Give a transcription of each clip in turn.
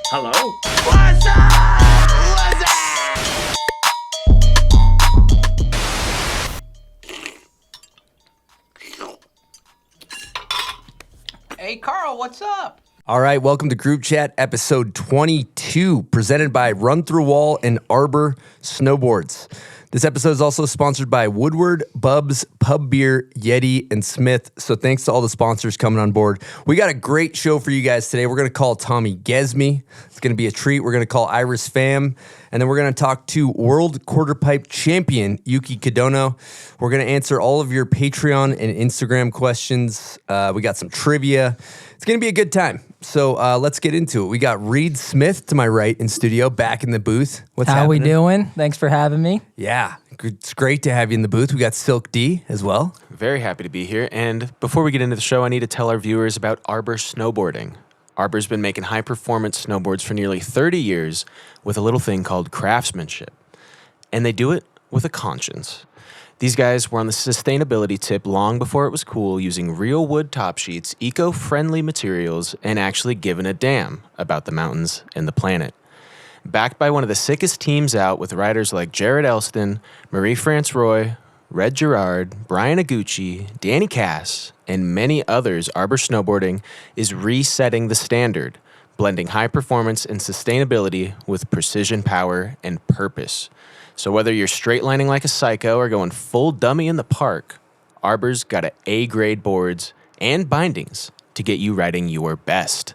Hello? What's up? Hey, Carl, what's up? All right, welcome to Group Chat episode 22, presented by Run Through Wall and Arbor Snowboards. This episode is also sponsored by Woodward, Bubs, Pub Beer, Yeti, and Smith. So thanks to all the sponsors coming on board. We got a great show for you guys today. We're going to call Tommy Gesme. It's going to be a treat. We're going to call Iris Pham. And then we're going to talk to World Quarterpipe Champion Yuki Kadono. We're going to answer all of your Patreon and Instagram questions. We got some trivia. It's going to be a good time. So let's get into it. We got Reid Smith to my right in studio, back in the booth. What's happening? How we doing? Thanks for having me. Yeah, it's great to have you in the booth. We got Silk D as well. Very happy to be here. And before we get into the show, I need to tell our viewers about Arbor Snowboarding. Arbor's been making high-performance snowboards for nearly 30 years with a little thing called craftsmanship. And they do it with a conscience. These guys were on the sustainability tip long before it was cool, using real wood top sheets, eco-friendly materials, and actually giving a damn about the mountains and the planet. Backed by one of the sickest teams out with riders like Jared Elston, Marie-France Roy, Red Gerard, Brian Aguchi, Danny Cass, and many others, Arbor Snowboarding is resetting the standard, blending high performance and sustainability with precision, power, and purpose. So whether you're straight lining like a psycho or going full dummy in the park, Arbor's got A-grade boards and bindings to get you riding your best.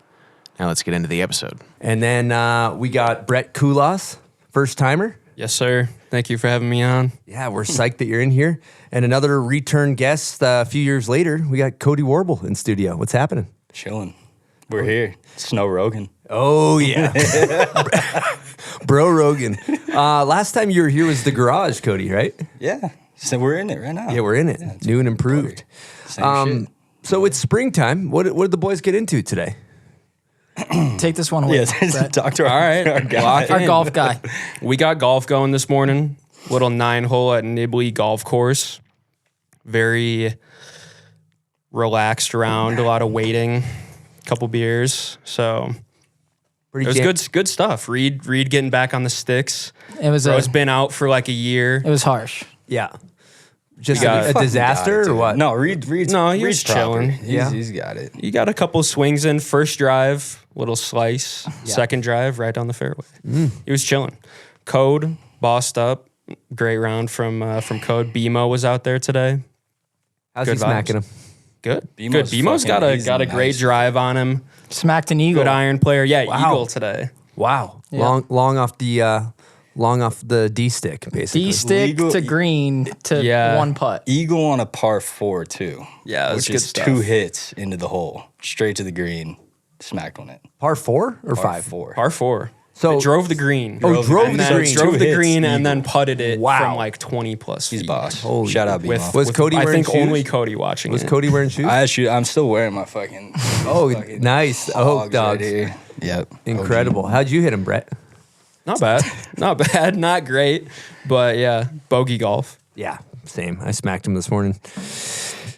Now let's get into the episode. And then we got Brett Kulas, first timer. Yes, sir. Thank you for having me on. Yeah, we're psyched that you're in here. And another return guest a few years later, we got Cody Warble in studio. What's happening? Chilling. We're here. Snow Rogan. Oh, yeah. Bro Rogan. Last time you were here was the garage, Cody, right? Yeah. So we're in it right now. Yeah, we're in it. Yeah, new and improved. Same shit. So it's springtime. What did the boys get into today? Take this one away. Yes, Brett. talk to All right. our guy. Lock Our in. golf guy. We got golf going this morning. Little 9-hole at Nibley Golf Course. Very relaxed round. A lot of waiting. Couple beers. So Pretty it was good stuff. Reid getting back on the sticks. It was Bro's been out for like a year. it was harsh. Yeah. Just got a it. disaster or what? No, Reid's No, he was Reid's proper. chilling. He's got it. You got a couple swings in. First drive, little slice. Second drive, right down the fairway. He was chilling. Code, bossed up. Great round from Code. BMO was out there today. How's Good he smacking vibes. him? Good. BMO's BMO's got fucking- a he's great nice. drive on him. Smacked an eagle. Good iron player. Yeah, Wow. Eagle today. Wow. Yeah. Long off the D stick, basically. D stick Legal- to green to Yeah. one putt. Eagle on a par 4 too. Yeah, that's which good is stuff. 2 hits into the hole, straight to the green, smacked on it. Par 4 or Par 5? 4. Par 4. So- It drove the green. Oh, drove and the then green. Drove 2 the hits, green and then Eagle. putted it Wow. from like 20 plus He's feet. boss. Holy Shout out With, BMO. Was Cody I wearing think shoes? only Cody watching Was it. Cody wearing shoes? I'm still wearing my fucking fucking Nice. Oak hogs dogs. right here. Yep. Incredible. How'd you hit him, Brett? Not bad. Not bad. Not great. But yeah, bogey golf. Yeah, same. I smacked him this morning.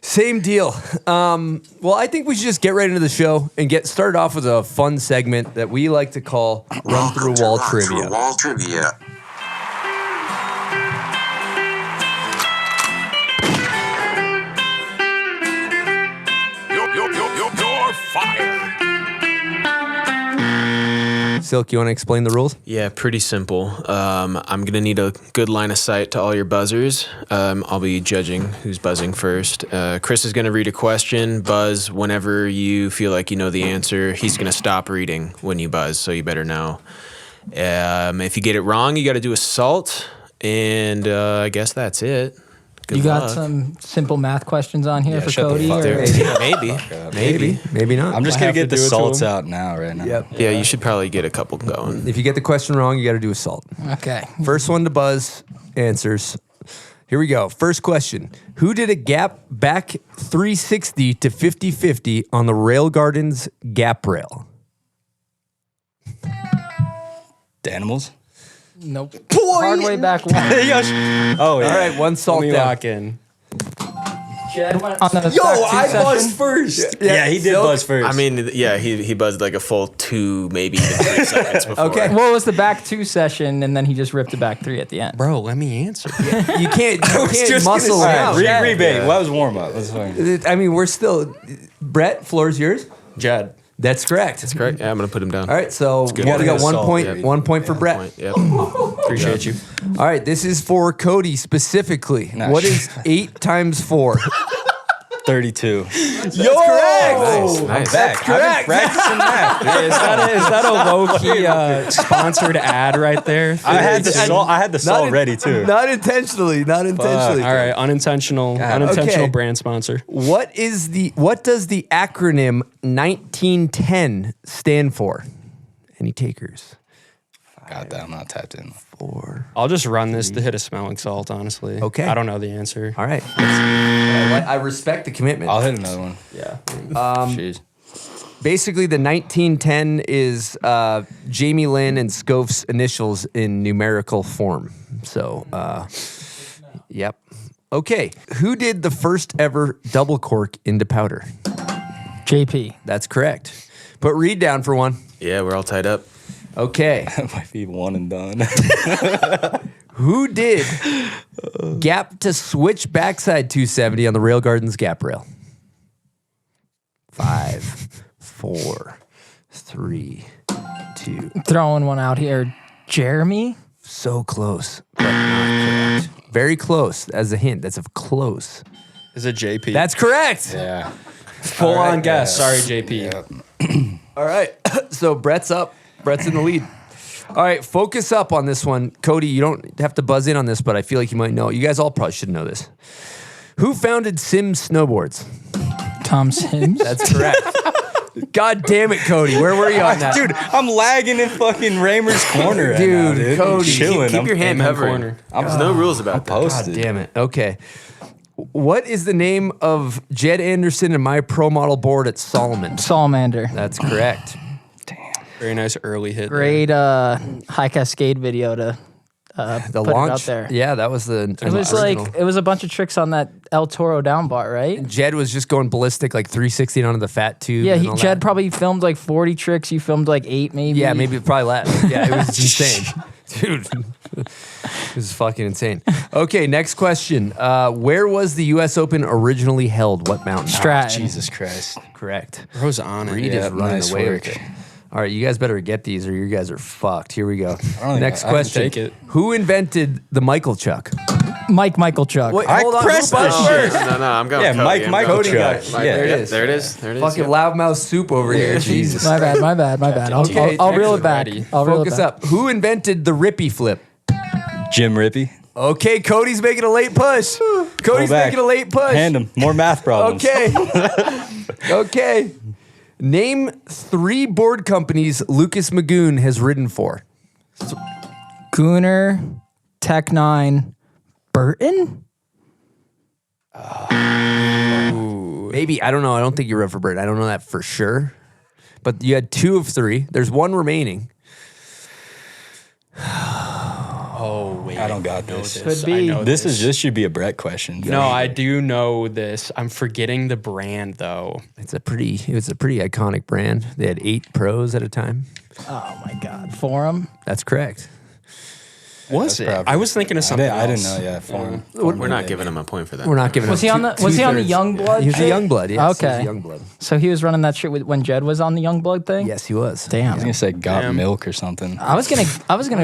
Same deal. Well, I think we should just get right into the show and get started off with a fun segment that we like to call Run Through Wall Trivia. Wall Trivia. You're fired. Silk, you want to explain the rules? Yeah, pretty simple. I'm going to need a good line of sight to all your buzzers. I'll be judging who's buzzing first. Chris is going to read a question. Buzz whenever you feel like you know the answer. He's going to stop reading when you buzz, so you better know. If you get it wrong, you got to do a salt. And I guess that's it. Good You got luck. some simple math questions on here for shut the Cody? fuck or- up. Maybe. Maybe not. I'm just I gonna have to get the do it to salts him. out now, right now. Yep. Yeah, you should probably get a couple going. If you get the question wrong, you got to do a salt. Okay. First one to buzz answers. Here we go. First question. Who did a gap back 360 to 50-50 on the Rail Gardens gap rail? The animals. Nope. Hard way back one. Oh, yeah. All right, one Let salt me down. lock in. Jed went on the Yo, back two I session. buzzed first. Yeah, he did Silk. buzz first. I mean, yeah, he buzzed like a full 2, maybe even 3 seconds before. Okay. Well, it was the back 2 session, and then he just ripped the back 3 at the end. Bro, let me answer. You can't just muscle gonna say, around. rebate. What was warm up? Let's fine. I mean, we're still. Brett, floor is yours. Jed. That's correct. That's correct. Yeah, I'm gonna put him down. All right, so we good. got Gotta one assault, point. yeah. 1 point for Brett. Point, yep. Appreciate you. All right, this is for Cody specifically. Nah, What is 8 times 4? 32. That's correct. Nice. Back. correct. Practicing math. Is that a low key sponsored ad right there? I had the salt ready too. Not intentionally. Not intentionally. All right, unintentional Okay. brand sponsor. What does the acronym 1910 stand for? Any takers? Got that. I'm not tapped in. 4. I'll just run this to hit a smelling salt, honestly. Okay. I don't know the answer. All right. I respect the commitment. I'll hit another one. Yeah. Jeez. Basically, the 1910 is Jamie Lynn and Scoff's initials in numerical form. So, yep. Okay. Who did the first ever double cork into powder? JP. That's correct. Put Reid down for one. Yeah, we're all tied up. Okay. That might be one and done. Who did gap to switch backside 270 on the Rail Gardens gap rail? 5, 4, 3, 2. Throwing one out here. Jeremy? So close, but not correct. Very close. As a hint, that's a close. Is it JP? That's correct. Yeah. full on guess. Sorry, JP. All right. So Brett's up. Brett's in the lead. All right, focus up on this one. Cody, you don't have to buzz in on this, but I feel like you might know. You guys all probably should know this. Who founded Sims Snowboards? Tom Sims? That's correct. God damn it, Cody. Where were you on that? Dude, I'm lagging in fucking Raymer's corner right now, Dude, dude. Cody. Chilling. Keep your hand Amen hovering. corner. There's no rules about that. God posted. damn it. Okay. What is the name of Jed Anderson and my pro model board at Solomon? Salamander. That's correct. Very nice early hit. there. Great high cascade video to The put launch. it out there. Yeah, that was the It was original. like, it was a bunch of tricks on that El Toro down bar, right? Jed was just going ballistic, like 360 onto the fat tube. Yeah, and all Jed that. probably filmed like 40 tricks. You filmed like 8 maybe. Yeah, maybe probably less. Yeah, it was insane. Dude, it was fucking insane. Okay, next question. Where was the U.S. Open originally held? What mountain? Stratton. Jesus Christ. Correct. Bro's on it. Reid Yeah, is running nice away work. with it. All right, you guys better get these or you guys are fucked. Here we go. don't Next think I can question. take it. Who invented the Michael Chuck? Michael Chuck. Wait, I hold on. pressed Who buzzed this shit. first? No, I'm going. Yeah, Cody. I'm Michael going. Chuck. Chuck. Yeah, there it Yep, is. There it is. There it is. Fucking Yep. loudmouth soup over here. Jesus. My bad. Okay, I'll reel it back. ready. I'll reel it Focus back. up. Who invented the Rippy flip? Jim Rippey. Okay, Cody's making a late push. Cody's back. making a late push. Hand him. More math problems. Okay. Okay. Name 3 board companies Lucas Magoon has ridden for. Gooner, Tech 9, Burton? Maybe. I don't know. I don't think you rode for Burton. I don't know that for sure. But you had 2 of 3. There's 1 remaining. Oh, wait. I don't got know this. Could be. I know This should be a Brett question. No, I do know this. I'm forgetting the brand though. It was a pretty iconic brand. They had 8 pros at a time. Oh my God. Forum? That's correct. Was That's it? probably- I was thinking of something I didn't else. know. Yeah, form. We're not giving him a point for that. We're not giving Was him he on two- the Was he on the two-thirds. Youngblood? He was a shit? Youngblood, yes. He was Okay. a Youngblood. So he was running that shit when Jed was on the Youngblood thing? Yes, he was. I Damn. was gonna say got Damn. milk or something. I was gonna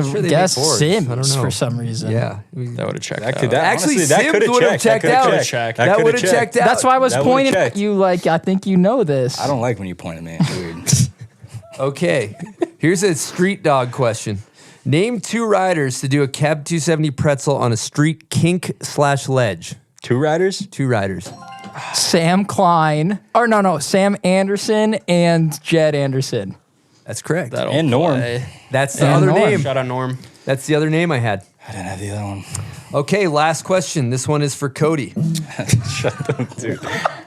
sure they guess make boards. Sims I don't know. for some reason. Yeah. That would have checked That out. could that, Actually, honestly, that Sims could would've have checked out. That would've checked out. That's why I was That would've pointing checked. at you like I think you know this. I don't like when you point at me. It's weird. Okay. Here's a street dog question. Name 2 riders to do a cab 270 pretzel on a street kink/ledge. 2 riders? 2 riders. Sam Klein. Or no, Sam Anderson and Jed Anderson. That's correct. That'll And Norm. play. That's the And other Norm. name. Shout out Norm. That's the other name I had. I didn't have the other one. Okay, last question. This one is for Cody. Shut up, dude.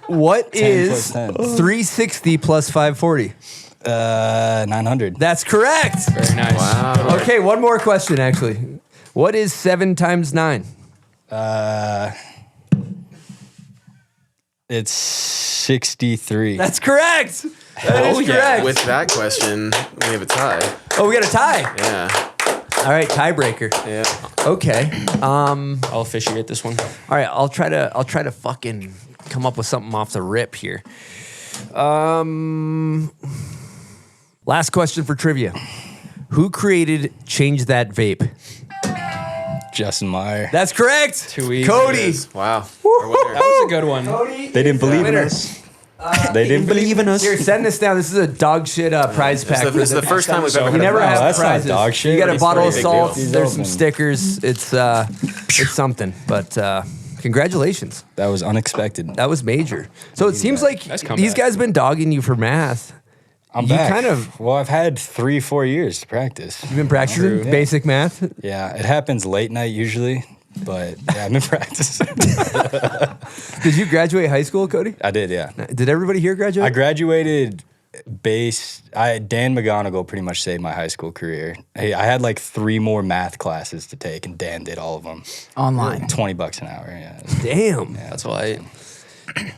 What 10 is plus 10. 360 plus 540? 900. That's correct. Very nice. Wow. Okay, one more question actually. What is 7 times 9? It's 63. That's correct. That is correct. With that question, we have a tie. Oh, we got a tie. Yeah. All right, tiebreaker. Yeah. Okay. I'll officiate this one. All right, I'll try to fucking come up with something off the rip here. Last question for trivia. Who created Change That Vape? Justin Meyer. That's correct. Too easy. Cody. Wow. That was a good one. They didn't believe in us. They didn't believe in us. Here, send this down. This is a dog shit prize pack. This is the first time we've ever We had never a have that's not prizes. dog shit. You got a It's bottle of pretty big salt. deal. There's some stickers. It's something. But congratulations. That was unexpected. That was major. So it seems like Nice comeback. these guys been dogging you for math. I'm You back. kind of- Well, I've had 3-4 years to practice. You've been practicing basic math. Yeah, it happens late night usually, but yeah, I've been practicing. Did you graduate high school, Cody? I did, yeah. Did everybody here graduate? I graduated Dan McGonigal pretty much saved my high school career. Hey, I had like 3 more math classes to take, and Dan did all of them. Online. $20 an hour, yeah. Damn. That's why.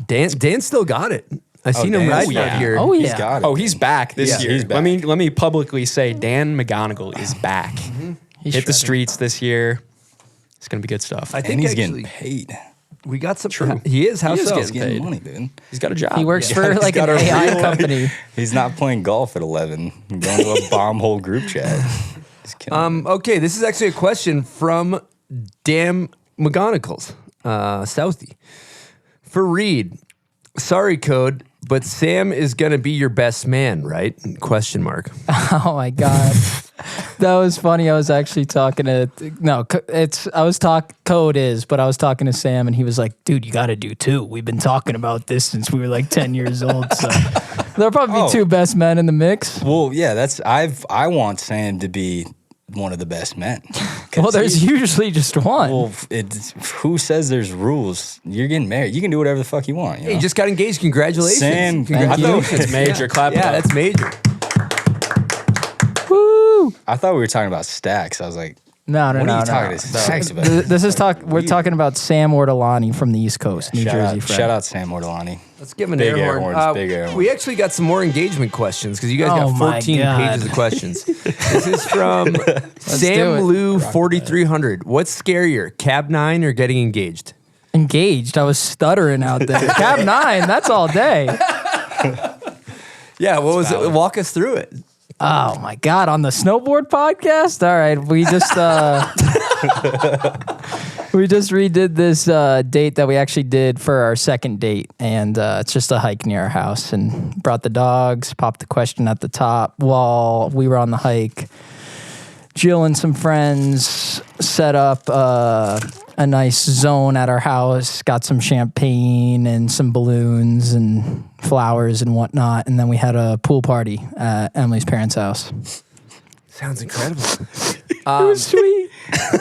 Dan still got it. I seen him Dan's riding still out got here. it. Oh, He's yeah. got it. Oh, he's back this Yeah, year. he's back. Let me publicly say Dan McGonigal is back. He's Hit the shredding. streets this year. It's gonna be good stuff. I think And he's actually, getting paid. we got some. True. He is. How He is so? He's getting paid. money, dude. He's got a job. He works Yeah, for he's like an got a AI real- company. He's not playing golf at 11. I'm going to a bomb hole group chat. He's killing it. Okay, this is actually a question from Dan McGonigals, Southie. For Reid, sorry, Code, but Sam is gonna be your best man, right? Question mark. Oh my god, that was funny. I was actually talking to Code is, but I was talking to Sam, and he was like, "Dude, you got to do 2. We've been talking about this since we were like 10 years old." So there'll probably be 2 best men in the mix. Well, yeah, I want Sam to be one of the best men. 'Cause Well, there's usually just one. Well, who says there's rules? You're getting married. You can do whatever the fuck you want. You Hey, you know? just got engaged. Congratulations. Sam, Congratulations. It's major. Clap it Yeah, up. that's major. Woo! I thought we were talking about Stacks. I was like, No, what are no. you talking to Stacks about? This is we're talking about Sam Ortolani from the East Coast, New Jersey. friend. Shout out Sam Ortolani. Let's give him an Big air air horn. horns, big air horns. We actually got some more engagement questions because you guys Oh got my 14 God. pages of questions. This is from do Sam it. Lou 4300. What's scarier, Cab 9 or getting engaged? Engaged. I was stuttering out there. Cab 9. That's all day. Yeah, what was it? Walk us through it. Oh my God! On the snowboard podcast. All right, we just we just redid this date that we actually did for our second date, and it's just a hike near our house. And brought the dogs, popped the question at the top while we were on the hike. Jill and some friends set up a nice zone at our house, got some champagne and some balloons and flowers and whatnot. And then we had a pool party at Emily's parents' house. Sounds incredible. It was sweet.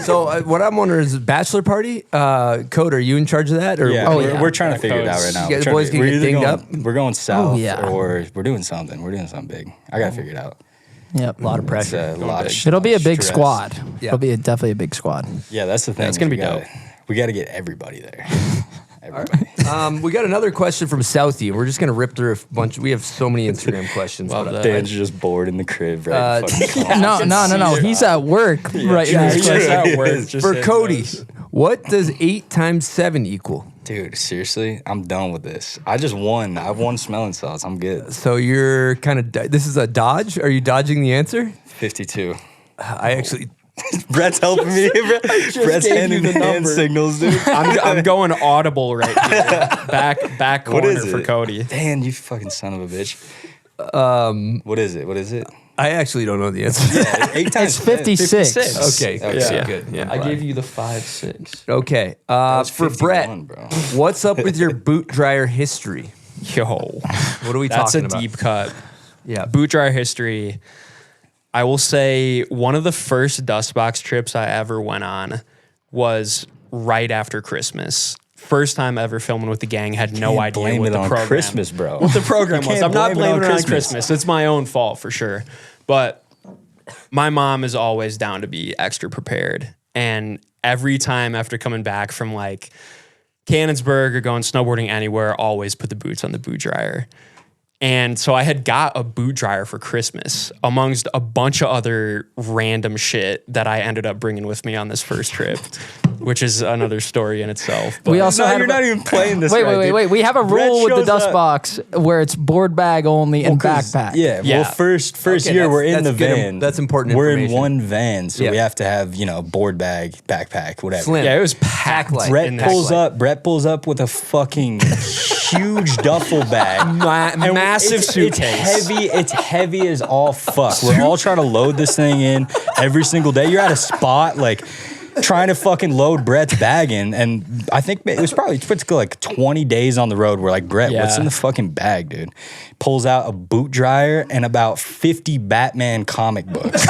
So what I'm wondering is bachelor party. Code, are you in charge of that? Or Yeah, Oh, we're, yeah. we're trying to figure it out right now. You guys We're boys trying gonna get either dinged going, We're going south yeah. or we're doing something. We're doing something big. I got to figure it out. Yep. a lot of It's pressure. a lot of It'll be a big stress. squad. Yeah. It'll be definitely a big squad. Yeah, that's the thing. it's gonna We be gotta- dope. We got to get everybody there. Everybody. We got another question from Southie. We're just gonna rip through a bunch. We have so many Instagram questions. Love but, that. Dan's just bored in the crib, right? No. He's at work right Yeah, now. he's just at work. Just For hitting Cody, those. what does 8 times 7 equal? Dude, seriously, I'm done with this. I just won. I've won smelling salts. I'm good. So you're kind of. This is a dodge. Are you dodging the answer? 52. I actually. Brett's helping me. Brett's gave handing you the hand number. signals, dude. I'm going audible right here. Back What corner is for it? Cody. Dan, you fucking son of a bitch. What is it? What is it? I actually don't know the answer. 8 times It's 56. Okay. Okay, Good. Yeah. I gave you the 5-6. Okay. That's For 51, Brett, bro. what's up with your boot dryer history? Yo, What are we that's talking a about? deep cut. Yeah. Boot dryer history. I will say one of the first Dustbox trips I ever went on was right after Christmas. First time ever filming with the gang. Had no Can't idea blame what it the on program Christmas, bro. What the program You was. can't I'm not blame it on blaming it on Christmas. Christmas. It's my own fault for sure. But my mom is always down to be extra prepared. And every time after coming back from like Cannonsburg or going snowboarding anywhere, always put the boots on the boot dryer. And so I had got a boot dryer for Christmas amongst a bunch of other random shit that I ended up bringing with me on this first trip, which is another story in itself. But We also had you're not even playing this. Wait, right, wait, dude. wait. We have a Brett rule with the shows dust up- box where it's board bag only and 'Cause- backpack. Yeah, Yeah. well, first Okay, year we're that's in the good. van. That's important We're in information. one van, so Yeah. we have to have board bag, backpack, whatever. Slim. yeah, it was packed. Light. in Brett this. pulls up with a fucking huge duffel bag. And Massive suitcase. It's heavy as all fuck. We're all trying to load this thing in every single day. You're at a spot like trying to fucking load Brett's bag in, and I think it was probably like 20 days on the road. We're like, Brett, what's Yeah. in the fucking bag, dude? Pulls out a boot dryer and about 50 Batman comic books.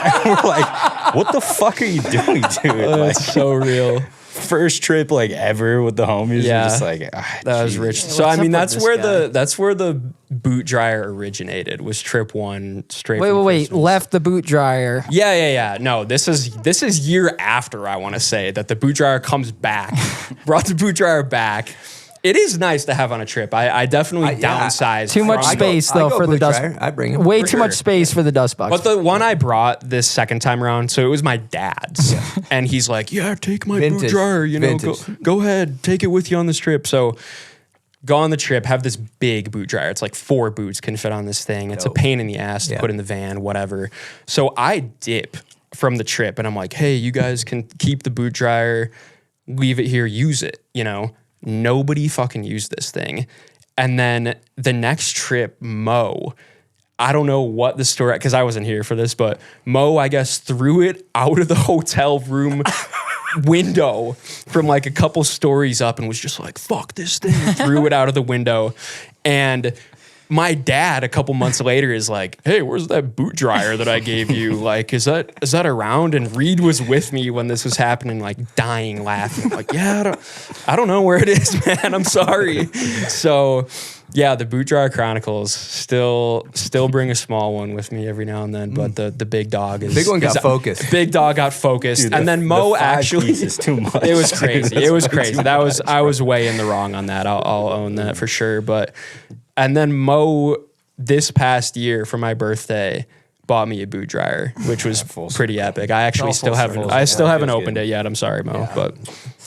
And we're like, what the fuck are you doing, dude? Like, That's so real. first trip like ever with the homies. Yeah. We're just like, That was Jesus. rich. So I What's mean, up with that's where the boot dryer originated. Was trip one straight. Wait, from wait, wait. Christmas. Left the boot dryer. Yeah. No, this is year after, I want to say, that the boot dryer comes back. Brought the boot dryer back. It is nice to have on a trip. I definitely yeah. downsized. Too much from- space I though go for the boot dust. dryer. I bring him. Way For too much sure. space for the dust box. But the one I brought this second time around, so it was my dad's, and he's like, "Yeah, take my boot Vintage. dryer. Vintage. Go ahead, take it with you on this trip." So, go on the trip, have this big boot dryer. It's like 4 boots can fit on this thing. It's a pain in the ass to Yeah. put in the van, whatever. So I dip from the trip, and I'm like, "Hey, you guys can keep the boot dryer, leave it here, use it." Nobody fucking used this thing. And then the next trip, Mo, I don't know what the story, because I wasn't here for this, but Mo, I guess, threw it out of the hotel room window from like a couple stories up and was just like, fuck this thing, threw it out of the window. And my dad, a couple months later, is like, hey, where's that boot dryer that I gave you? Like, is that around? And Reid was with me when this was happening, like dying laughing. I'm like, yeah, I don't know where it is, man. I'm sorry. So yeah, the Boot Dryer Chronicles still bring a small one with me every now and then, but the big dog is Big one got focused. Big dog got focused, Dude, and then Mo the 5 actually piece is too much. It was dude. crazy. That's It was way crazy. too That was much, I bro. was way in the wrong on that. I'll own that for sure. And then Mo this past year for my birthday bought me a boot dryer, which was pretty epic. I actually still haven't Feels opened good. it yet. I'm sorry, Mo, but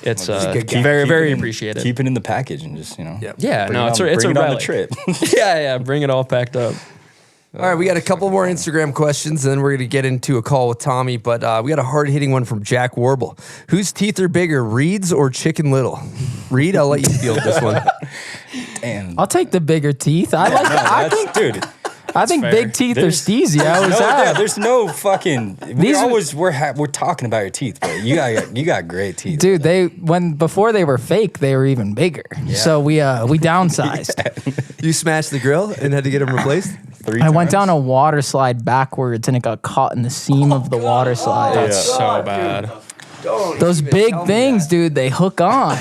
it's good gift. very Keep very it in- appreciated. Keep it in the package and just Yeah, bring no, it it's on- a bring it on the relic. trip. yeah, bring it all packed up. All right, we got a couple more Instagram questions, and then we're going to get into a call with Tommy. But we got a hard-hitting one from Jack Warble. Whose teeth are bigger, Reid's or Chicken Little? Reid, I'll let you field this one. Damn. I'll take the bigger teeth. I think Dude. I think fair. big teeth are steezy. I always No, yeah, have. there's no fucking. These are- We're talking about your teeth, but you got great teeth, Dude, before they were fake, they were even bigger. So we downsized. You smashed the grill and had to get them replaced? 3 I went times. down a water slide backwards and it got caught in the seam of the water slide. That's so bad. Those big things, dude, they hook on.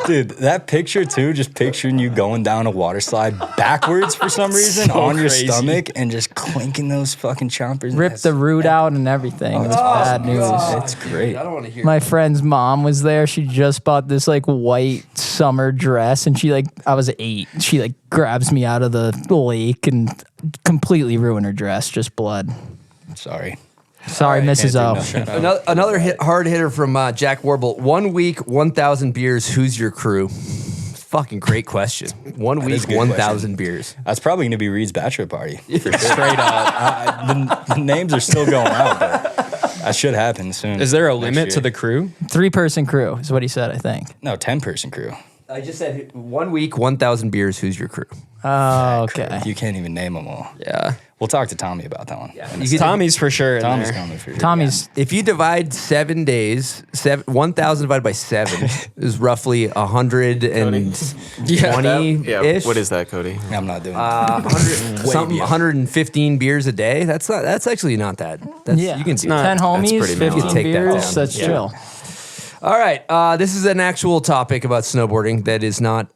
Dude, that picture too, just picturing you going down a water slide backwards for some reason So on your crazy. stomach and just clinking those fucking chompers. Ripped the root out and everything. It was bad news. It's great. I don't want to hear My friend's mom was there. She just bought this like white summer dress and I was 8. She grabs me out of the lake and completely ruined her dress. Just blood. Sorry. Sorry, Mrs. O. Another hard hitter from Jack Warble. 1 week, 1,000 beers. Who's your crew? Fucking great question. 1 is week, a good 1,000 beers. That's probably going to be Reid's bachelor party. Straight up. The names are still going out, but that should happen soon. Is there a next limit to year. the crew? 3-person crew is what he said, I think. No, 10-person crew. I just said 1 week, 1,000 beers. Who's your crew? Oh, okay. You can't even name them all. Yeah. We'll talk to Tommy about that one. You could- Tommy's for sure. Tommy's in there. coming for sure. Tommy's If you divide 7 days, 1,000 divided by 7 is roughly 120-ish. What is that, Cody? I'm not doing that. 115 beers a day. That's actually not that. That's, Yeah. you can do not- 10 homies, pretty 15 mellow. Take that beers. down. That's Yeah. chill. All right. This is an actual topic about snowboarding that is not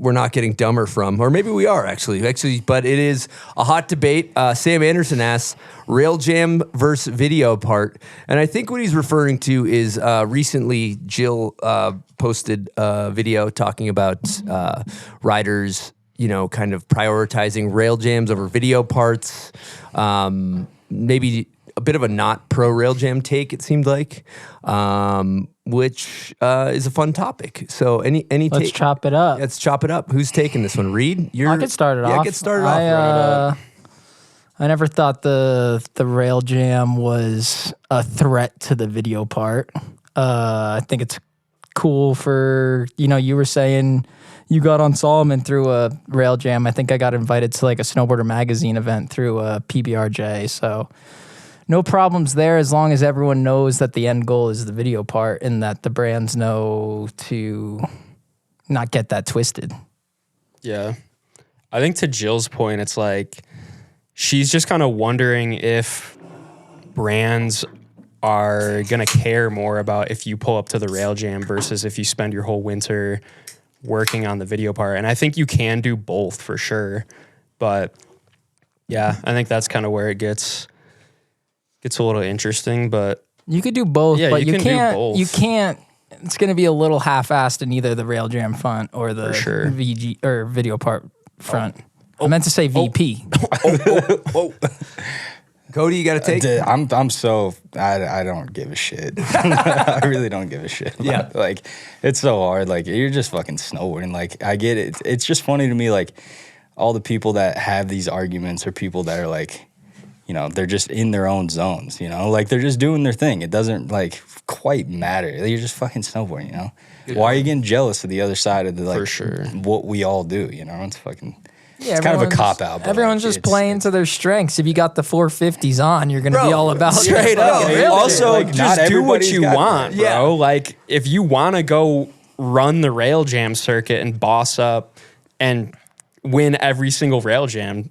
we're not getting dumber from, or maybe we are actually, but it is a hot debate. Sam Anderson asks, rail jam versus video part. And I think what he's referring to is recently Jill posted a video talking about riders, kind of prioritizing rail jams over video parts. Maybe a bit of a not pro rail jam take, it seemed like, which is a fun topic. So any Let's chop it up. Let's chop it up. Who's taking this one? Reid? I get started off. Yeah, get started off. I never thought the rail jam was a threat to the video part. I think it's cool for, you were saying you got on Solomon through a rail jam. I think I got invited to like a Snowboarder magazine event through a PBRJ. So no problems there as long as everyone knows that the end goal is the video part and that the brands know to not get that twisted. Yeah. I think to Jill's point, it's like she's just kind of wondering if brands are going to care more about if you pull up to the rail jam versus if you spend your whole winter working on the video part. And I think you can do both for sure. But yeah, I think that's kind of where it gets a little interesting, but you could do both, yeah, but you can can't. do both. You can't. It's going to be a little half-assed in either the rail jam front or the VG or video part front. I meant to say VP. Cody, you got to take. I don't give a shit. I really don't give a shit. Yeah, like it's so hard. Like you're just fucking snowboarding. Like I get it. It's just funny to me. Like all the people that have these arguments are people that are like, they're just in their own zones, like they're just doing their thing. It doesn't like quite matter. You're just fucking snowboarding, Why are you getting jealous of the other side of the, like, for sure, what we all do, It's fucking, yeah, it's kind of a cop out. Everyone's just playing to their strengths. If you got the 450s on, you're going to be all about straight up. Really? Also, like, just do what you want, bro. Yeah. Like if you want to go run the rail jam circuit and boss up and win every single rail jam,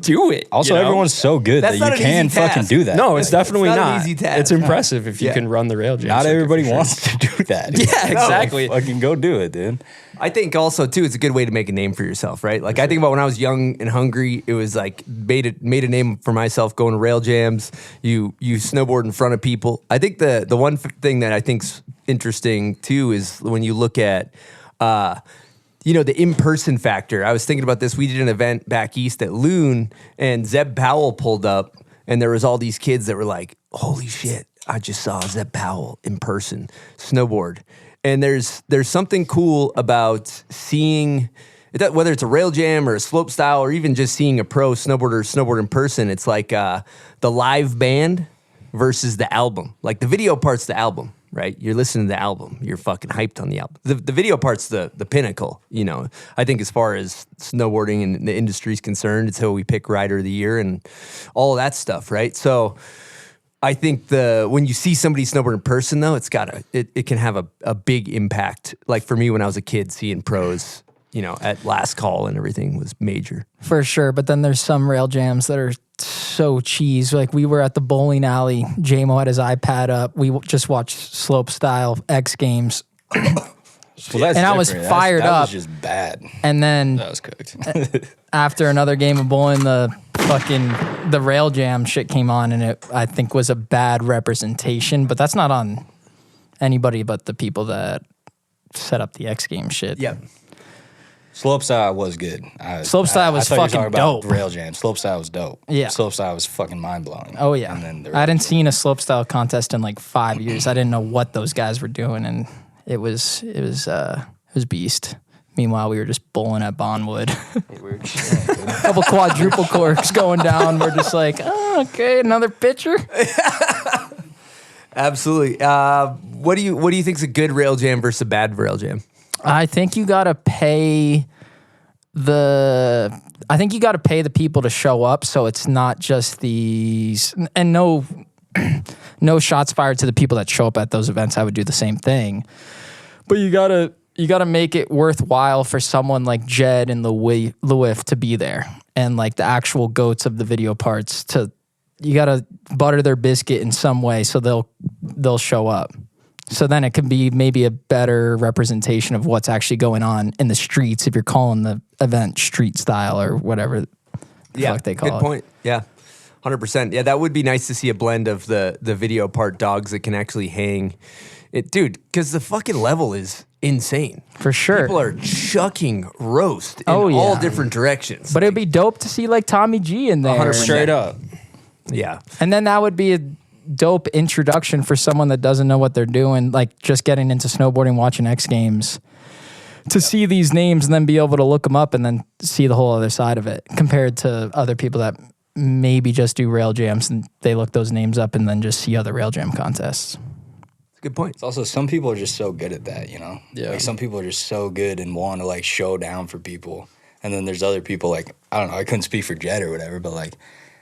do it. Also, everyone's so good That's that not you an can easy fucking task. do that. No, it's definitely not an not. easy task. It's impressive if you Yeah. can run the rail jam. Not circuit, everybody for sure. wants to do that. Yeah, exactly. Fucking go do it, dude. I think also too, it's a good way to make a name for yourself, right? Like I think about when I was young and hungry, it was like made a name for myself going to rail jams. You snowboard in front of people. I think the one thing that I think's interesting too is when you look at the in-person factor. I was thinking about this. We did an event back east at Loon, and Zeb Powell pulled up, and there was all these kids that were like, holy shit, I just saw Zeb Powell in person snowboard. And there's something cool about seeing, whether it's a rail jam or a slope style or even just seeing a pro snowboard in person. It's like the live band versus the album. Like the video part's the album. Right, you're listening to the album. You're fucking hyped on the album. The video part's the pinnacle. I think as far as snowboarding and the industry's concerned, it's how we pick rider of the year and all of that stuff. Right. So I think when you see somebody snowboard in person, though, it can have a big impact. Like for me, when I was a kid, seeing pros, at last call and everything was major. For sure. But then there's some rail jams that are so cheese. Like we were at the bowling alley. JMO had his iPad up. We just watched slope style X Games. Well, I was fired that up. was just bad. And then That was cooked. after another game of bowling, the rail jam shit came on, and it I think was a bad representation. But that's not on anybody but the people that set up the X Games shit. Yep. Slopestyle was good. Slopestyle was I thought you were fucking talking about dope. Rail jam. Slopestyle was dope. Yeah. Slopestyle was fucking mind blowing. Oh yeah. And then the I hadn't rail seen a slopestyle contest in like 5 years. I didn't know what those guys were doing, and it was beast. Meanwhile, we were just bowling at Bondwood. A couple quadruple corks going down. We're just like, oh, okay, another pitcher. Absolutely. What do you think is a good rail jam versus a bad rail jam? I think you gotta pay the people to show up, so it's not just these, and no shots fired to the people that show up at those events. I would do the same thing, but you gotta make it worthwhile for someone like Jed and Lewif to be there, and like the actual goats of the video parts you gotta butter their biscuit in some way so they'll show up. So then it can be maybe a better representation of what's actually going on in the streets if you're calling the event street style or whatever the fuck they call it. Good point. Yeah. 100%. Yeah, that would be nice to see a blend of the video part dogs that can actually hang. Dude, because the fucking level is insane. For sure. People are chucking roast in Oh, yeah. all different directions. But it'd be dope to see like Tommy G in there. 100%. Straight up. Yeah. And then that would be a dope introduction for someone that doesn't know what they're doing, like just getting into snowboarding, watching X Games, to see these names and then be able to look them up and then see the whole other side of it compared to other people that maybe just do rail jams and they look those names up and then just see other rail jam contests. Good point. It's also some people are just so good at that, you know? Yeah. Like some people are just so good and want to like show down for people. And then there's other people like, I don't know, I couldn't speak for Jet or whatever, but like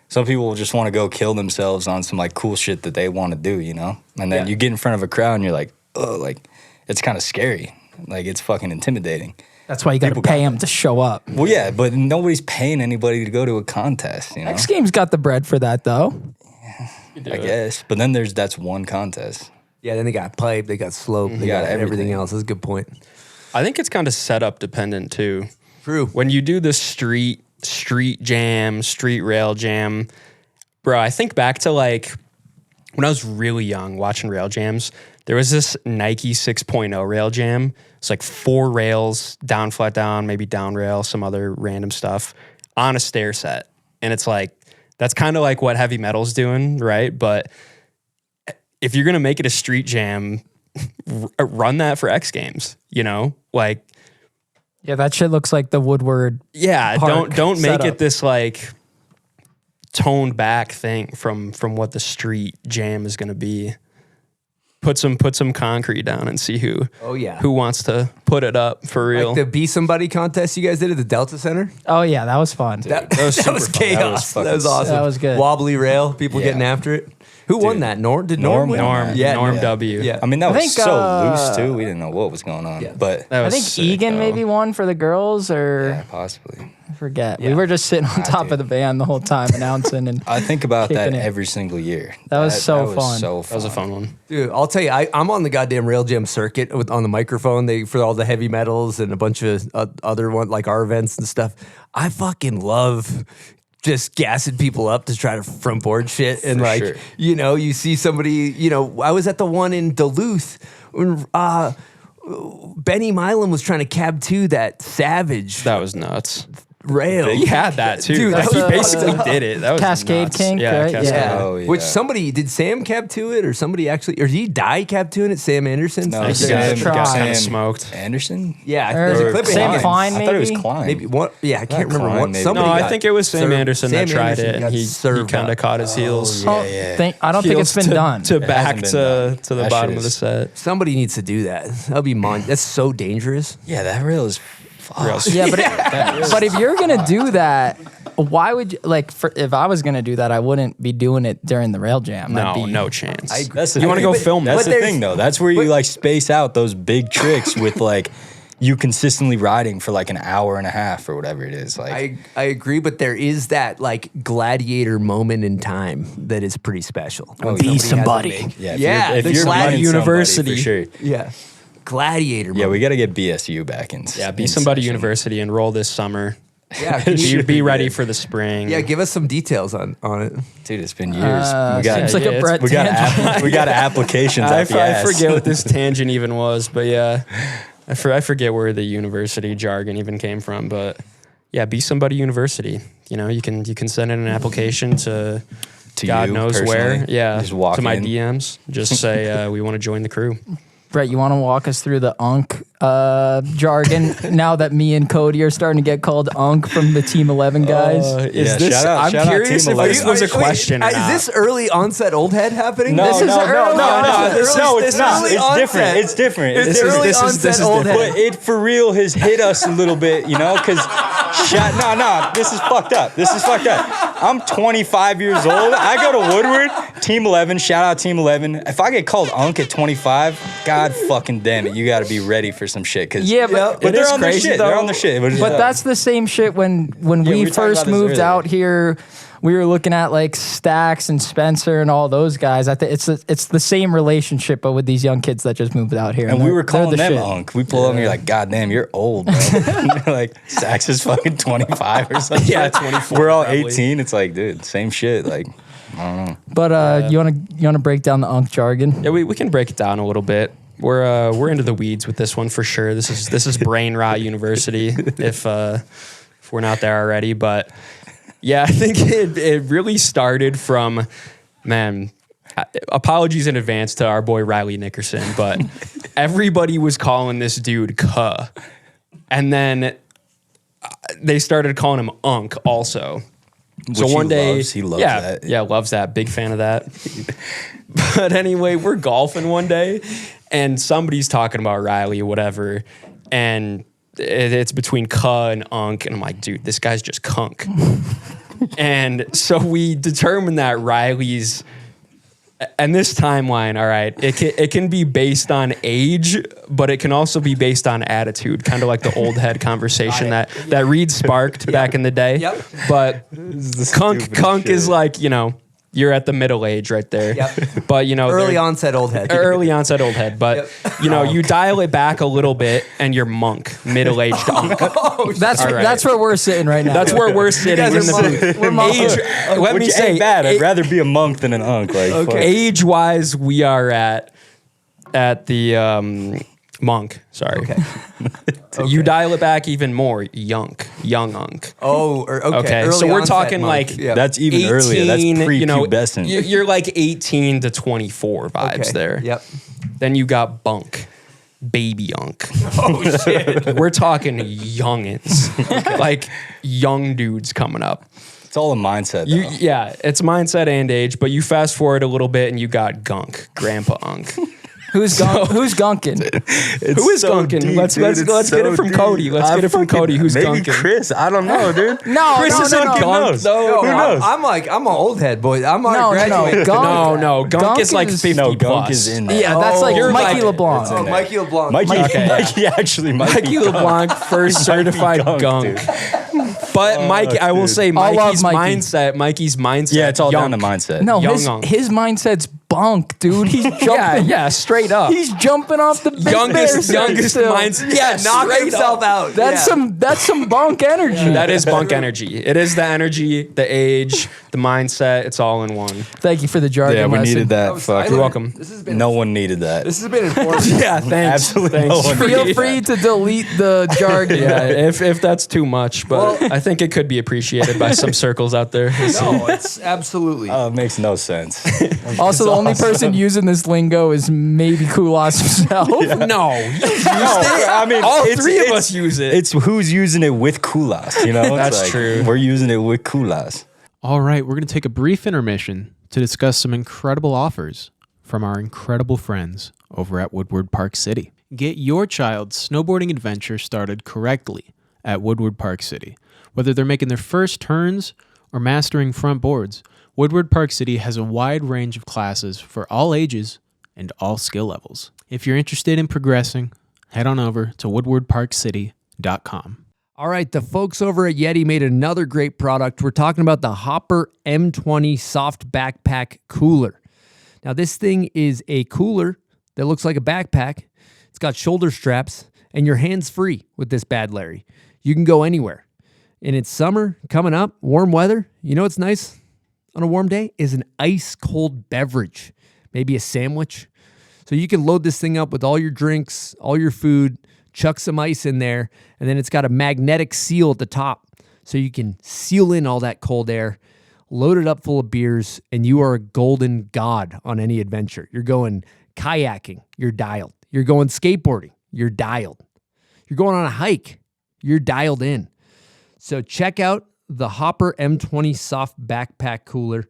some people just want to go kill themselves on some like cool shit that they want to do, you know? And then you get in front of a crowd and you're like, oh, like it's kind of scary. Like it's fucking intimidating. That's why you got to pay them to show up. Well, yeah, but nobody's paying anybody to go to a contest, you know? X Games got the bread for that though. I guess. But then that's one contest. Yeah, then they got pipe, they got slope, they got everything else. That's a good point. I think it's kind of setup dependent too. True. When you do the street jam, street rail jam, bro, I think back to like when I was really young watching rail jams, there was this Nike 6.0 rail jam. It's like 4 rails, down, flat down, maybe down rail, some other random stuff on a stair set. And it's like, that's kind of like what heavy metal's doing, right? But if you're going to make it a street jam, run that for X Games, you know? Like, Yeah, that shit looks like the Woodward. yeah, Park don't make setup. it this like toned back thing from what the street jam is going to be. Put some concrete down and see who wants to put it up for real. Like the Be Somebody contest you guys did at the Delta Center? Oh yeah, that was fun. That was super fun. chaos. That was awesome. That was good. Wobbly rail, people Yeah. getting after it. Who won that? Norm? Did Norm win? Norm Yeah. W. Yeah. I mean, that I was think, so loose too. We didn't know what was going on. Yeah. But That I was think sick, Egan though. maybe won for the girls, or yeah, possibly. I forget. We were just sitting on top of the van the whole time announcing, and I think about that Kicking it. every single year. That was so fun. So That was a fun one. Dude, I'll tell you, I'm on the goddamn rail jam circuit on the microphone. For all the heavy metals and a bunch of other one like our events and stuff. I fucking love just gassing people up to try to front board shit. And For like, sure. you know, you see somebody, you know, I was at the one in Duluth when Benny Milam was trying to cab to that Savage That was nuts. rail. He had that too. Dude, Like, that he was- basically did it. That was Cascade nuts. Kink, yeah, right? Cascade. Yeah. Oh, yeah. Which did Sam cab to it or somebody actually, or did he die cab to it at Sam Anderson? No, He Sam, got kind of Sam smoked. Anderson? Yeah, Or there's a clip of Sam him. Klein, I thought it was maybe? Klein. Maybe one. Yeah, I can't Not remember Klein, what. maybe. Somebody No, I got think it was Sam served- Anderson that Sam tried Anderson it, and got he served kind of up. caught his heels. Oh, yeah. I don't think it's been done. to It back hasn't been to the done. That bottom shit of the is- set. Somebody needs to do that. That'll be that's so dangerous. Yeah, that rail is fucked. Yeah, but if you're gonna do that, why would you if I was gonna do that, I wouldn't be doing it during the rail jam. That'd No, be- no chance. That's the You want to thing. go film That's it? the there's- thing, though. That's where you like space out those big tricks with like you consistently riding for like an hour and a half or whatever it is. Like, I agree, but there is that like gladiator moment in time that is pretty special. When Be somebody has to make- yeah, yeah, if the you're Glad running University. somebody, for sure. yeah, gladiator. Yeah, moment. we got to get BSU back in. Yeah, be in somebody session. university, enroll this summer. Yeah, can you- Be ready for the spring. yeah. Give us some details on it. Dude, it's been years. we got seems like a Brett we got tangent. we got applications I out the ass. forget what this tangent even was, but yeah, I forget where the university jargon even came from. But yeah, be somebody university. You know, you can send in an application to God you knows where. personally. Yeah, Just walk to my in. DMs. Just say we want to join the crew. Brett, you want to walk us through the UNC jargon now that me and Cody are starting to get called UNC from the Team 11 guys? Is this? shout out I'm curious Team if this 11. was a question or Is not. this early onset old head happening? No, This is no, early no, onset. it's This is not. early It's onset. different. It's different. It's This is- early this is onset old different. head. But it for real has hit us a little bit, you know, because this is fucked up. This is fucked up. I'm 25 years old. I go to Woodward. Team 11, shout out Team 11. If I get called Unc at 25, God fucking damn it, you got to be ready for some shit. Yeah, but they're on their shit. They're on their shit. But that's the same shit when we were talking first about this moved earlier. out here. We were looking at like Stax and Spencer and all those guys. I think it's the same relationship, but with these young kids that just moved out here. And we they're- were they're calling the them shit. Unc. We pull up and you're like, God damn, you're old, bro. You're like, Sax is fucking 25 or something. Yeah, 24. We're all probably. 18. It's like, dude, same shit. Like, I don't know. But you wanna break down the Unc jargon? Yeah, we can break it down a little bit. We're into the weeds with this one for sure. This is Brain Rot University if we're not there already. But yeah, I think it really started from, man, apologies in advance to our boy Riley Nickerson, but everybody was calling this dude Kuh. And then they started calling him Unc also. So Which one day, he loves yeah, that. yeah, loves that. Big fan of that. But anyway, we're golfing one day, and somebody's talking about Riley or whatever, and it's between Kuh and Unc, and I'm like, dude, this guy's just Kunk. And so we determined that Riley's, and this timeline, all right, it can be based on age, but it can also be based on attitude, kind of like the old head conversation that Reid sparked back in the day. Yep. But Kunk is like, you're at the middle age right there. Yep. But Early onset old head. early onset old head. But you dial it back a little bit, and you're monk, middle aged Unc. That's All right. that's where we're sitting right now. That's where we're sitting in guys are the monks. age. Let me Which say, ain't bad. I'd rather be a monk than an Unc. Like, fuck. age wise, we are at the monk. Sorry. Okay. You dial it back even more, young Unc. Oh, okay. Okay, Early so we're onset talking monk. like Yeah. That's even earlier. That's prepubescent. You're like 18 to 24 vibes Okay. there. Yep. Then you got bunk, baby Unc. Oh shit. We're talking youngins, like young dudes coming up. It's all a mindset. Though. Yeah, it's mindset and age, but you fast forward a little bit and you got Gunk, Grandpa Unc. who's gunking? Who is gunking? Let's get it from Cody. Let's get it from Cody. Who's maybe gunking? Chris. I don't know, dude. No, Chris no, is no, on no. gunk, knows? though. Who knows? I'm an old head boy. I'm on No, a graduate. Gunk. No, Gunk is like 50 No, plus. Gunk is in there. Yeah, that's like You're Mikey like- LeBlanc. It's in Oh, there. Mikey LeBlanc. Mikey, Okay. Mikey actually might Mikey be gunk. LeBlanc, first certified Gunk, gunk. dude. But Mikey, I will dude. say I love Mikey's Mikey. mindset. Yeah, it's all down to young. mindset. No, Young his Unc. mindset's bunk, dude. He's jumping. Yeah, straight up. He's jumping off the big bear youngest still. mindset. Yeah, Knock straight himself up. out. That's Yeah. some bunk energy. That is bunk energy. It is the energy, the age, the mindset. It's all in one. Thank you for the jargon Yeah, we lesson. needed that. was- Fuck. I You're learned- welcome. This has been No one needed that. This has been informative. Yeah, thanks. Absolutely no one Feel needed free that. to delete the jargon. Yeah, if that's too much, but I think it could be appreciated by some circles out there. No, it's absolutely. It makes no sense. Also, the only person using this lingo is maybe Kulas himself. No, I mean, all it's- three of it's- us use it. It's who's using it with Kulas, you know? It's That's like, true. We're using it with Kulas. All right, we're going to take a brief intermission to discuss some incredible offers from our incredible friends over at Woodward Park City. Get your child's snowboarding adventure started correctly at Woodward Park City. Whether they're making their first turns or mastering front boards, Woodward Park City has a wide range of classes for all ages and all skill levels. If you're interested in progressing, head on over to woodwardparkcity.com. All right, the folks over at Yeti made another great product. We're talking about the Hopper M20 Soft Backpack Cooler. Now, this thing is a cooler that looks like a backpack. It's got shoulder straps, and you're hands-free with this bad Larry. You can go anywhere. And it's summer coming up, warm weather. You know what's nice on a warm day is an ice-cold beverage, maybe a sandwich. So you can load this thing up with all your drinks, all your food, chuck some ice in there, and then it's got a magnetic seal at the top so you can seal in all that cold air, load it up full of beers, and you are a golden god on any adventure. You're going kayaking, you're dialed. You're going skateboarding, you're dialed. You're going on a hike, you're dialed in. So check out the Hopper M20 Soft Backpack Cooler.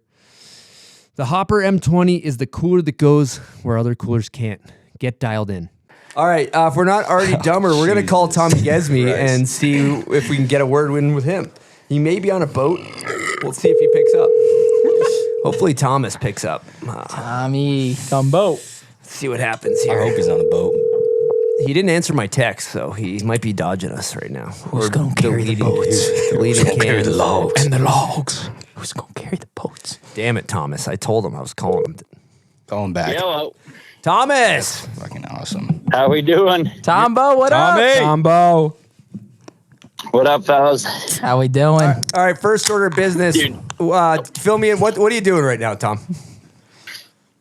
The Hopper M20 is the cooler that goes where other coolers can't. Get dialed in. All right, if we're not already dumber, we're going to call Tommy Gesme and see if we can get a word in with him. He may be on a boat. We'll see if he picks up. Hopefully Thomas picks up. Tommy, Gumbo. See what happens I here. hope he's on the boat. He didn't answer my text, so he might be dodging us right now. Who's gonna carry the boats? Deleting cans. logs. And the logs. Who's gonna carry the boats? Damn it, Thomas. I told him I was calling him. Call him back. Hello. Thomas! Fucking awesome. How we doing? Tombo, what up? Combo. What up, fellas? How we doing? All right, first order of business. Dude. Fill me in. What are you doing right now, Tom?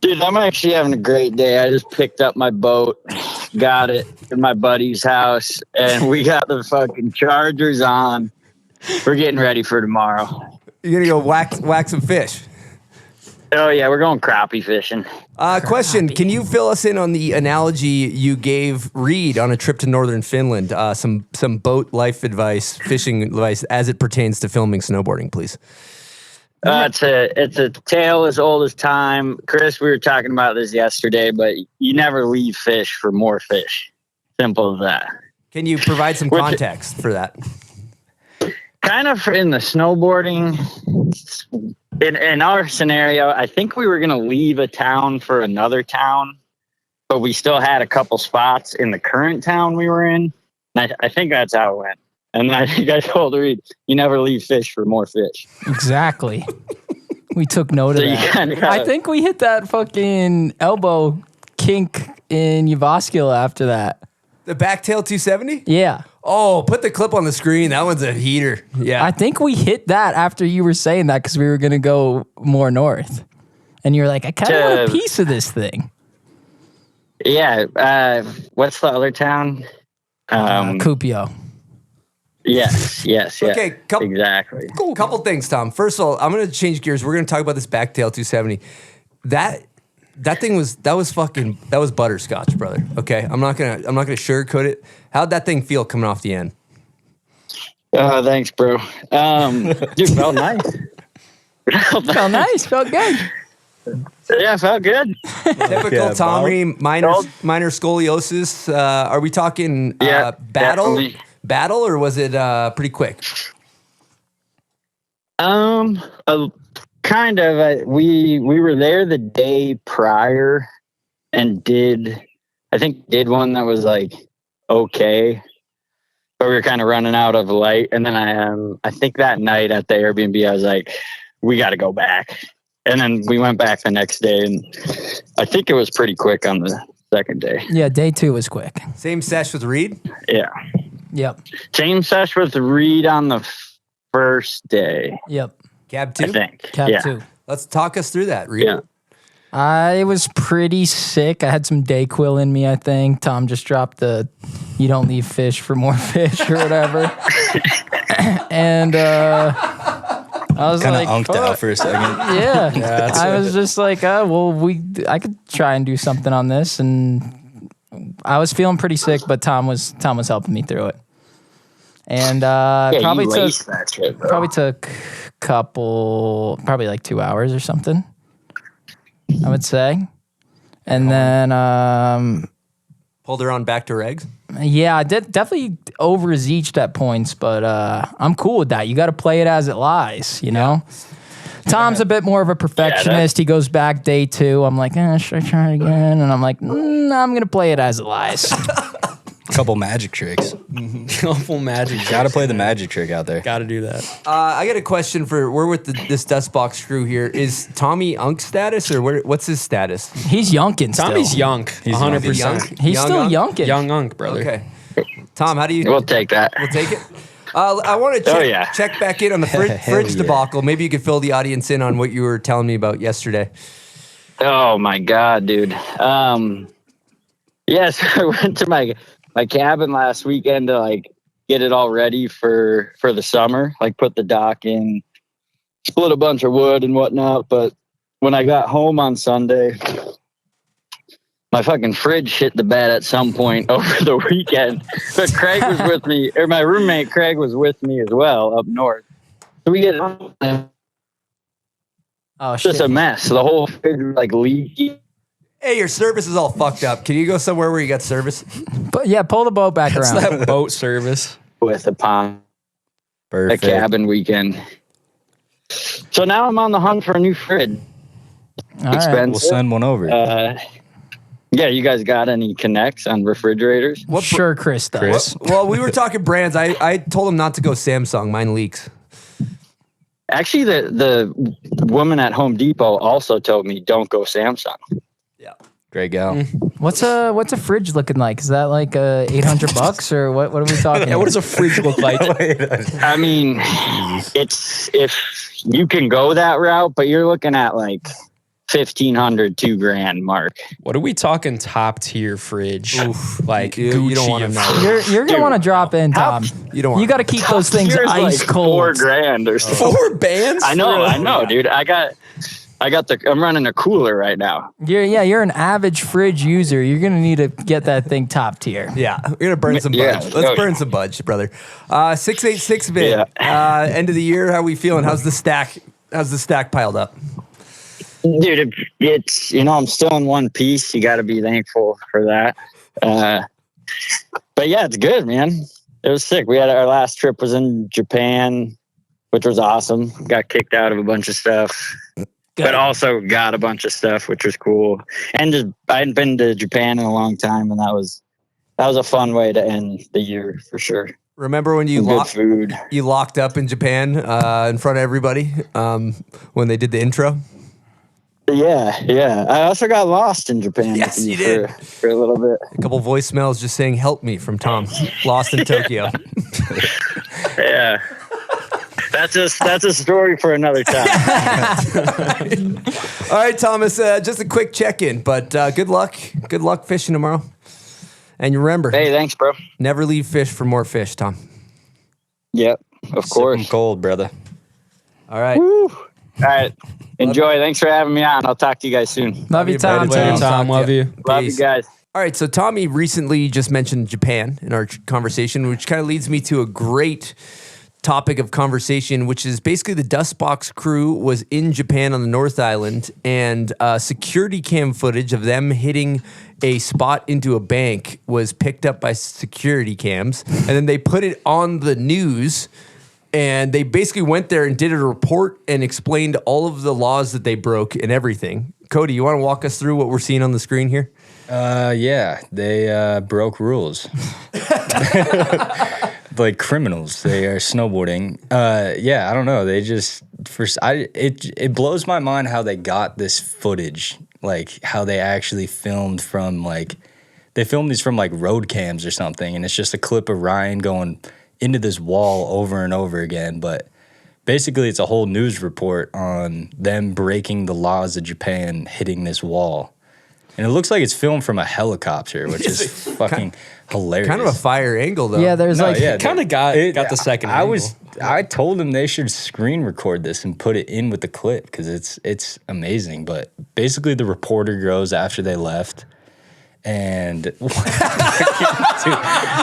Dude, I'm actually having a great day. I just picked up my boat, got it at my buddy's house, and we got the fucking chargers on. We're getting ready for tomorrow. You're going to go whack some fish. Oh, yeah, we're going crappie fishing. Question, can you fill us in on the analogy you gave Reid on a trip to northern Finland? Some boat life advice, fishing advice as it pertains to filming snowboarding, please. It's a tale as old as time. Chris, we were talking about this yesterday, but you never leave fish for more fish. Simple as that. Can you provide some context for that? Kind of in the snowboarding, in our scenario, I think we were going to leave a town for another town, but we still had a couple spots in the current town we were in. And I think that's how it went. And I think I told Reid, you never leave fish for more fish. Exactly. We took note of So you that. kinda gotta- I think we hit that fucking elbow kink in Uvascula after that. The Backtail 270? Yeah. Oh, put the clip on the screen. That one's a heater. Yeah. I think we hit that after you were saying that because we were going to go more north. And you're like, I kind of want a piece of this thing. Yeah. What's the other town? Cupio. Yes. Okay, Exactly. Couple things, Tom. First of all, I'm going to change gears. We're going to talk about this Backtail 270. That was butterscotch, brother. Okay, I'm not gonna sugarcoat it. How'd that thing feel coming off the end? Thanks, bro. Dude, felt nice. Felt nice. Felt good. Yeah, felt good. Typical Yeah, Tommy, minor scoliosis. Are we talking Yeah, battle, or was it pretty quick? Kind of. We were there the day prior and did one that was like okay, but we were kind of running out of light. And then I think that night at the Airbnb, I was like, we got to go back. And then we went back the next day, and I think it was pretty quick on the second day. Yeah, day 2 was quick. Same sesh with Reid? Yeah. Yep. Same sesh with Reid on the first day, Yep. Cab 2? I think. Cap yeah. 2. Let's talk us through that, Reid. Yeah. I was pretty sick. I had some Dayquil in me, I think. Tom just dropped the you don't leave fish for more fish or whatever. And I was Kind of like, unked out for a second. yeah. I was just like, I could try and do something on this. And I was feeling pretty sick, but Tom was helping me through it. And probably you took laced that shit, bro. probably like 2 hours or something, I would say. And then Pulled her on back to regs? yeah, I did definitely overzeeched at points, but I'm cool with that. You got to play it as it lies, you know? Tom's a bit more of a perfectionist. He goes back day 2. I'm like, should I try it again? And I'm like, I'm going to play it as it lies. Couple magic tricks. Couple magic. Got to play the magic trick out there. Got to do that. I got a question we're with this Dustbox crew here. Is Tommy Unk status, or what's his status? He's younkin' still. Tommy's young. He's 100%. He's Young still Unk? younkin'. Young unk, brother. Okay. Tom, how do you... We'll take that. We'll take it. I want to check back in on the fridge debacle. Maybe you could fill the audience in on what you were telling me about yesterday. Oh my God, dude. Yes, I went to my cabin last weekend to like get it all ready for the summer, like put the dock in, split a bunch of wood and whatnot. But when I got home on Sunday, my fucking fridge hit the bed at some point over the weekend. But Craig was with me, or my roommate Craig was with me as well up north. So we get home, and Oh, it's just shit. a mess. The whole fridge was like leaky. Hey, your service is all fucked up. Can you go somewhere where you got service? But yeah, pull the boat back It's around. that boat service. With a Perfect. cabin weekend. So now I'm on the hunt for a new fridge. All expensive. right. We'll send one over. Yeah, you guys got any connects on refrigerators? Sure, Chris does. Chris? Well, we were talking brands. I told him not to go Samsung. Mine leaks. Actually, the woman at Home Depot also told me don't go Samsung. Great gal. What's a fridge looking like? Is that like $800 or what are we talking? Yeah, what does a fridge look like? I mean, it's if you can go that route, but you're looking at like $1,500, $2,000 mark. What are we talking top tier fridge? Like You Gucci don't wanna and know. You're gonna want to drop in, Tom. You don't want You got to keep those things Here's ice like cold. $4,000 or something. 4 bands? I know, dude. I'm running a cooler right now. You're an average fridge user. You're gonna need to get that thing top tier. Yeah, we're gonna burn some Yeah. budge. Let's burn some budge, brother. 686 vid. End of the year. How we feeling? How's the stack? How's the stack piled up? Dude, it's I'm still in one piece. You got to be thankful for that. But yeah, it's good, man. It was sick. We had our last trip was in Japan, which was awesome. Got kicked out of a bunch of stuff, but also got a bunch of stuff, which was cool. And just I hadn't been to Japan in a long time, and that was a fun way to end the year for sure. Remember when you Good food. you locked up in Japan in front of everybody when they did the intro? Yeah. I also got lost in Japan. Yes, you did. For a little bit. A couple voicemails just saying "Help me" from Tom, lost in Tokyo. Yeah. That's a story for another time. All right, Thomas. Just a quick check-in, but good luck. Good luck fishing tomorrow. And remember, Hey, thanks, bro. never leave fish for more fish, Tom. Yep, of Sip 'em course. cold, brother. All right. All right. Enjoy. Thanks for having me on. I'll talk to you guys soon. Love you, Tom. Later, Tom. Love you. Love you guys. All right, so Tommy recently just mentioned Japan in our conversation, which kind of leads me to a great topic of conversation, which is basically the Dustbox crew was in Japan on the North Island, and security cam footage of them hitting a spot into a bank was picked up by security cams, and then they put it on the news. And they basically went there and did a report and explained all of the laws that they broke and everything. Cody, you want to walk us through what we're seeing on the screen here? Yeah, they broke rules. Like criminals. They are snowboarding. Yeah, I don't know. They just it blows my mind how they got this footage. Like how they actually filmed from they filmed these from road cams or something, and it's just a clip of Ryan going into this wall over and over again. But basically it's a whole news report on them breaking the laws of Japan, hitting this wall. And it looks like it's filmed from a helicopter, which is fucking hilarious. Kind of a fire angle, though. Yeah, there's Kind of got the second angle. I told them they should screen record this and put it in with the clip because it's amazing. But basically the reporter goes after they left. And dude,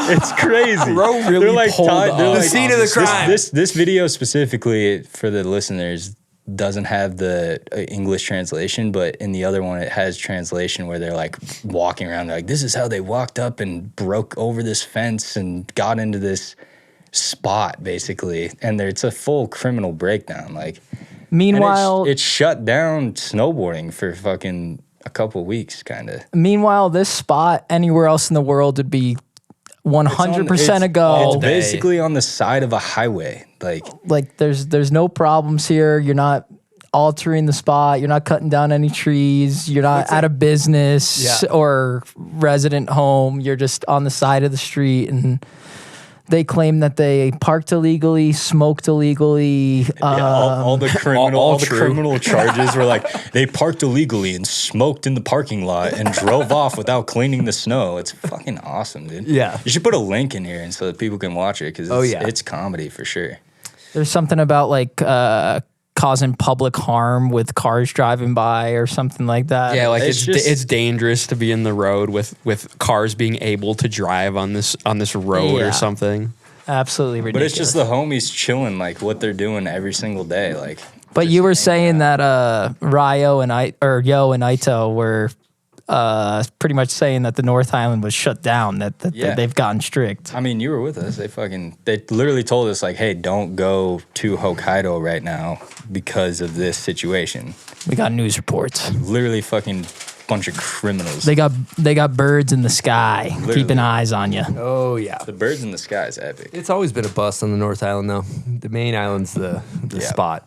it's crazy. Bro really pulled off. The scene of the crime. This video specifically for the listeners doesn't have the English translation, but in the other one it has translation where they're walking around this is how they walked up and broke over this fence and got into this spot basically, and it's a full criminal breakdown. Meanwhile, it shut down snowboarding for fucking a couple weeks, kind of. Meanwhile, this spot anywhere else in the world would be 100% a go. It's basically on the side of a highway. There's no problems here. You're not altering the spot. You're not cutting down any trees. You're not out of business or resident home. You're just on the side of the street, and they claim that they parked illegally, smoked illegally. All the criminal charges were they parked illegally and smoked in the parking lot and drove off without cleaning the snow. It's fucking awesome, dude. Yeah. You should put a link in here so that people can watch it because it's comedy for sure. There's something about causing public harm with cars driving by or something like that. Yeah, it's dangerous to be in the road with cars being able to drive on this road or something. Absolutely ridiculous. But it's just the homies chilling what they're doing every single day. But you were saying that Yo and Ito were pretty much saying that the North Island was shut down, that they've gotten strict. I mean, you were with us. They literally told us, like, hey, don't go to Hokkaido right now because of this situation. We got news reports. Literally fucking bunch of criminals. They got birds in the sky keeping eyes on you. Oh, yeah. The birds in the sky is epic. It's always been a bust on the North Island, though. The main island's the spot.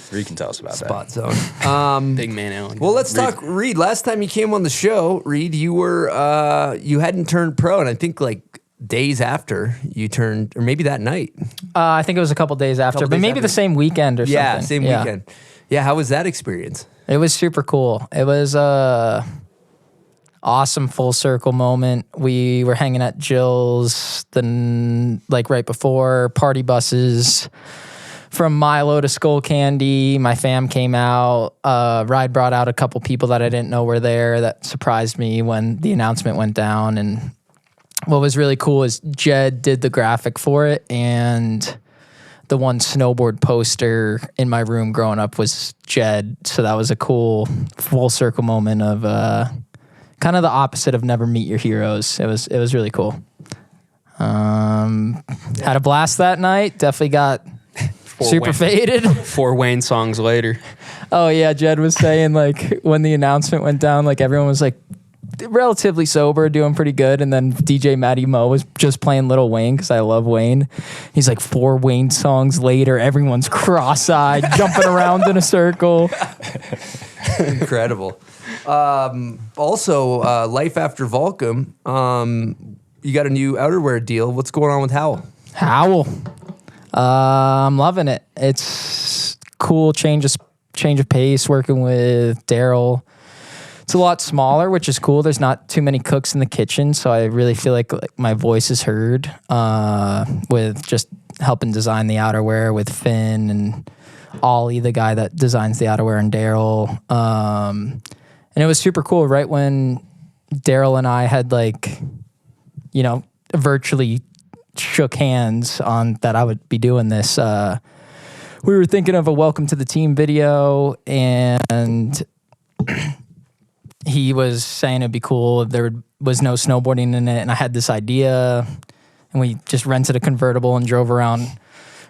Reid can tell us about Spot zone. Big man Allen. Well, let's talk Reid. Last time you came on the show, Reid, you were you hadn't turned pro, and I think like days after you turned, or maybe that night. I think it was a couple days after, but maybe the same weekend or something. Yeah, same weekend. Yeah, how was that experience? It was super cool. It was awesome full circle moment. We were hanging at Jill's right before party buses. From Milo to Skull Candy, my fam came out. Ride brought out a couple people that I didn't know were there. That surprised me when the announcement went down. And what was really cool is Jed did the graphic for it, and the one snowboard poster in my room growing up was Jed. So that was a cool full circle moment of kind of the opposite of never meet your heroes. It was really cool. Had a blast that night. Definitely got super faded. 4 Wayne songs later. Oh yeah, Jed was saying like when the announcement went down, like everyone was like relatively sober, doing pretty good, and then DJ Matty Mo was just playing Lil Wayne because I love Wayne. He's like 4 Wayne songs later, everyone's cross-eyed, jumping around in a circle. Incredible. Also, life after Volcom. You got a new outerwear deal. What's going on with Howl? I'm loving it. It's cool change of pace working with Daryl. It's a lot smaller, which is cool. There's not too many cooks in the kitchen, so I really feel like my voice is heard with just helping design the outerwear with Finn and Ollie, the guy that designs the outerwear, and Daryl. And it was super cool right when Daryl and I had virtually shook hands on that I would be doing this. We were thinking of a welcome to the team video, and he was saying it'd be cool if there was no snowboarding in it, and I had this idea, and we just rented a convertible and drove around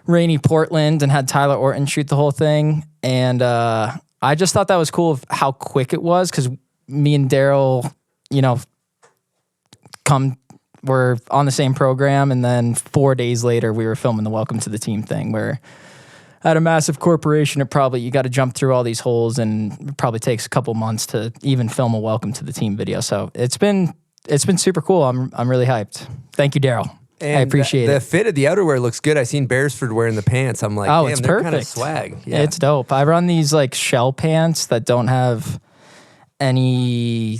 rainy Portland and had Tyler Orton shoot the whole thing. And I just thought that was cool of how quick it was, because me and Daryl, we're on the same program, and then 4 days later we were filming the welcome to the team thing, where at a massive corporation you got to jump through all these holes, and it probably takes a couple months to even film a welcome to the team video. So it's been super cool. I'm really hyped. Thank you, Daryl. I appreciate it. The fit of the outerwear looks good. I seen Beresford wearing the pants. I'm like, oh, damn, it's they're perfect. kind of swag. Yeah. It's dope. I run these shell pants that don't have any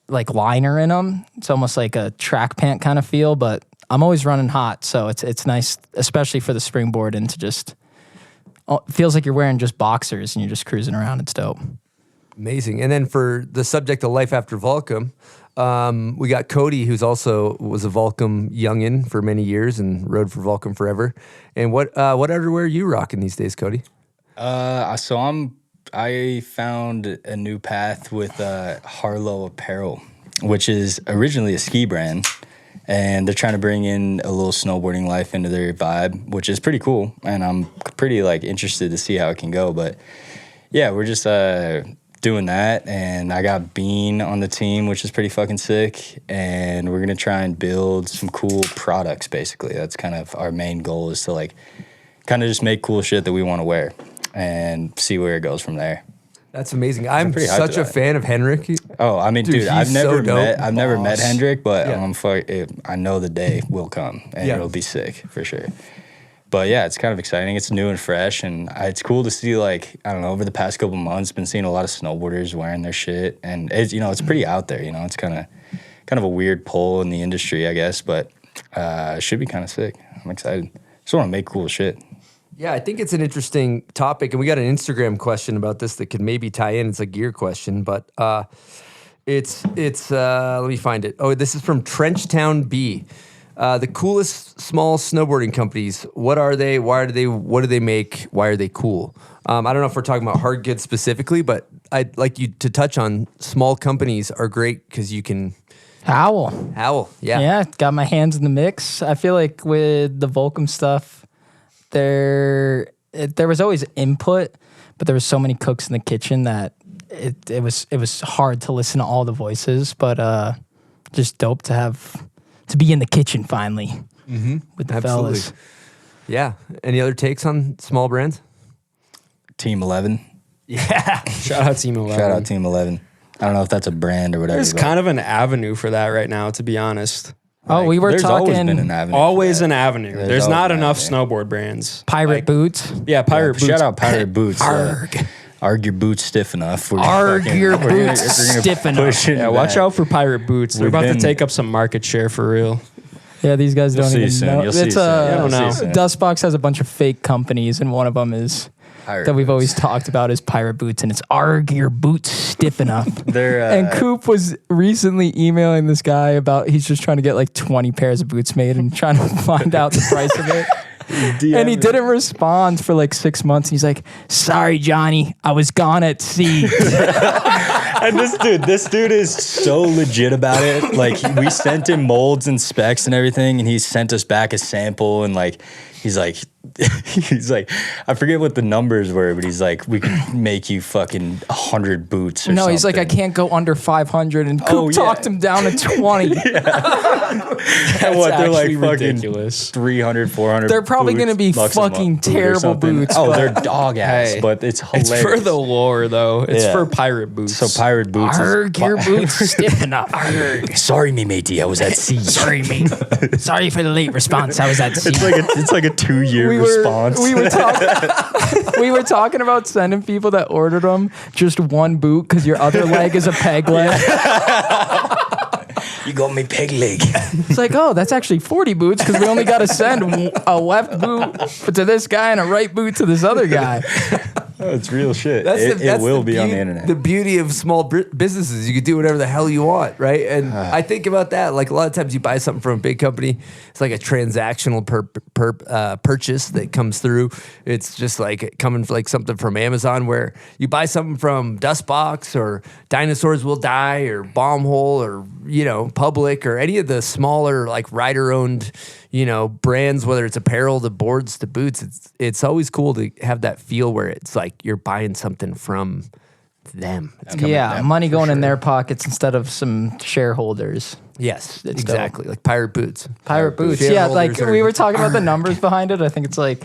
liner in them. It's almost like a track pant kind of feel, but I'm always running hot, so it's nice, especially for the springboard, and to just it feels like you're wearing just boxers and you're just cruising around. It's dope. Amazing. And then for the subject of life after Volcom, we got Cody, who's also was a Volcom youngin for many years and rode for Volcom forever. And what outerwear are you rocking these days, Cody? I found a new path with Harlow Apparel, which is originally a ski brand, and they're trying to bring in a little snowboarding life into their vibe, which is pretty cool, and I'm pretty interested to see how it can go. But yeah, we're just doing that, and I got Bean on the team, which is pretty fucking sick, and we're gonna try and build some cool products. Basically, that's kind of our main goal, is to kind of just make cool shit that we want to wear and see where it goes from there. That's amazing. I'm such a fan of Henrik. Oh, I mean, dude, I've never met Hendrik, but Yeah. I know the day will come, and it'll be sick for sure. But yeah, it's kind of exciting. It's new and fresh, and it's cool to see. I don't know, over the past couple months, been seeing a lot of snowboarders wearing their shit, and it's pretty out there. It's kind of a weird pull in the industry, I guess, but it should be kind of sick. I'm excited. Just want to make cool shit. Yeah, I think it's an interesting topic, and we got an Instagram question about this that could maybe tie in. It's a gear question, but it's let me find it. Oh, this is from Trenchtown B. The coolest small snowboarding companies. What are they? Why are they? What do they make? Why are they cool? I don't know if we're talking about hard goods specifically, but I'd like you to touch on small companies are great because you can Howl. Yeah. Yeah, got my hands in the mix. I feel like with the Volcom stuff, there was always input, but there was so many cooks in the kitchen that it was hard to listen to all the voices. But just dope to be in the kitchen finally with the fellas. Yeah. Any other takes on small brands? Team 11. Yeah. Shout out Team 11. Shout out Team 11. I don't know if that's a brand or whatever. There's kind of an avenue for that right now, to be honest. Oh, we were There's always talking been an avenue. Always an avenue. There's always not an enough avenue. snowboard brands. Pirate Boots. Yeah, Pirate Boots. Shout out Pirate Boots. Arg. Arg your boots stiff enough. Arg your boots stiff enough. Yeah, watch out for Pirate Boots. They're We've about been- to take up some market share for real. Yeah, these guys You'll don't see even soon. know. You'll see It's soon. I don't You'll know. see soon. Dustbox has a bunch of fake companies, and one of them is Pirate that we've Boots. always talked about is Pirate Boots, and it's Arg your boots stiff enough. They're And Coop was recently emailing this guy about he's just trying to get like 20 pairs of boots made and trying to find out the price of it. And he didn't respond for like 6 months. He's like, "Sorry, Johnny, I was gone at sea." And this dude is so legit about it. Like we sent him molds and specs and everything, and he sent us back a sample. And like he's like, I forget what the numbers were, but he's like, we can make you fucking 100 boots. Or No, he's like, I something. can't go under 500, and Coop Oh, yeah. talked him down to 20. And what they're like actually fucking ridiculous. 300, 400. They're probably boots, gonna be bucks a month fucking boot or terrible something. boots, Oh, but- they're dog ass, Hey, but it's hilarious. It's for the lore, though. It's Yeah. for Pirate Boots. So Pirate Boots Arg your boots stiff enough. Arg. Sorry, me matey, I was at sea. Sorry, mate. Sorry for the late response. I was at sea. It's like a 2-year response. We were talking about sending people that ordered them just one boot because your other leg is a peg leg. You got me peg leg. It's like, oh, that's actually 40 boots because we only got to send a left boot to this guy and a right boot to this other guy. Oh, it's real shit. That's It will be on the beauty- internet. The beauty of small businesses, you can do whatever the hell you want, right? And I think about that. Like a lot of times, you buy something from a big company, it's like a transactional purchase that comes through. It's just like coming like something from Amazon, where you buy something from Dustbox or Dinosaurs Will Die or Bombhole or Public or any of the smaller like rider-owned brands, whether it's apparel to boards to boots. It's always cool to have that feel where it's like you're buying something from them. It's coming Yeah, from them, money for going in sure. their pockets instead of some shareholders. Yes, It's exactly. Like Pirate Boots. Pirate boots. Yeah, like Shareholders are- we were talking about the numbers behind it. I think it's like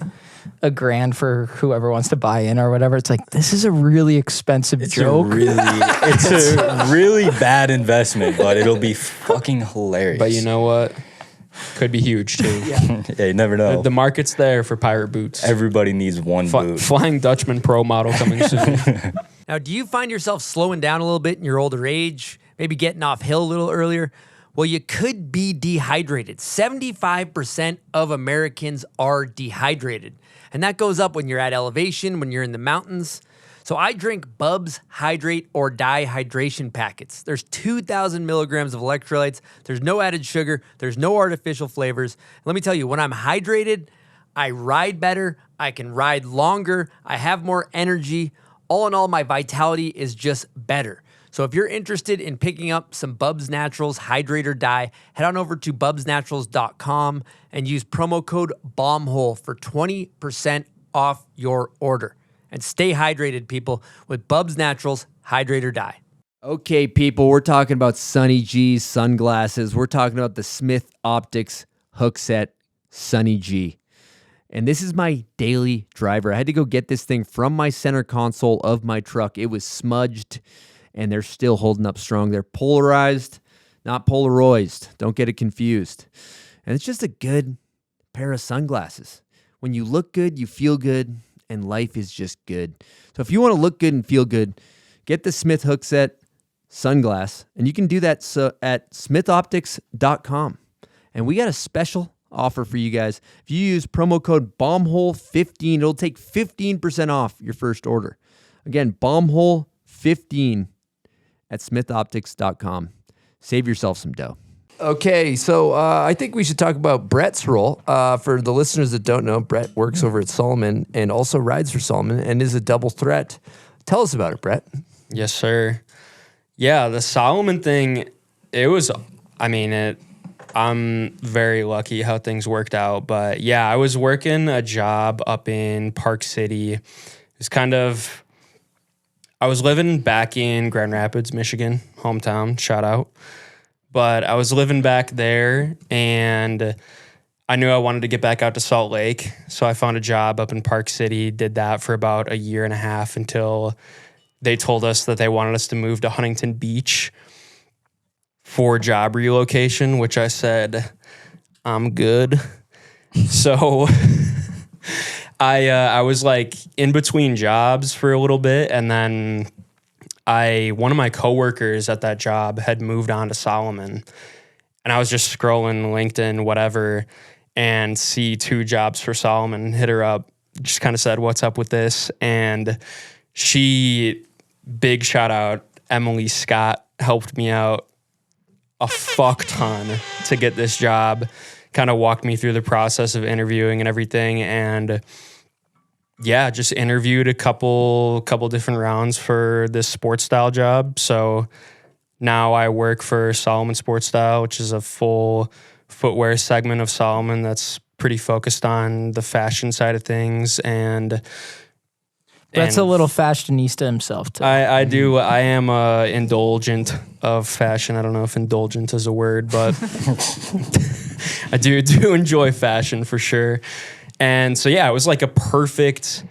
$1,000 for whoever wants to buy in or whatever. It's like, this is a really expensive joke. It's a really bad investment, but it'll be fucking hilarious. But you know what? Could be huge, too. yeah, you never know. The market's there for Pirate Boots. Everybody needs one boot. Flying Dutchman Pro model coming soon. Now, do you find yourself slowing down a little bit in your older age? Maybe getting off hill a little earlier? Well, you could be dehydrated. 75% of Americans are dehydrated. And that goes up when you're at elevation, when you're in the mountains. So I drink Bubs Hydrate or Die hydration packets. There's 2,000 milligrams of electrolytes. There's no added sugar. There's no artificial flavors. Let me tell you, when I'm hydrated, I ride better. I can ride longer. I have more energy. All in all, my vitality is just better. So if you're interested in picking up some Bubs Naturals Hydrate or Die, head on over to bubsnaturals.com and use promo code BOMBHOLE for 20% off your order. And stay hydrated, people, with Bubs Naturals Hydrate or Die. Okay, people, we're talking about Sunny G's sunglasses. We're talking about the Smith Optics hook set Sunny G. And this is my daily driver. I had to go get this thing from my center console of my truck. It was smudged, and they're still holding up strong. They're polarized, not Polaroized. Don't get it confused. And it's just a good pair of sunglasses. When you look good, you feel good, and life is just good. So if you want to look good and feel good, get the Smith Hook Set sunglass, and you can do that at smithoptics.com. And we got a special offer for you guys. If you use promo code BOMBHOLE15, it'll take 15% off your first order. Again, BOMBHOLE15 at smithoptics.com. Save yourself some dough. Okay, so I think we should talk about Brett's role. For the listeners that don't know, Brett works over at Solomon and also rides for Solomon and is a double threat. Tell us about it, Brett. Yes, sir. Yeah, the Solomon thing, I'm very lucky how things worked out. But yeah, I was working a job up in Park City. I was living back in Grand Rapids, Michigan, hometown, shout out. But I was living back there and I knew I wanted to get back out to Salt Lake. So I found a job up in Park City, did that for about a year and a half until they told us that they wanted us to move to Huntington Beach for job relocation, which I said, I'm good. So I was like in between jobs for a little bit. And then one of my coworkers at that job had moved on to Solomon. And I was just scrolling LinkedIn, whatever, and see 2 jobs for Solomon, hit her up, just kind of said, what's up with this? And big shout out, Emily Scott helped me out a fuck ton to get this job, kind of walked me through the process of interviewing and everything. And yeah, just interviewed a couple different rounds for this sports style job. So now I work for Solomon Sports Style, which is a full footwear segment of Solomon that's pretty focused on the fashion side of things. And Brett's a little fashionista himself, too. I do. I am indulgent of fashion. I don't know if indulgent is a word, but I do enjoy fashion for sure. And so, yeah, it was like a perfect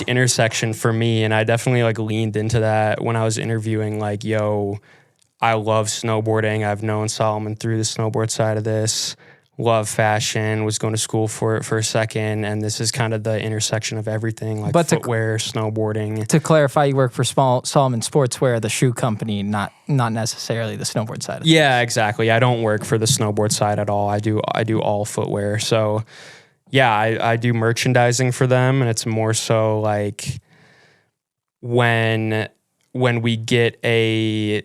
intersection for me. And I definitely like leaned into that when I was interviewing, like, yo, I love snowboarding. I've known Solomon through the snowboard side of this. Love fashion, was going to school for it for a second, and this is kind of the intersection of everything, like footwear, snowboarding. To clarify, you work for Solomon Sportswear, the shoe company, not necessarily the snowboard side of things. Yeah, exactly. I don't work for the snowboard side at all. I do all footwear. So yeah, I do merchandising for them, and it's more so like when we get a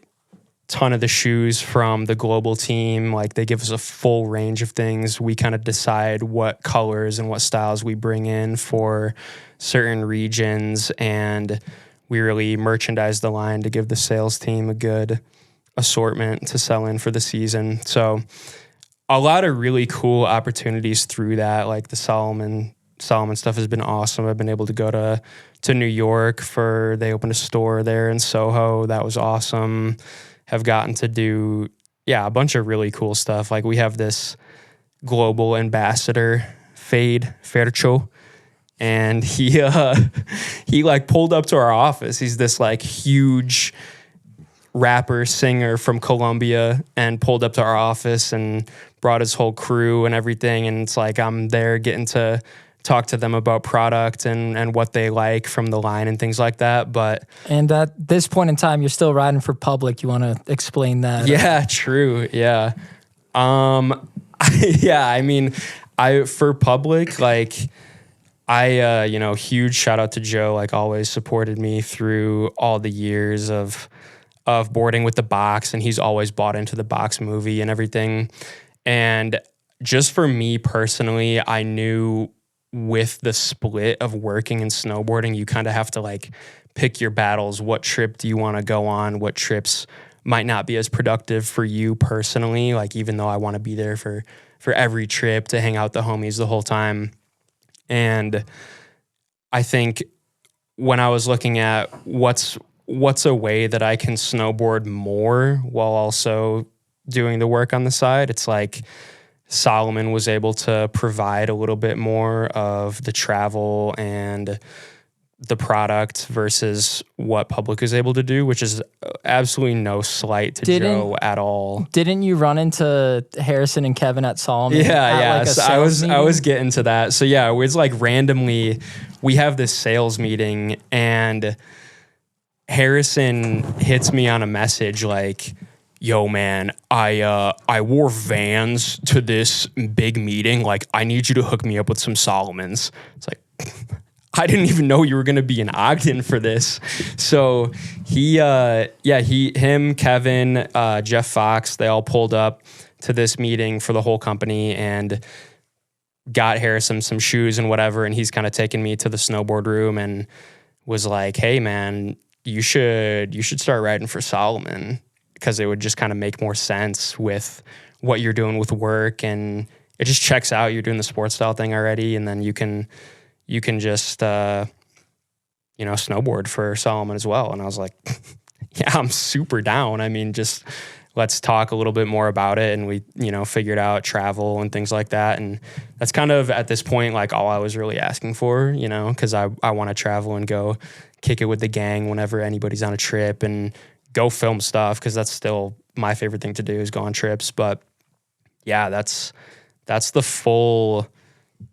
ton of the shoes from the global team, like they give us a full range of things. We kind of decide what colors and what styles we bring in for certain regions, and we really merchandise the line to give the sales team a good assortment to sell in for the season. So a lot of really cool opportunities through that. Like the Solomon stuff has been awesome. I've been able to go to New York they opened a store there in Soho. That was awesome. Have gotten to do, a bunch of really cool stuff. Like we have this global ambassador, Fade Fercho, and he like pulled up to our office. He's this like huge rapper, singer from Colombia, and pulled up to our office and brought his whole crew and everything. And it's like I'm there getting to talk to them about product and what they like from the line and things like that. And at this point in time, you're still riding for Public. You want to explain that? Yeah, true. Yeah. For Public, like huge shout out to Joe, like always supported me through all the years of boarding with the box, and he's always bought into the box movie and everything. And just for me personally, I knew with the split of working and snowboarding, you kind of have to like pick your battles. What trip do you want to go on? What trips might not be as productive for you personally? Like, even though I want to be there for every trip to hang out with the homies the whole time. And I think when I was looking at what's a way that I can snowboard more while also doing the work on the side, it's like Solomon was able to provide a little bit more of the travel and the product versus what Public is able to do, which is absolutely no slight to Joe at all. Didn't you run into Harrison and Kevin at Solomon? Yeah. So I was getting to that. So yeah, it was like randomly we have this sales meeting and Harrison hits me on a message like, yo man, I wore Vans to this big meeting. Like, I need you to hook me up with some Solomons. It's like, I didn't even know you were going to be in Ogden for this. So him, Kevin, Jeff Fox, they all pulled up to this meeting for the whole company and got Harrison some shoes and whatever. And he's kind of taken me to the snowboard room and was like, hey man, you should start riding for Salomon, because it would just kind of make more sense with what you're doing with work, and it just checks out. You're doing the sports style thing already, and then you can just snowboard for Salomon as well. And I was like, yeah, I'm super down. I mean, just let's talk a little bit more about it. And we, figured out travel and things like that. And that's kind of at this point, like all I was really asking for, because I want to travel and go kick it with the gang whenever anybody's on a trip and go film stuff. Cause that's still my favorite thing to do, is go on trips. But yeah, that's the full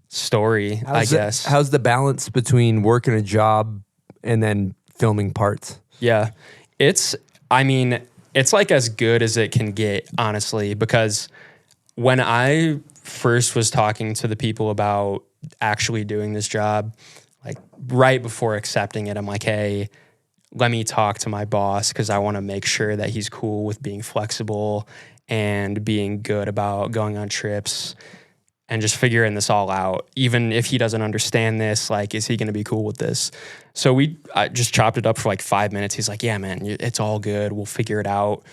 story, I guess. How's the balance between working a job and then filming parts? Yeah, it's like as good as it can get, honestly, because when I first was talking to the people about actually doing this job, like right before accepting it, I'm like, hey, let me talk to my boss, because I want to make sure that he's cool with being flexible and being good about going on trips and just figuring this all out. Even if he doesn't understand this, like, is he going to be cool with this? So I just chopped it up for like 5 minutes. He's like, yeah, man, it's all good. We'll figure it out.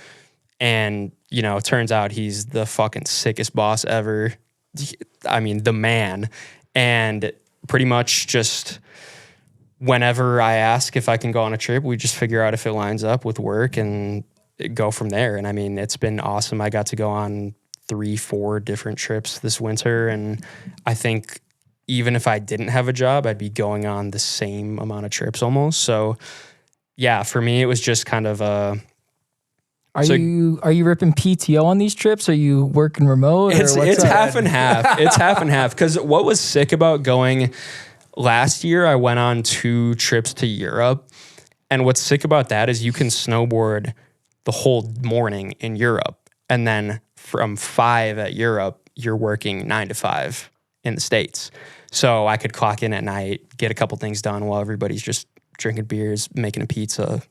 And, it turns out he's the fucking sickest boss ever. I mean, the man. And pretty much just whenever I ask if I can go on a trip, we just figure out if it lines up with work and go from there. And I mean, it's been awesome. I got to go on 3-4 different trips this winter. And I think even if I didn't have a job, I'd be going on the same amount of trips almost. So yeah, for me, it was just kind of Are you ripping PTO on these trips? Are you working remote? It's half and half. It's half and half. Because what was sick about going last year, I went on 2 trips to Europe. And what's sick about that is you can snowboard the whole morning in Europe. And then from 5 at Europe, you're working 9 to 5 in the States. So I could clock in at night, get a couple things done while everybody's just drinking beers, making a pizza,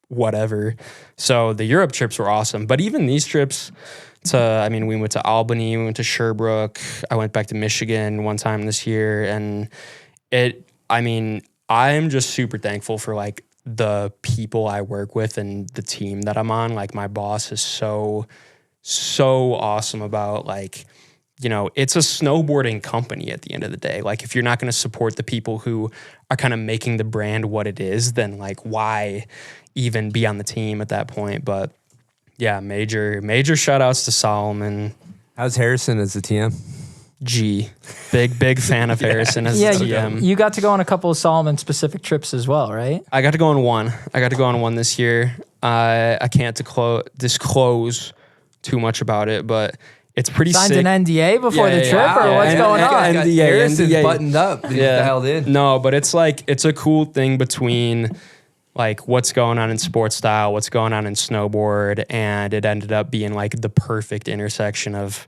whatever. So the Europe trips were awesome. But even these trips we went to Albany, we went to Sherbrooke. I went back to Michigan one time this year. And I'm just super thankful for like the people I work with and the team that I'm on. Like my boss is so awesome about like, it's a snowboarding company at the end of the day. Like if you're not going to support the people who are kind of making the brand what it is, then like why even be on the team at that point? But yeah, major shout outs to Salomon. How's Harrison as a TM? Big fan of Harrison as a TM. You got to go on a couple of Salomon specific trips as well, right? I got to go on one this year. I can't disclose too much about it, but it's pretty signed sick. an NDA before the trip, or what's going on? Harrison's buttoned up. He's dialed in. No, but it's a cool thing between like what's going on in sports style, what's going on in snowboard, and it ended up being like the perfect intersection of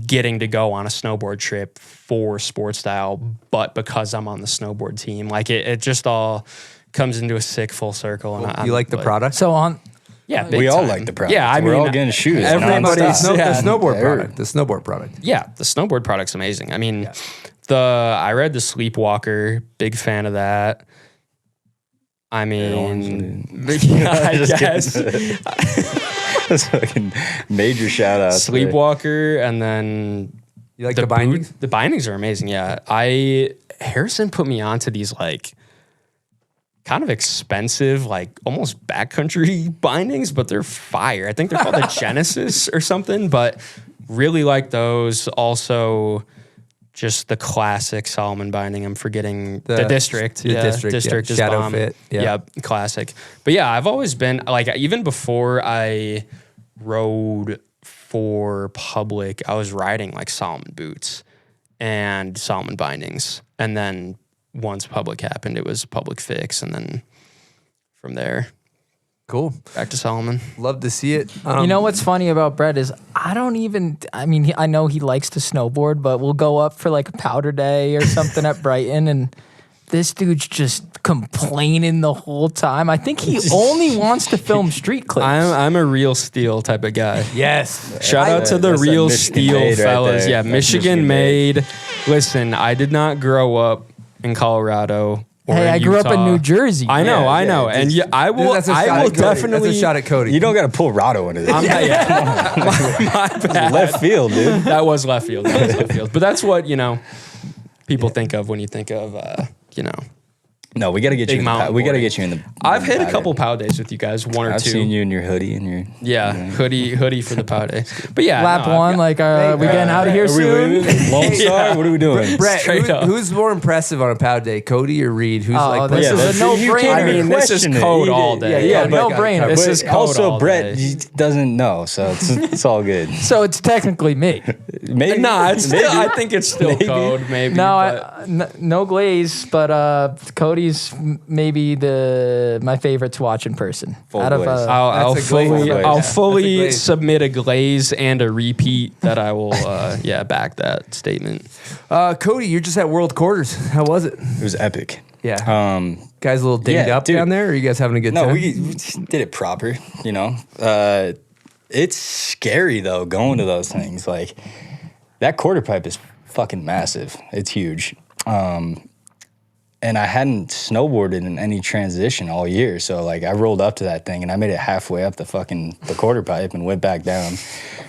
getting to go on a snowboard trip for sports style, but because I'm on the snowboard team, like it just all comes into a sick full circle. And you like the product? So yeah, we all like the product. Yeah, we're all getting shoes. Everybody's the snowboard product. The snowboard product. Yeah, the snowboard product's amazing. I mean, I read the Sleepwalker, big fan of that. I mean, I guess. That's fucking major shout out. Sleepwalker, and then you like the bindings? The bindings are amazing. Yeah, Harrison put me onto these like kind of expensive, like almost backcountry bindings, but they're fire. I think they're called the Genesis or something, but really like those. Also, just the classic Salomon binding. I'm forgetting the District. District is Shadow bomb. Fit. Yeah, classic. But yeah, I've always been like, even before I rode for public, I was riding like Salomon boots and Salomon bindings. And then once public happened, it was public fix. And then from there. Cool. Back to Solomon. Love to see it. You know what's funny about Brett is I know he likes to snowboard, but we'll go up for like a powder day or something at Brighton, and this dude's just complaining the whole time. I think he only wants to film street clips. I'm a real steel type of guy. Yes. Shout out to the That's that real Michigan steel made right fellas. there. Yeah, That's Michigan Michigan made. Listen, I did not grow up in Colorado. Or Hey, in I grew up in Utah. New Jersey. I know, I know, and yeah, I will. That's a I shot will at Cody. definitely. That's a shot at Cody. You don't got to pull Rado into this. I'm not, yeah. my bad. Left field, dude. That was left field. That was left field. But that's what people think of when you think of No, we got to get Big you. mountain We got to boarding. get you in the. I've in the hit a powder. couple pow days with you guys, one or I've two. seen you in your hoodie and your. Yeah, hoodie for the pow day. But yeah, Lap no, one, like, we getting out of here Are we soon? leaving? Lone Star? What are we doing? Brett, Straight up. who's more impressive on a pow day, Cody or Reid? Who's Oh, like this Yeah, is that's- a no you can't brainer. I mean, this is question it. code You all did- day. Yeah, no but brainer. This but is code also all Brett day. doesn't know, so it's all good. So it's technically me. Maybe. Nah, it's still, I think it's still Maybe. code. Maybe. No, but no glaze, but Cody's maybe my favorite to watch in person. Full Out of glaze. I'll That's a glaze. fully, Yeah. I'll That's a fully glaze. submit a glaze and a repeat that I will, back that statement. Cody, you're just at World Quarters. How was it? It was epic. Yeah. Guys a little dinged yeah, up dude. down there? Or are you guys having a good No, time? we did it proper, It's scary, though, going to those things. Like, that quarter pipe is fucking massive. It's huge. And I hadn't snowboarded in any transition all year. So, like, I rolled up to that thing, and I made it halfway up the quarter pipe and went back down.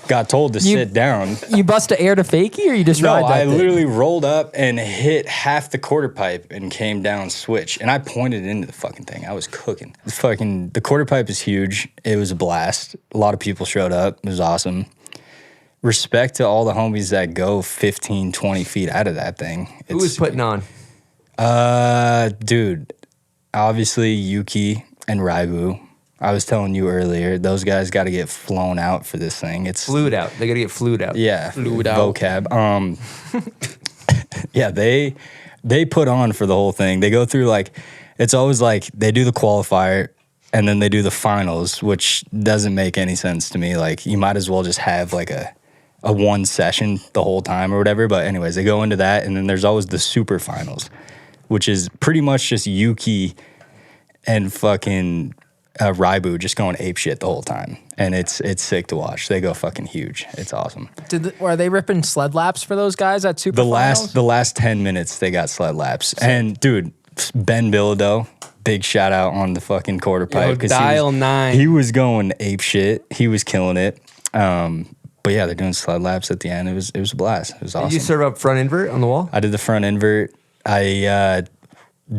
Got told to sit down. You bust a air to fakie, or you just No, ride that I thing? literally rolled up and hit half the quarter pipe and came down switch. And I pointed into the fucking thing. I was cooking. The quarter pipe is huge. It was a blast. A lot of people showed up. It was awesome. Respect to all the homies that go 15, 20 feet out of that thing. Who was putting on? Dude, obviously Yuki and Raibu. I was telling you earlier, those guys got to get flown out for this thing. It's Flued out. They got to get flued out. Yeah, Flued out. vocab. Yeah, they put on for the whole thing. They go through it's always like they do the qualifier and then they do the finals, which doesn't make any sense to me. Like, you might as well just have like a one session the whole time or whatever. But anyways, they go into that, and then there's always the super finals, which is pretty much just Yuki and fucking Raibu just going apeshit the whole time. And it's sick to watch. They go fucking huge. It's awesome. Were they ripping sled laps for those guys at Super Finals? The last 10 minutes they got sled laps. And dude, Ben Bilodeau, big shout out on the fucking quarter pipe. 'Cause dial 9. He was going ape shit. He was killing it. But yeah, they're doing sled laps at the end. It was a blast. It was awesome. Did you serve up front invert on the wall? I did the front invert. I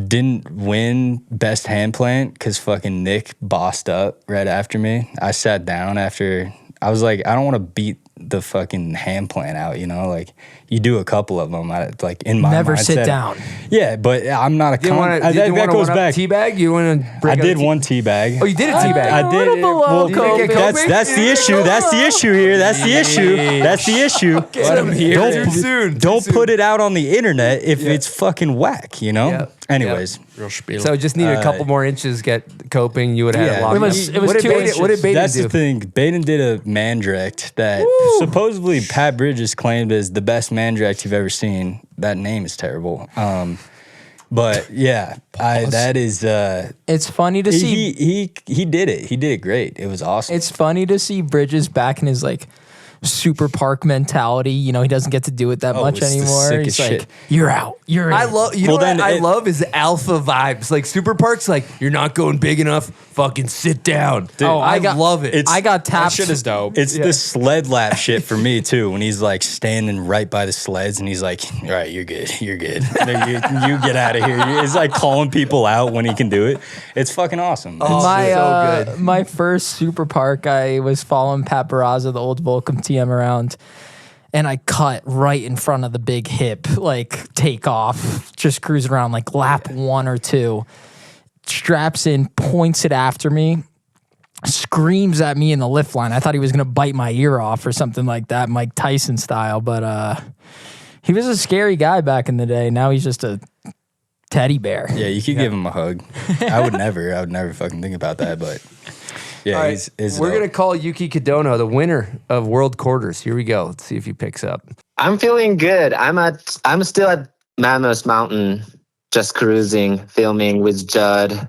didn't win best hand plant because fucking Nick bossed up right after me. I sat down after. I was like, I don't want to beat the fucking hand plant out, like you do a couple of them. Like in my Never mindset. sit down. Yeah, but I'm not a. You want to that goes back. Teabag? You want to? I did one teabag. Oh, you did a teabag. I did. little below Kobe. That's the issue. That's the issue here. That's the issue. That's the issue. Let him hear Don't it. Too soon. Don't put it out on the internet if it's fucking whack. Yeah. Anyways, Real spiel. So just need a couple more inches get coping. You would have had yeah. a lot. It was what did 2 Baden, inches. What did Baden that's do? the thing. Baden did a man direct that supposedly Pat Bridges claimed is the best man direct you've ever seen. That name is terrible. But yeah, that is. It's funny to see. He did it. He did it great. It was awesome. It's funny to see Bridges back in his super park mentality. He doesn't get to do it that much it's the anymore. sickest He's like, shit. you're out. You're in. I love. You Well, know what then I it- love is alpha vibes. Like Super Park's like you're not going big enough. Fucking sit down. Oh, I I love it. I got that tapped. shit is dope. It's the sled lap shit for me too. When he's like standing right by the sleds and he's like, "All right, you're good. You're good. you get out of here." It's like calling people out when he can do it. It's fucking awesome. Oh, my so good. my first Super Park, I was following Pat Barraza, the old Volcom TM, around, and I cut right in front of the big hip, take off, just cruising around lap 1 or 2. Straps in, points it after me, screams at me in the lift line. I thought he was gonna bite my ear off or something like that, Mike Tyson style. But he was a scary guy back in the day. Now he's just a teddy bear. Yeah, you could give him a hug. I would never fucking think about that, but Yeah, All right, he's we're dope. gonna call Yuki Kadono the winner of World Quarters. Here we go. Let's see if he picks up. I'm feeling good. I'm still at Mammoth Mountain, just cruising, filming with Judd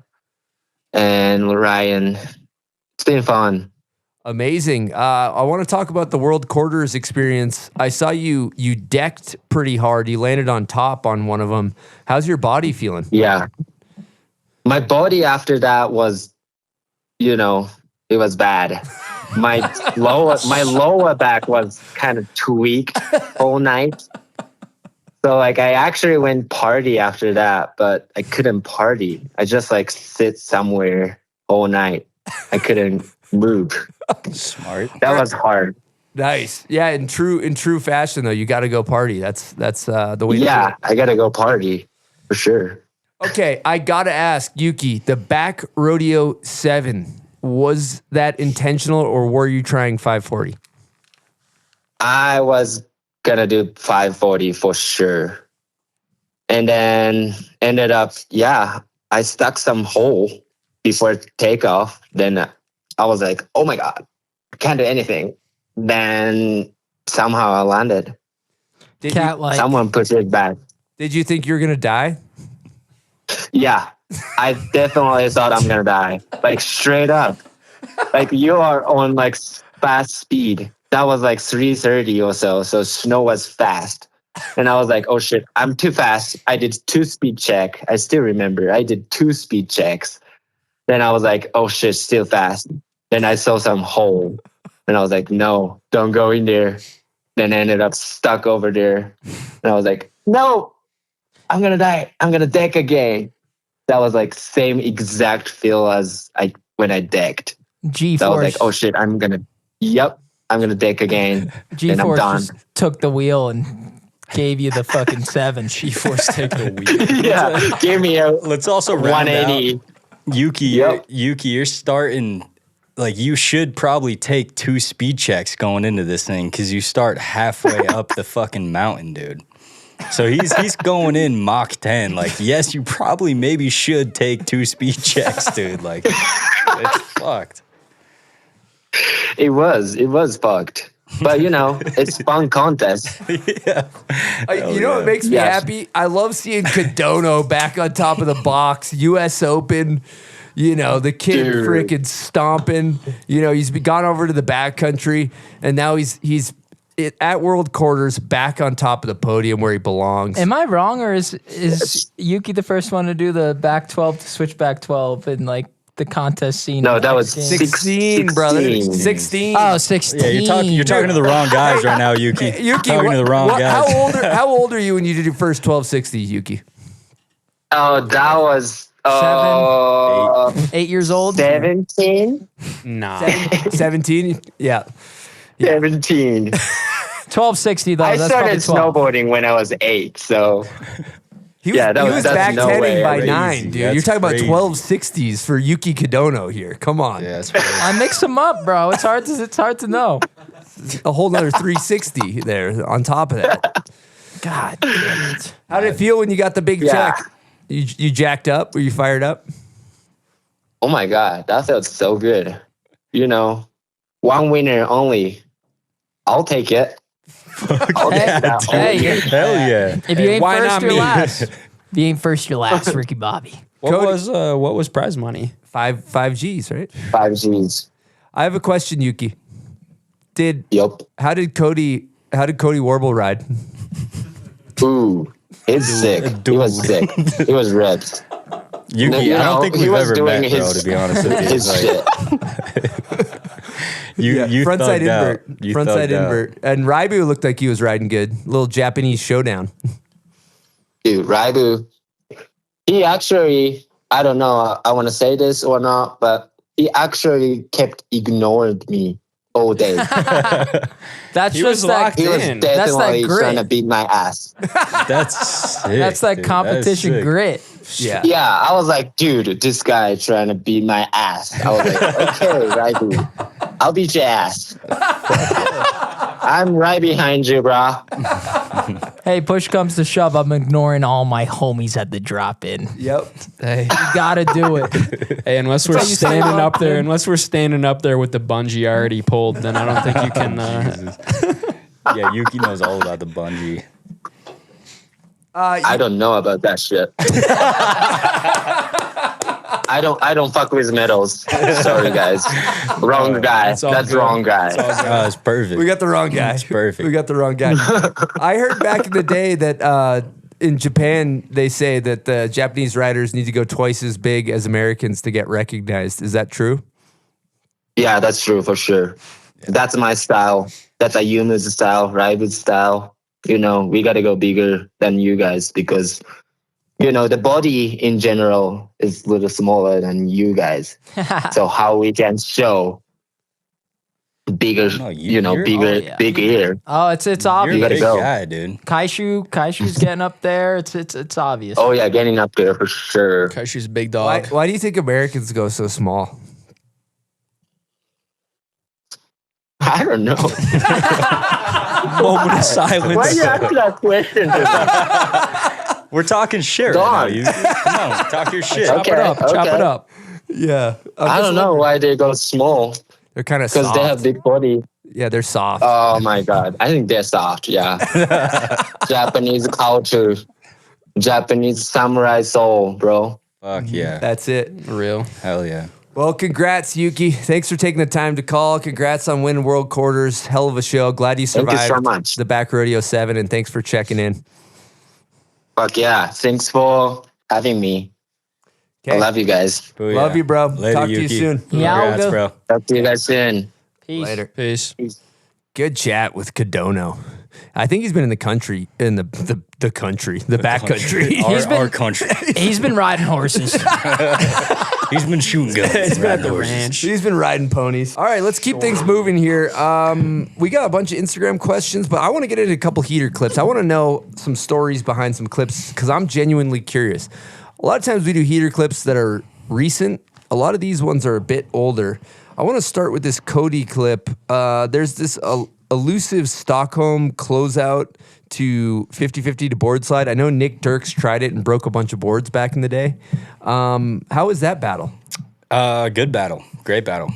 and Ryan. It's been fun. Amazing. I want to talk about the World Quarters experience. I saw you decked pretty hard. You landed on top on one of them. How's your body feeling? Yeah. My body after that was, it was bad. My lower back was kind of too weak all night. So I actually went party after that, but I couldn't party. I just sit somewhere all night. I couldn't move. Smart. That was hard. Nice. Yeah, in true fashion though, you got to go party. That's the way. Yeah, to I gotta go party for sure. Okay, I gotta ask Yuki, the back rodeo 7, was that intentional or were you trying 540? I was gonna do 540 for sure, and then ended up, I stuck some hole before takeoff. Then I was like, oh my god, I can't do anything. Then somehow I landed. Someone pushed it back. Did you think you were gonna die? Yeah, I definitely thought I'm gonna die. Straight up. You are on fast speed. That was 3:30 or so. So snow was fast. And I was like, oh shit, I'm too fast. I did 2 speed check. I still remember I did 2 speed checks. Then I was like, oh shit, still fast. Then I saw some hole. And I was like, no, don't go in there. Then I ended up stuck over there. And I was like, no, I'm going to die. I'm going to deck again. That was same exact feel as when I decked. G-force. So I was like, oh shit, I'm going to deck again. And I'm G-force done. just took the wheel and gave you the fucking 7. G-force take the wheel. Yeah, give me a Let's also round 180. out. Yuki, you're starting. You should probably take 2 speed checks going into this thing because you start halfway up the fucking mountain, dude. So he's going in Mach 10. Yes, you probably maybe should take 2 speed checks, dude. It's fucked. It was fucked. But it's fun contest. Yeah. You know what makes me happy? I love seeing Kadono back on top of the box, US Open. The kid freaking stomping. He's gone over to the backcountry, and now he's at World Quarters back on top of the podium where he belongs. Am I wrong, or is Yuki the first one to do the back 12 to switch back 12 in the contest scene? No, that was 16, brother. 16. Oh, 16. Yeah, you're talking to the wrong guys right now, Yuki. Yuki, talking to the wrong guys. How old are you when you did your first 1260, Yuki? Oh, that was 8 years old. 17. Nah. 17? Yeah. 17. 1260 though. I That's started probably 12. snowboarding when I was 8, so He was that's back no 10ing way. by Crazy. 9, dude. That's You're talking crazy. about 1260s for Yuki Kadono here. Come on. Yeah, that's crazy. I mix them up, bro. It's hard to know. A whole nother 360 there on top of that. God damn it. How did it feel when you got the big check? You jacked up? Were you fired up? oh my god, that felt so good. One winner only. I'll take it. I'll take that. Hey, Hell yeah. if you ain't Why first, not you're me? last. If you ain't first, you're last, Ricky Bobby. What was prize money? Five G's, right? 5 G's. I have a question, Yuki. Yup. How did Cody Warble ride? Ooh, he's sick. He was sick. He was ripped. Yuki, I don't think he we've was ever doing met, bro, to be honest with you. His Like, shit. you frontside thugged out. invert. You Frontside thugged out. invert. And Raibu looked like he was riding good. Little Japanese showdown. Dude, Raibu, he actually, I don't know, I want to say this or not, but he actually kept ignoring me all day. That's He just was that. locked He was in. That's that definitely grit. trying to beat my ass. That's sick. That's that dude. competition That's sick. grit. Yeah. Yeah, I was like, dude, this guy trying to beat my ass. I was like, okay, Raibu, I'll beat your ass. I'm right behind you, brah. Hey, push comes to shove, I'm ignoring all my homies at the drop-in. Yep. Hey, You gotta do it. hey, unless we're how you say standing it, up there, dude. unless we're standing up there with the bungee already pulled, then I don't think you can. Yeah, Yuki knows all about the bungee. I don't know about that shit. I don't fuck with medals. Sorry, guys. Wrong guy. It's all That's good. wrong guy. Oh, it's perfect. We got the wrong guy. It's perfect. We got the wrong guy. I heard back in the day that in Japan, they say that the Japanese riders need to go twice as big as Americans to get recognized. Is that true? Yeah, that's true for sure. That's my style. That's Ayuna's style, Raibu's style. You know, we got to go bigger than you guys because, you know, the body in general is a little smaller than you guys. So how we can show bigger, No, bigger, big ear. Oh, it's You're obvious. a gotta big go. guy, dude. Kaishu's getting up there. It's obvious. Oh yeah, getting up there for sure. She's a big Why, dog. why do you think Americans go so small? I don't know. Moment of silence. Why you ask that question? We're talking shit Go right on. now. You, come on, talk your shit. Okay, Chop it okay. up. Yeah. I don't know why they go small They're kind of because soft. they have big body. Yeah, they're soft. Oh my god, I think they're soft. Yeah, Japanese culture, Japanese samurai soul, bro. Fuck yeah. That's it. Real. Hell yeah. Well, congrats, Yuki. Thanks for taking the time to call. Congrats on winning World Quarters. Hell of a show. Glad you Thank survived you so much. the Back Rodeo 7, and thanks for checking in. Fuck yeah! Thanks for having me. I Okay. love you guys. Booyah. Love you, bro. Later, Talk to you Yuki. soon. Yeah, Congrats, we'll go. bro. Talk to you guys soon. Peace. Later. Peace. Good chat with Kadono. I think he's been in the country, in the country, the back country. Our country. He's been riding horses. He's been shooting guns. He's been at the ranch. He's been riding ponies. All right, let's keep things moving here. We got a bunch of Instagram questions, but I want to get into a couple heater clips. I want to know some stories behind some clips because I'm genuinely curious. A lot of times we do heater clips that are recent. A lot of these ones are a bit older. I want to start with this Cody clip. There's this elusive Stockholm closeout to 50-50 to board slide. I know Nick Dirks tried it and broke a bunch of boards back in the day. How was that battle? Good battle. Great battle.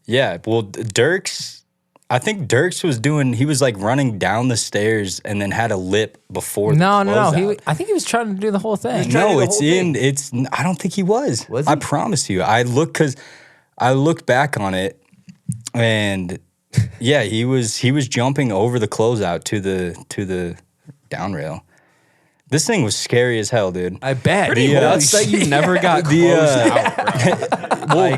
Yeah, well, Dirks, I think Dirks was he was like running down the stairs and then had a lip before the No. closeout. I think he was trying to do the whole thing. No, I don't think he was. Was I he? promise you. I looked back on it and yeah, he was jumping over the closeout to the down rail. This thing was scary as hell, dude. I bet. Pretty nuts that you never got closed out, bro.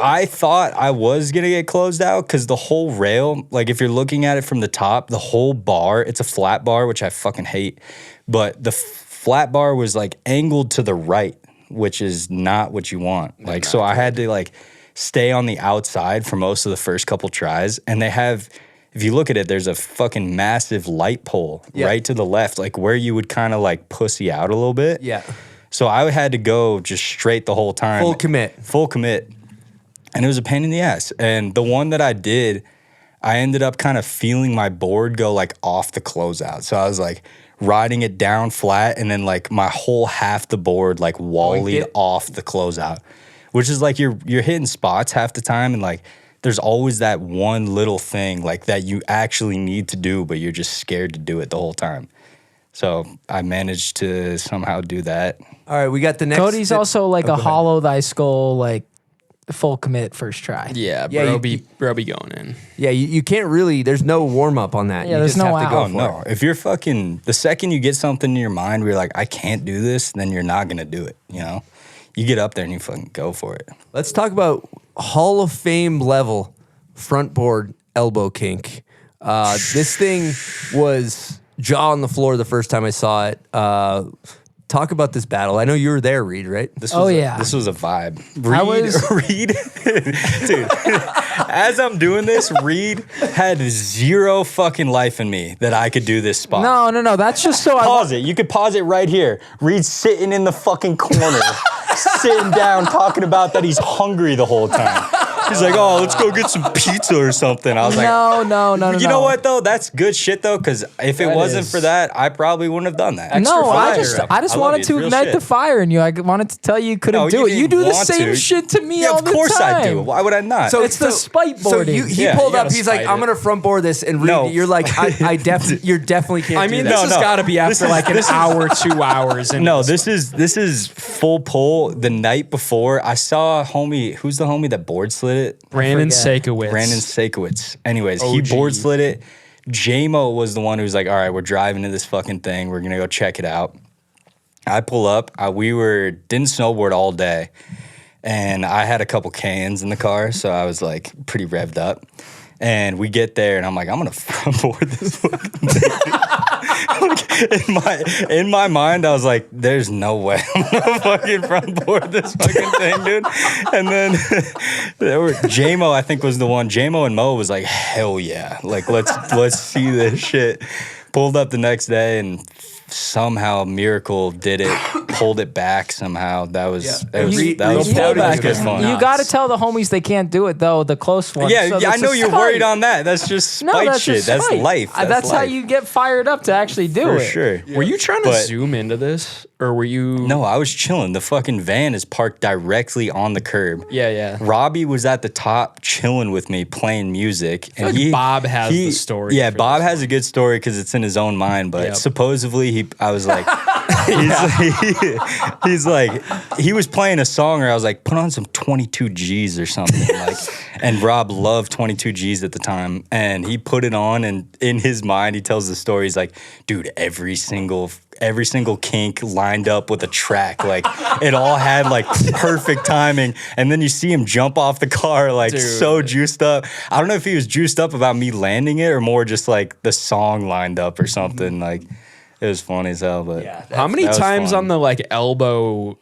I thought I was gonna get closed out because the whole rail, like if you're looking at it from the top, the whole bar, it's a flat bar, which I fucking hate, but the flat bar was like angled to the right, which is not what you want. Like, so I had to like stay on the outside for most of the first couple tries, and they have, if you look at it, there's a fucking massive light pole right to the left, like where you would kind of like pussy out a little bit. Yeah. So I had to go just straight the whole time. Full commit. Full commit. And it was a pain in the ass. And the one that I did, I ended up kind of feeling my board go like off the closeout. So I was like riding it down flat and then like my whole half the board like wallied off the closeout, which is like you're hitting spots half the time and like there's always that one little thing like that you actually need to do, but you're just scared to do it the whole time. So I managed to somehow do that. All right, we got the next. Cody's also like a hollow thy skull, like full commit first try. Yeah, Yeah, bro, be going in. Yeah, you can't really, there's no warm up on that. Yeah, you there's just no have to go out. for No, it. if you're fucking, the second you get something in your mind where you're like, I can't do this, then you're not going to do it, you know? You get up there and you fucking go for it. Let's talk about Hall of Fame level front board elbow kink. This thing was jaw on the floor the first time I saw it. Talk about this battle. I know you were there, Reid, right? This Oh, was yeah. This was a vibe. I was- Reid, dude, as I'm doing this, Reid had zero fucking life in me that I could do this spot. No. That's just so Pause it. You could pause it right here. Reid's sitting in the fucking corner, sitting down, talking about that he's hungry the whole time. He's like, oh, let's go get some pizza or something. I was like, no. you know what though? That's good shit though, because if it wasn't for that, I probably wouldn't have done that. No, I I just love wanted it. to It's real ignite shit. the fire in you. I wanted to tell you couldn't No, do you it. You didn't do the want same to. shit to me Yeah, all of the time. course I do. Why would I not? So It's the spite So boarding. he Yeah, pulled you up. gotta He's like, spite I'm it. gonna front board this, and Reid, No. you're like, you definitely can't. I do mean, that. this has no. got to be This after is- like an hour, 2 hours. And No, this is full pull. The night before, I saw a homie. Who's the homie that board slid it? Brandon forget. Sakowitz. Brandon Sakowitz. Anyways, he OG. board slid it. JMO was the one who was like, all right, we're driving to this fucking thing. We're going to go check it out. I pull up. We didn't snowboard all day. And I had a couple cans in the car. So I was like pretty revved up. And we get there and I'm like, I'm going to front board this fucking thing. Like, in my mind, I was like, there's no way I'm gonna fucking front board this fucking thing, dude. And then JMO, I think, was the one. JMO and Mo was like, hell yeah. Like, let's see this shit. Pulled up the next day and somehow miracle did it, pulled it back somehow. That was Yeah. that was good fun. You got to tell the homies they can't do it though. The close ones. Yeah, So I that's know a you're spite. worried on that. That's just No, spite that's shit. just That's spite. life. That's how life. you get fired up to actually do For it. sure. Were you trying to But- zoom into this, or were you? No, I was chilling. The fucking van is parked directly on the curb. Yeah. Robbie was at the top chilling with me playing music. feel like Bob has the story Yeah, for Bob this has a good story because it's in his own mind. But Yep. supposedly, I was like, he's like, he was playing a song, or I was like, put on some 22 G's or something. Like, and Rob loved 22 G's at the time, and he put it on, and in his mind, he tells the story. He's like, dude, every single kink lined up with a track. Like, it all had like perfect timing. And then you see him jump off the car, like Dude. so juiced up. I don't know if he was juiced up about me landing it or more just like the song lined up or something. Like, it was funny as hell. But How many that was times fun. on the like elbow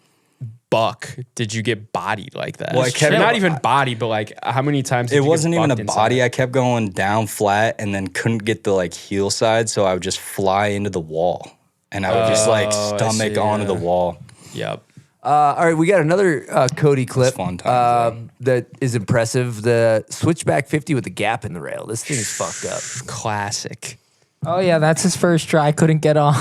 buck did you get bodied like that? Well, I kept- not even body, but like how many times? Did it you wasn't get even a bucked body. inside? I kept going down flat and then couldn't get the like heel side. So I would just fly into the wall. And I would just like Oh, I stomach see, onto yeah. the wall. Yep. All right, we got another Cody clip fun times, that is impressive. The switchback 50 with the gap in the rail. This thing's fucked up. Classic. Oh yeah, that's his first try. Couldn't get on.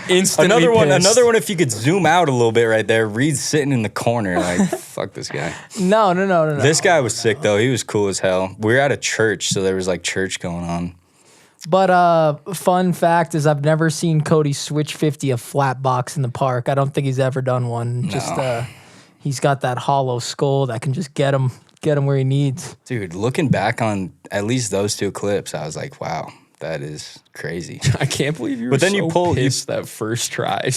Instantly Another one. pissed. Another one. If you could zoom out a little bit right there, Reed's sitting in the corner. Like, fuck this guy. No. This guy was sick though. He was cool as hell. We were at a church, so there was like church going on. But fun fact is I've never seen Cody switch 50 a flat box in the park. I don't think he's ever done one. Just he's got that hollow skull that can just get him where he needs. Dude, looking back on at least those two clips, I was like, wow, that is crazy. I can't believe you were But then so you pull- you- pissed that first try.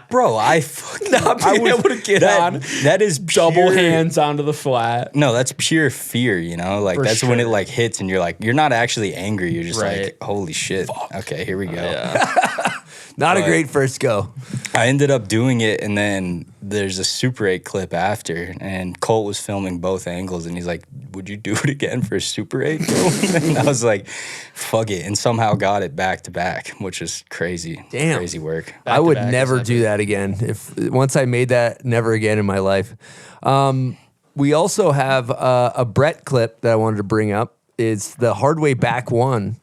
Bro, I fucking Not I being was- able to get that, on. That is Double pure- hands onto the flat. No, that's pure fear, you know? Like, For that's when it sure. like hits and you're like, you're not actually angry. You're just Right. like, holy shit. Okay, here we go. Yeah. Not a But- great first go. I ended up doing it, and then there's a Super 8 clip after, and Colt was filming both angles, and he's like, would you do it again for a Super 8? And I was like, fuck it, and somehow got it back to back, which is crazy. Damn. Crazy work. I would Back-to-back never is do that again. If once I made that, never again in my life. We also have a Brett clip that I wanted to bring up. Is the hard way back one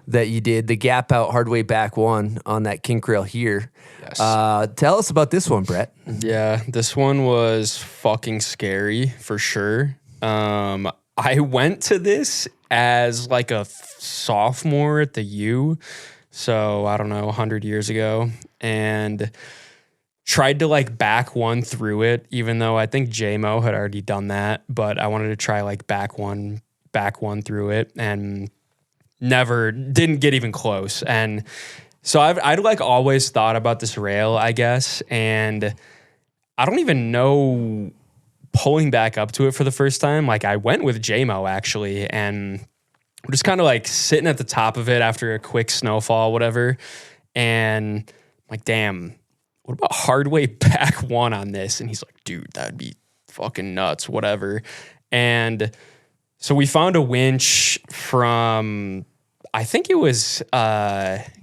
that you did, the gap out hard way back one on that kink rail here. Yes. Tell us about this one, Brett. Yeah, this one was fucking scary for sure. I went to this as like a sophomore at the U, so I don't know, 100 years ago, and tried to like back one through it, even though I think JMO had already done that, but I wanted to try like back one through it, and didn't get even close. And so I'd like always thought about this rail, I guess, and I don't even know pulling back up to it for the first time. Like, I went with JMO actually, and we're just kind of like sitting at the top of it after a quick snowfall, whatever. And I'm like, damn, what about hard way back one on this? And he's like, dude, that'd be fucking nuts, whatever. And so we found a winch from, I think it was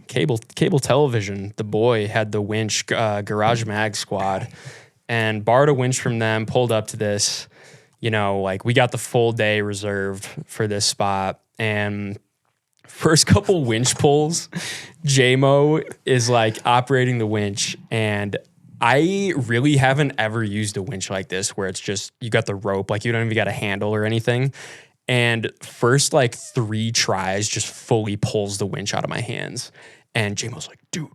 cable television. The boy had the winch, Garage Mag Squad, and borrowed a winch from them, pulled up to this. you know, like we got the full day reserved for this spot. And first couple winch pulls, JMO is like operating the winch, and I really haven't ever used a winch like this where it's just, you got the rope, like you don't even got a handle or anything. And first like 3 tries just fully pulls the winch out of my hands. And JMO's like, dude,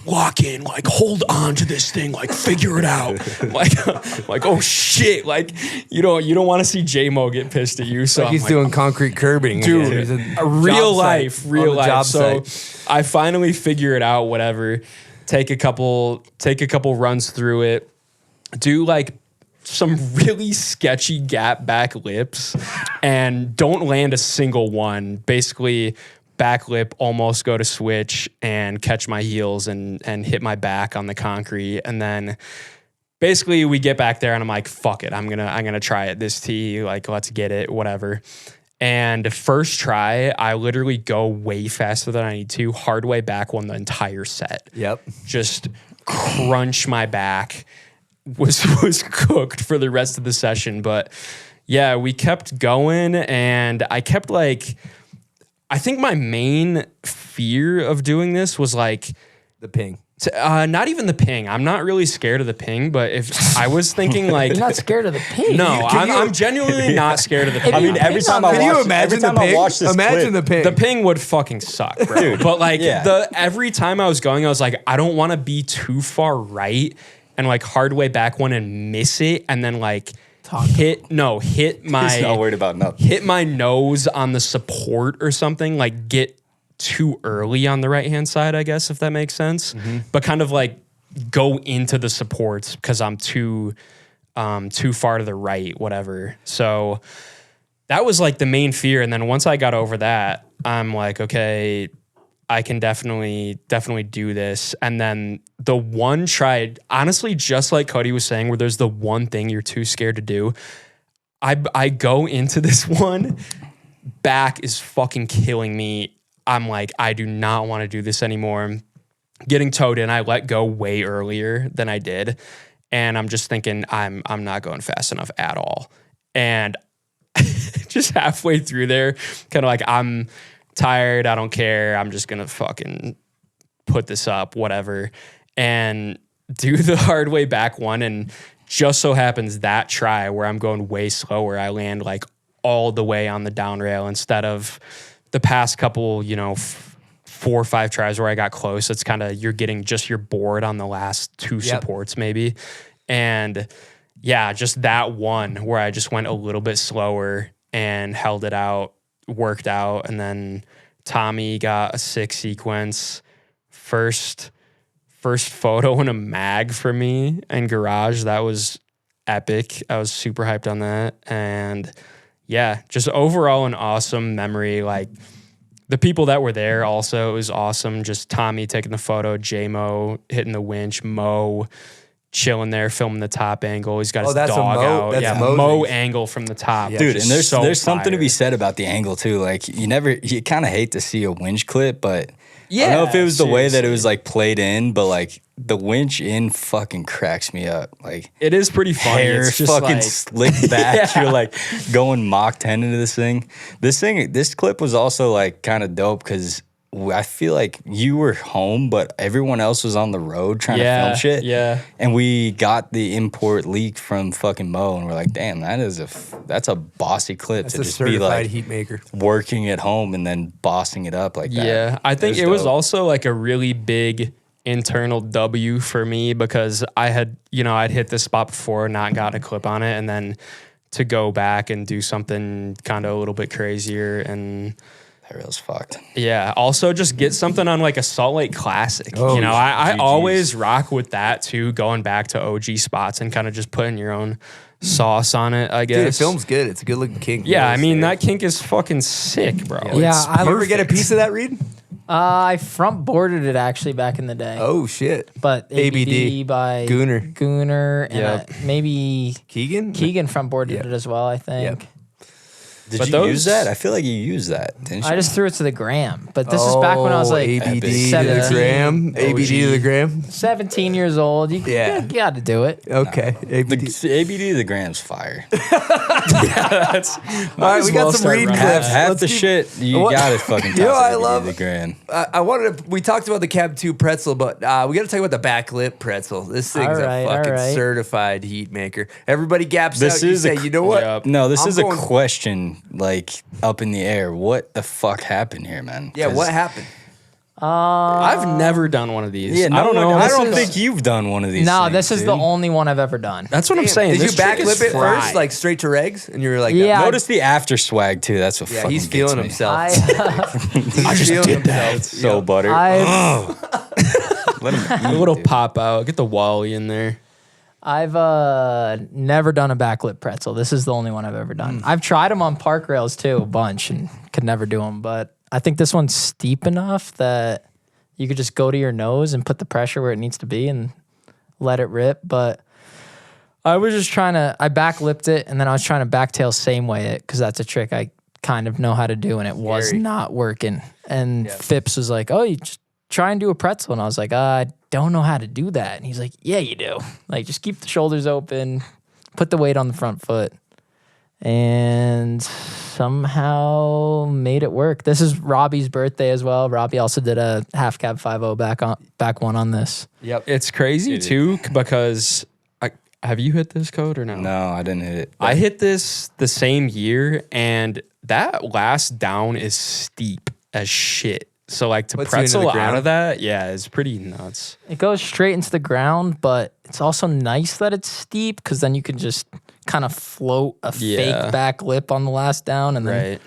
lock in, like hold on to this thing, like figure it out. like, oh shit. Like you don't want to see JMO get pissed at you. So Like he's I'm doing concrete curbing. dude, He's a real job life. So site. I finally figure it out, whatever. Take a couple runs through it. Do like some really sketchy gap back lips and don't land a single one. Basically back lip, almost go to switch and catch my heels and hit my back on the concrete. And then basically we get back there and I'm like, fuck it. I'm gonna try it this tee. Like, let's get it, whatever. And first try, I literally go way faster than I need to. Hard way back won the entire set. Yep. Just crunch my back. Was cooked for the rest of the session. But yeah, we kept going and I kept like, I think my main fear of doing this was like The ping. not even the ping. I'm not really scared of the ping, but if I was thinking like, You're not scared of the ping. no, I'm genuinely not scared of the ping. I mean, every time I Can you watch, imagine every time the I ping? watch this Imagine clip, the ping. The ping would fucking suck, bro. Dude, but like yeah. every time I was going, I was like, I don't want to be too far right and like hard way back one and miss it and then like hit my he's not worried about nothing. hit my nose on the support or something, like get too early on the right hand side, I guess, if that makes sense. But kind of like go into the supports because I'm too far to the right, whatever. So that was like the main fear. And then once I got over that, I'm like, okay, I can definitely do this. And then the one try, honestly, just like Cody was saying, where there's the one thing you're too scared to do. I go into this one, back is fucking killing me. I'm like, I do not want to do this anymore. Getting towed in, I let go way earlier than I did. And I'm just thinking, I'm not going fast enough at all. And just halfway through there, kind of like, I'm tired, I don't care, I'm just gonna fucking put this up, whatever, and do the hard way back one. And just so happens that try where I'm going way slower, I land like all the way on the down rail instead of the past couple, 4 or 5 tries where I got close. It's kind of, you're getting just your board on the last 2 supports maybe. And yeah, just that one where I just went a little bit slower and held it out, worked out. And then Tommy got a 6 sequence. First photo in a mag for me in garage. That was epic. I was super hyped on that. And yeah, just overall an awesome memory. Like the people that were there also, it was awesome. Just Tommy taking the photo, J-Mo hitting the winch, Mo chilling there, filming the top angle. He's got his that's a dog Mo- out. that's Yeah, Mo's Mo angle. angle from the top. Yeah, Dude, Just and there's so something to be fire. said about the angle too. Like you kind of hate to see a winch clip, but I don't know if Yeah, it was the way that it seriously. was like played in, but like the winch in fucking cracks me up. Like It is pretty funny. hair It's just fucking like, slicked back. Yeah. You're like going Mach 10 into this thing. This clip was also like kind of dope because I feel like you were home, but everyone else was on the road trying to film shit. Yeah. And we got the import leak from fucking Mo, and we're like, damn, that's a bossy clip That's to a just be certified like heat maker. working at home and then bossing it up like that. Yeah, I think it was dope. also like a really big internal W for me because I had, I'd hit this spot before, not gotten a clip on it, and then to go back and do something kind of a little bit crazier and That rail's fucked. yeah, also just get something on like a Salt Lake Classic. Oh, I GGs. always rock with that too, going back to OG spots and kind of just putting your own sauce on it, I guess. Dude, the film's good. It's a good looking kink. Yeah, I mean, that kink is fucking sick, bro. Yeah, It's I You ever get a perfect. piece of that, Reid? I front boarded it actually back in the day. Oh shit. But ABD by Gooner. and Yep. maybe Keegan? Keegan front boarded Yep. it as well, I think. Yep. Did But you those- use that? I feel like you used that, didn't you? I just threw it to the gram. But this is back when I was like ABD to the 17. gram. ABD to the gram. 17 years old. You got to do it. Okay. ABD. the ABD to the gram's fire. All right, we got some Reid clips. Half Let's the keep- shit you What- got it fucking. You know, toss I ABD love- to the gram. I wanted to. We talked about the Cab 2 pretzel, but we got to talk about the back lip pretzel. This thing's a fucking certified heat maker. Everybody gaps This out. You is say, you know what? Yep. No, this I'm is going- a question like up in the air. What the fuck happened here, man? Yeah, 'Cause- what happened? I've never done one of these. Yeah, no I don't know. I This don't is- think you've done one of these. No, things, this is the dude. only one I've ever done. That's what I'm saying. Did This you back trick lip is it fried. first, like straight to regs, and you were like, Yeah. Notice the after swag too. That's what yeah, fucking he's gets feeling me. himself. I, He's feeling himself. So butter. I've, Let him a eat, little dude. pop out. Get the Wally in there. I've never done a backlip pretzel. This is the only one I've ever done. I've tried them on park rails too, a bunch, and could never do them. But I think this one's steep enough that you could just go to your nose and put the pressure where it needs to be and let it rip. But I was just trying to, I backlipped it, and then I was trying to backtail same way it, because that's a trick I kind of know how to do, and it was not working. And Phipps was like, oh, you just try and do a pretzel. And I was like, I don't know how to do that. And he's like, yeah, you do. Like, just keep the shoulders open, put the weight on the front foot, and somehow made it work. This is Robbie's birthday as well. Robbie also did a half cab 5.0 back one on this. Yep. It's crazy too because have you hit this code or no? No, I didn't hit it. I hit this the same year, and that last down is steep as shit. So like to Puts you into the pretzel out ground? of that, yeah, it's pretty nuts. It goes straight into the ground, but it's also nice that it's steep, because then you can just kind of float a fake back lip on the last down, and then Right.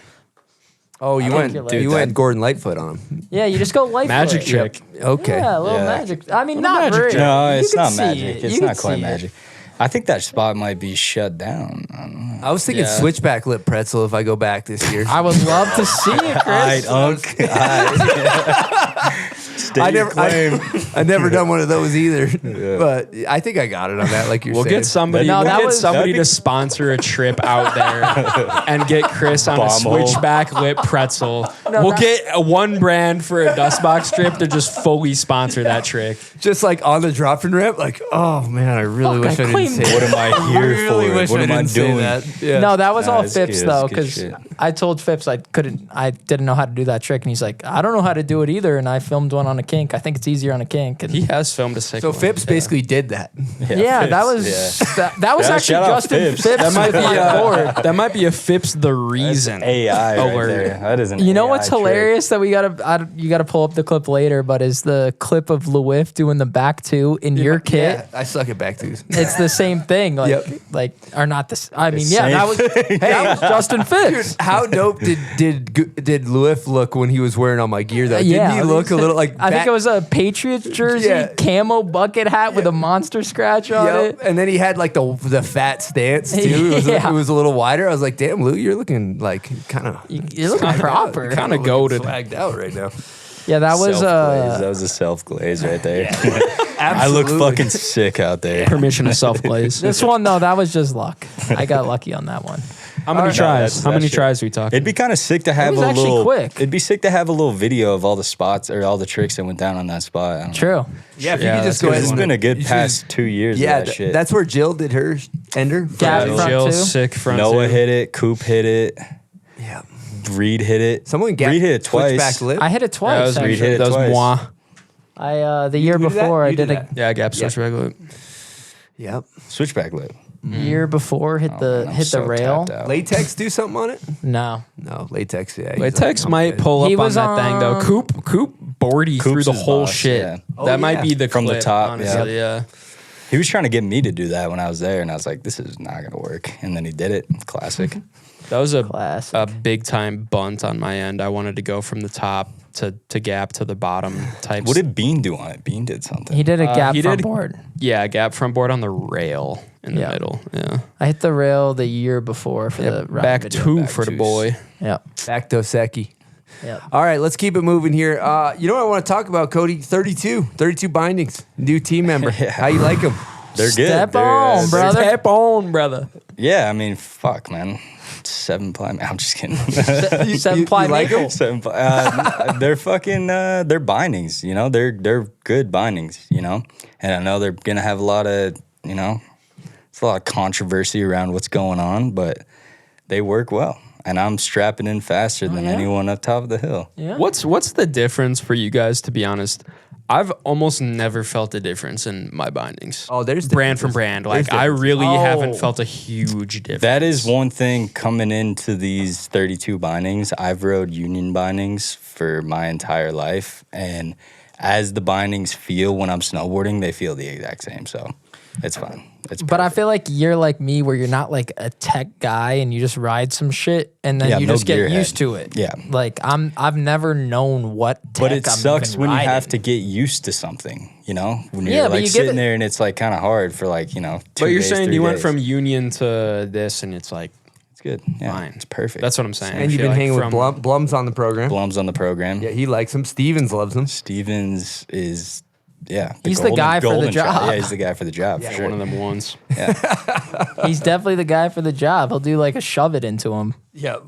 Oh, you went. you're like- You went Gordon Lightfoot on him. yeah, you just go light Magic foot. trick. Okay. Yeah, a little Yeah. magic. I mean, not magic really. trick. No, You it's can not see magic. it. It's You not can quite see it. magic. I think that spot might be shut down. I don't know. I was thinking Yeah. switchback lip pretzel if I go back this year. I would love to see it, Chris. I never done one of those either. But I think I got it on that, like you're We'll saying. get somebody. No, we'll that get was- somebody that'd be- to sponsor a trip out there and get Chris on a Bomb hole. switchback lip pretzel. We'll get a one brand for a Dustbox trip to just fully sponsor that trick. Just like on the drop and rip, like, oh man, I really wish I didn't claimed say it. What that. am I here really for? wish What I am I didn't say doing? that. Yeah. No, that was Nah, all it's Phipps good, though, it's good because shit. I told Phipps I didn't know how to do that trick, and he's like, I don't know how to do it either, and I filmed one on a kink. I think it's easier on a kink. And He has filmed a sick So one. Phipps basically did that. yeah, that Phipps, was yeah. that was Yeah, actually shout out Justin Phipps. Phipps. That might be with my board. that might be a Phipps the reason. AI right alert. there. That is an You know AI what's trick. hilarious that you gotta pull up the clip later, but is the clip of Lewif doing the back two in your kit. Yeah, I suck at back twos. It's the same thing, Yep. or not this. I mean, yeah, same that was Justin Phipps. How dope did Lewif look when he was wearing all my gear though? Didn't he look a little like I think it was a Patriots jersey, Yeah. camo bucket hat with a monster scratch on Yep. it. And then he had like the fat stance too. Yeah. It was a little wider. I was like, damn, Lou, you're looking like kind of You're looking proper. Kind of goated. swagged out right now. Yeah, that was Self-glaze. That was a self glaze right there. I look Absolutely. fucking sick out there. Permission to self glaze. this one though. That was just luck. I got lucky on that one. How many tries? How that many shit. tries we talking? It'd be kind of sick to have was a actually little. quick. It'd be sick to have a little video of all the spots or all the tricks that went down on that spot. I don't know. True. Yeah, if you Yeah, could just that's go good. ahead. It's and- been a good you should past just- 2 years. Yeah, of that shit. that's where Jill did her ender. Gab Yeah, front Jill, two. sick front Noah two. hit it. Coop hit it. Yeah. Reid hit it. Someone Reid hit it twice. Switchback lip. I hit it That twice. was Reid actually. hit it that was twice. moi. The year You did that? before I You did did a that? Yeah, gap switch regular. Yep. Switchback lip. year before hit the I'm hit so the rail. tapped out. Latex do something on it? No. No, latex. Yeah. he's Latex like, might okay. pull up He on was that thing though. on- Coop board you through Coop's the his whole boss, shit. yeah. Oh, That might yeah. be the From the clip, top, honestly. Yeah. He was trying to get me to do that when I was there, and I was like, "This is not gonna work." And then he did it. Classic. That was Classic. a big time bunt on my end. I wanted to go from the top to gap to the bottom type. What did Bean do on it? Bean did something. He did a gap he front did- board. Yeah, gap front board on the rail in the Yeah. middle. Yeah. I hit the rail the year before for the ride Back video. two Back for the twos. boy. Yep. Back Dos Equis. Yep. All right, let's keep it moving here. You know what I want to talk about, Cody? 32 bindings. New team member. Yeah. How you like him? They're good. Step They're, on, brother. Step on, brother. Yeah, I mean, fuck, man. 7-ply. I'm just kidding. 7-ply like maple. 7-ply. They're fucking. They're bindings. You know, they're good bindings. You know, and I know they're gonna have a lot of. You know, it's a lot of controversy around what's going on, but they work well. And I'm strapping in faster than anyone up top of the hill. Yeah. What's the difference for you guys? To be honest, I've almost never felt a difference in my bindings. Oh, there's brand from brand. Like I really haven't felt a huge difference. That is one thing coming into these 32 bindings. I've rode union bindings for my entire life, and as the bindings feel when I'm snowboarding, they feel the exact same. So it's fine. It's But I perfect. feel like you're like me, where you're not like a tech guy and you just ride some shit and then Yeah, you no just get gearhead. used to it. Yeah. Like I've never known what tech But it I'm sucks even when you have riding. to get used to something, you know? When Yeah, you're but like you give sitting it- there and it's like kind of hard for like, you know, 2 But you're days, saying 3 you went days. from union to this, and it's like It's good. Yeah, fine. it's perfect. That's what I'm saying. I And you've feel been like hanging with from- Blum's on the program. Blum's on the program. Yeah, he likes him. Stevens loves him. Stevens is, He's the guy for the golden child. job. Yeah, he's the guy for the job. for sure. one of them ones. He's definitely the guy for the job. He'll do like a shove it into him. Yeah.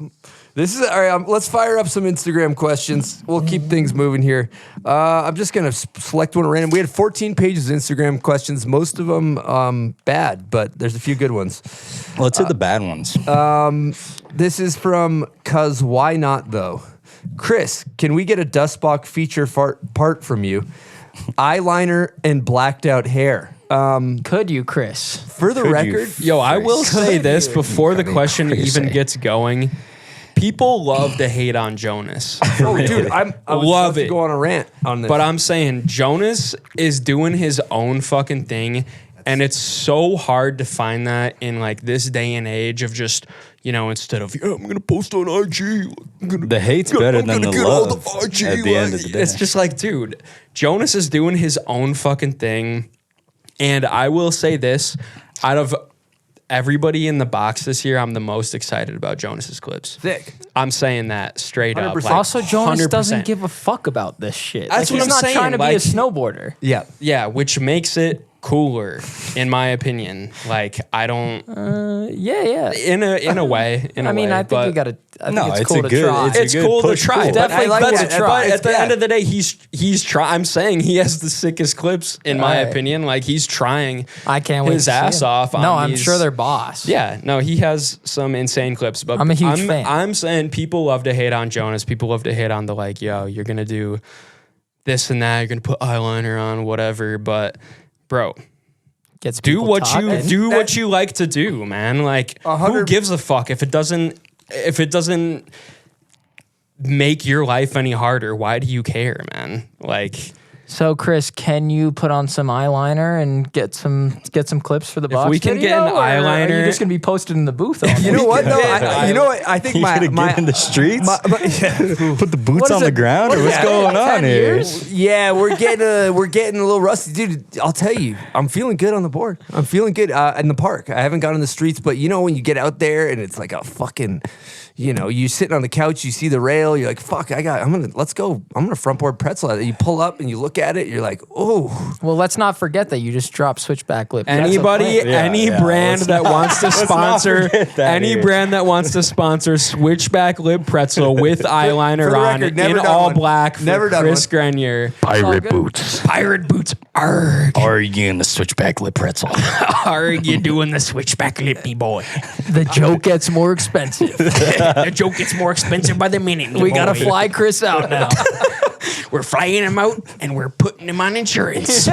This is all right. Let's fire up some Instagram questions. We'll keep things moving here. I'm just gonna select one at random. We had 14 pages of Instagram questions. Most of them bad, but there's a few good ones. Let's hit the bad ones. This is from Cuz Why Not Though. Chris, can we get a Dustbox feature part from you? Eyeliner and blacked out hair. Could you, Chris? For the record, Yo, I will say this before the question even gets going. People love to hate on Jonas. oh, dude, I was Love about to it. go on a rant on this. But I'm saying Jonas is doing his own fucking thing, and it's so hard to find that in like this day and age of just, you know, instead of I'm gonna post on IG. The hate's better than the love at the end of the day. It's just like, dude, Jonas is doing his own fucking thing. And I will say this, out of everybody in the box this year, I'm the most excited about Jonas's clips. thick. I'm saying that straight up. 100%. Like, Also, Jonas 100%. doesn't give a fuck about this shit. That's Like, what he's I'm not saying, trying to be a like- snowboarder. Yeah. Yeah, which makes it cooler, in my opinion. Like, I don't Yeah. in a way. I mean, I think you gotta. I think No, it's it's cool a to good- try. it's a It's good cool to push try. pull. Definitely I like cool that. to try. But at the Yeah. end of the day, he's trying. I'm saying he has the sickest clips, in my Right. opinion. Like, he's trying I can't wait his to see ass it. off. No, on I'm these- sure they're boss. Yeah, no, he has some insane clips. But I'm a huge fan. I'm saying people love to hate on Jonas. People love to hate on the like, yo, you're gonna do this and that. You're gonna put eyeliner on, whatever. But bro, Gets do people what talking. you like to do, man. Like, who 100 gives a fuck if it doesn't make your life any harder? Why do you care, man? Like, So, Chris, can you put on some eyeliner and get some clips for the box? we can video, get an or Are eyeliner- you just gonna be posted in the booth? All You know what? No, Yeah. you know what? I think You my gonna get in the streets? Put the What boots is on the it? ground, or What what's is it, going 10 on here? years? yeah, we're getting a little rusty, dude. I'll tell you, I'm feeling good on the board. I'm feeling good in the park. I haven't gone in the streets, but you know when you get out there and it's like a fucking, you know, you sitting on the couch, you see the rail, you're like, fuck, let's go. I'm gonna front board pretzel it. You pull up and you look at it, you're like, oh, Well, let's not forget that you just dropped switchback lip. anybody, Yeah, any yeah, brand that wants to not sponsor, forget that any here. brand that wants to sponsor Switchback Lip Pretzel with eyeliner for the on record, in never done all one. black for Never done Chris Grenier. Pirate boots. Pirate boots. Arg. Are you in the switchback lip pretzel? Arg, you doing the Switchback Lip, me boy. The joke gets more expensive. The joke gets more expensive by the minute. me We gotta boy. fly Chris out now. We're flying him out and we're putting him on insurance.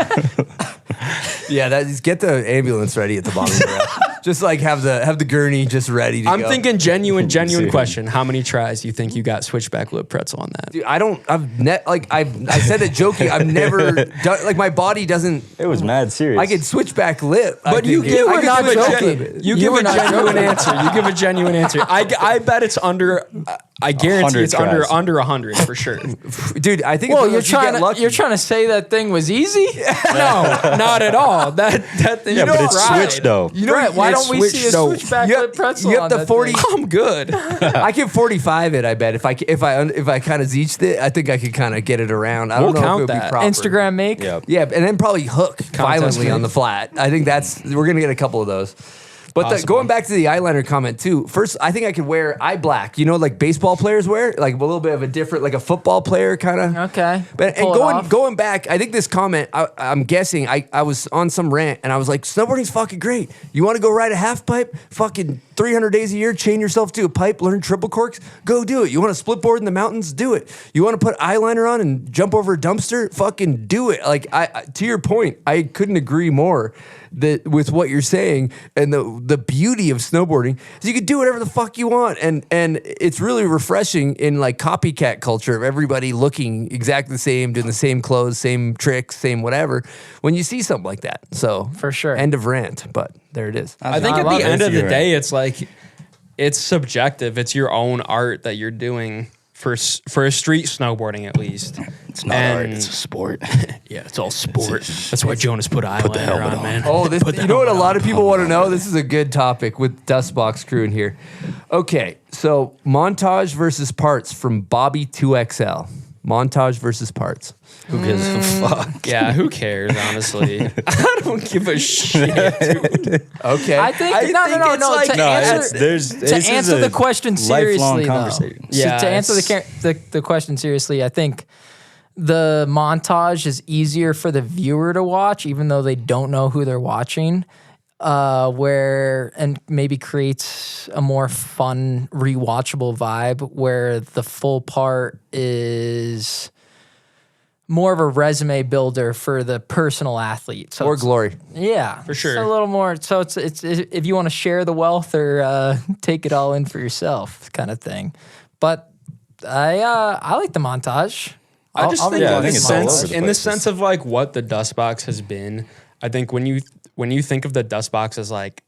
yeah, get the ambulance ready at the bottom of the rail. Just like have the gurney just ready to I'm go. thinking genuine Dude. question. How many tries do you think you got Switchback Lip Pretzel on that? Dude, I said it joking. I've never done, like my body doesn't. It was mad serious. I could switch back lip. But you give I could a give a genuine, you give a genuine answer. You give a genuine answer. I bet it's under. I guarantee 100 it's tries. under 100 for sure. dude. I think Well, if you're you get lucky. trying to say that thing was easy? No, not at all. That thing. yeah, but it's fried. switched though. You know, Brett, why It's don't we see a switchback lip pretzel? You have on the that 40. thing? I'm good. I can 45 it. I bet if I kind of zeeched it, I think I could kind of get it around. I don't We'll know count if it would be that. proper. Instagram make. Yeah. Yeah, and then probably hook violently make. on the flat. I think we're gonna get a couple of those. But Possibly. going back to the eyeliner comment too, first I think I could wear eye black. You know, like baseball players wear, like a little bit of a different, like a football player kind of. Okay. But and Pull it off. going back, I think this comment, I'm guessing I was on some rant and I was like, snowboarding's fucking great. You want to go ride a half pipe? Fucking 300 days a year, chain yourself to a pipe, learn triple corks, go do it. You want to split board in the mountains? Do it. You want to put eyeliner on and jump over a dumpster? Fucking do it. Like to your point, I couldn't agree more with what you're saying, and the beauty of snowboarding is you can do whatever the fuck you want, and it's really refreshing in like copycat culture of everybody looking exactly the same, doing the same clothes, same tricks, same whatever, when you see something like that. So For sure. end of rant, but there it is. I think I at love the it. end of the You're day, it's like it's subjective. It's your own art that you're doing for a street snowboarding, at least. It's not art, it's a sport. Yeah, it's all sport. That's why Jonas put eyeliner on, man. Oh, this, you know what a lot of people want to know? This is a good topic with Dustbox crew in here. Okay, so montage versus parts from Bobby 2XL. Montage versus parts. Who gives a fuck? Yeah, who cares, honestly? I don't give a shit, dude. Okay. I think think no. it's like- To No, answer, this is answer a the question lifelong seriously, though. conversation. Yeah, to answer it's- the question seriously, I think the montage is easier for the viewer to watch, even though they don't know who they're watching. And maybe creates a more fun, rewatchable vibe. Where the full part is more of a resume builder for the personal athlete. So More it's- glory. Yeah, For sure. It's a little more. So it's if you want to share the wealth or take it all in for yourself, kind of thing. But I like the montage. I just think, Yeah, I in, think the it's all sense, over the in the place. sense of like what the Dustbox has been, I think when you think of the Dustbox as like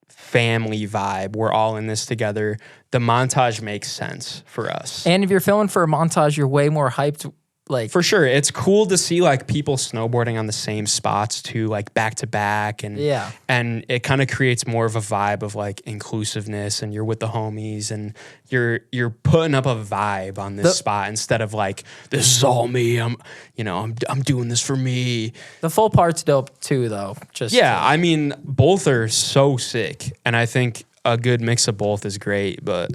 family vibe, we're all in this together, the montage makes sense for us. And if you're filming for a montage, you're way more hyped. Like For sure. It's cool to see like people snowboarding on the same spots too, like back to back. And Yeah. and it kind of creates more of a vibe of like inclusiveness, and you're with the homies and you're putting up a vibe on this spot instead of like, this is all me. I'm doing this for me. the full part's dope too, though. Just Yeah, I mean, both are so sick, and I think a good mix of both is great. But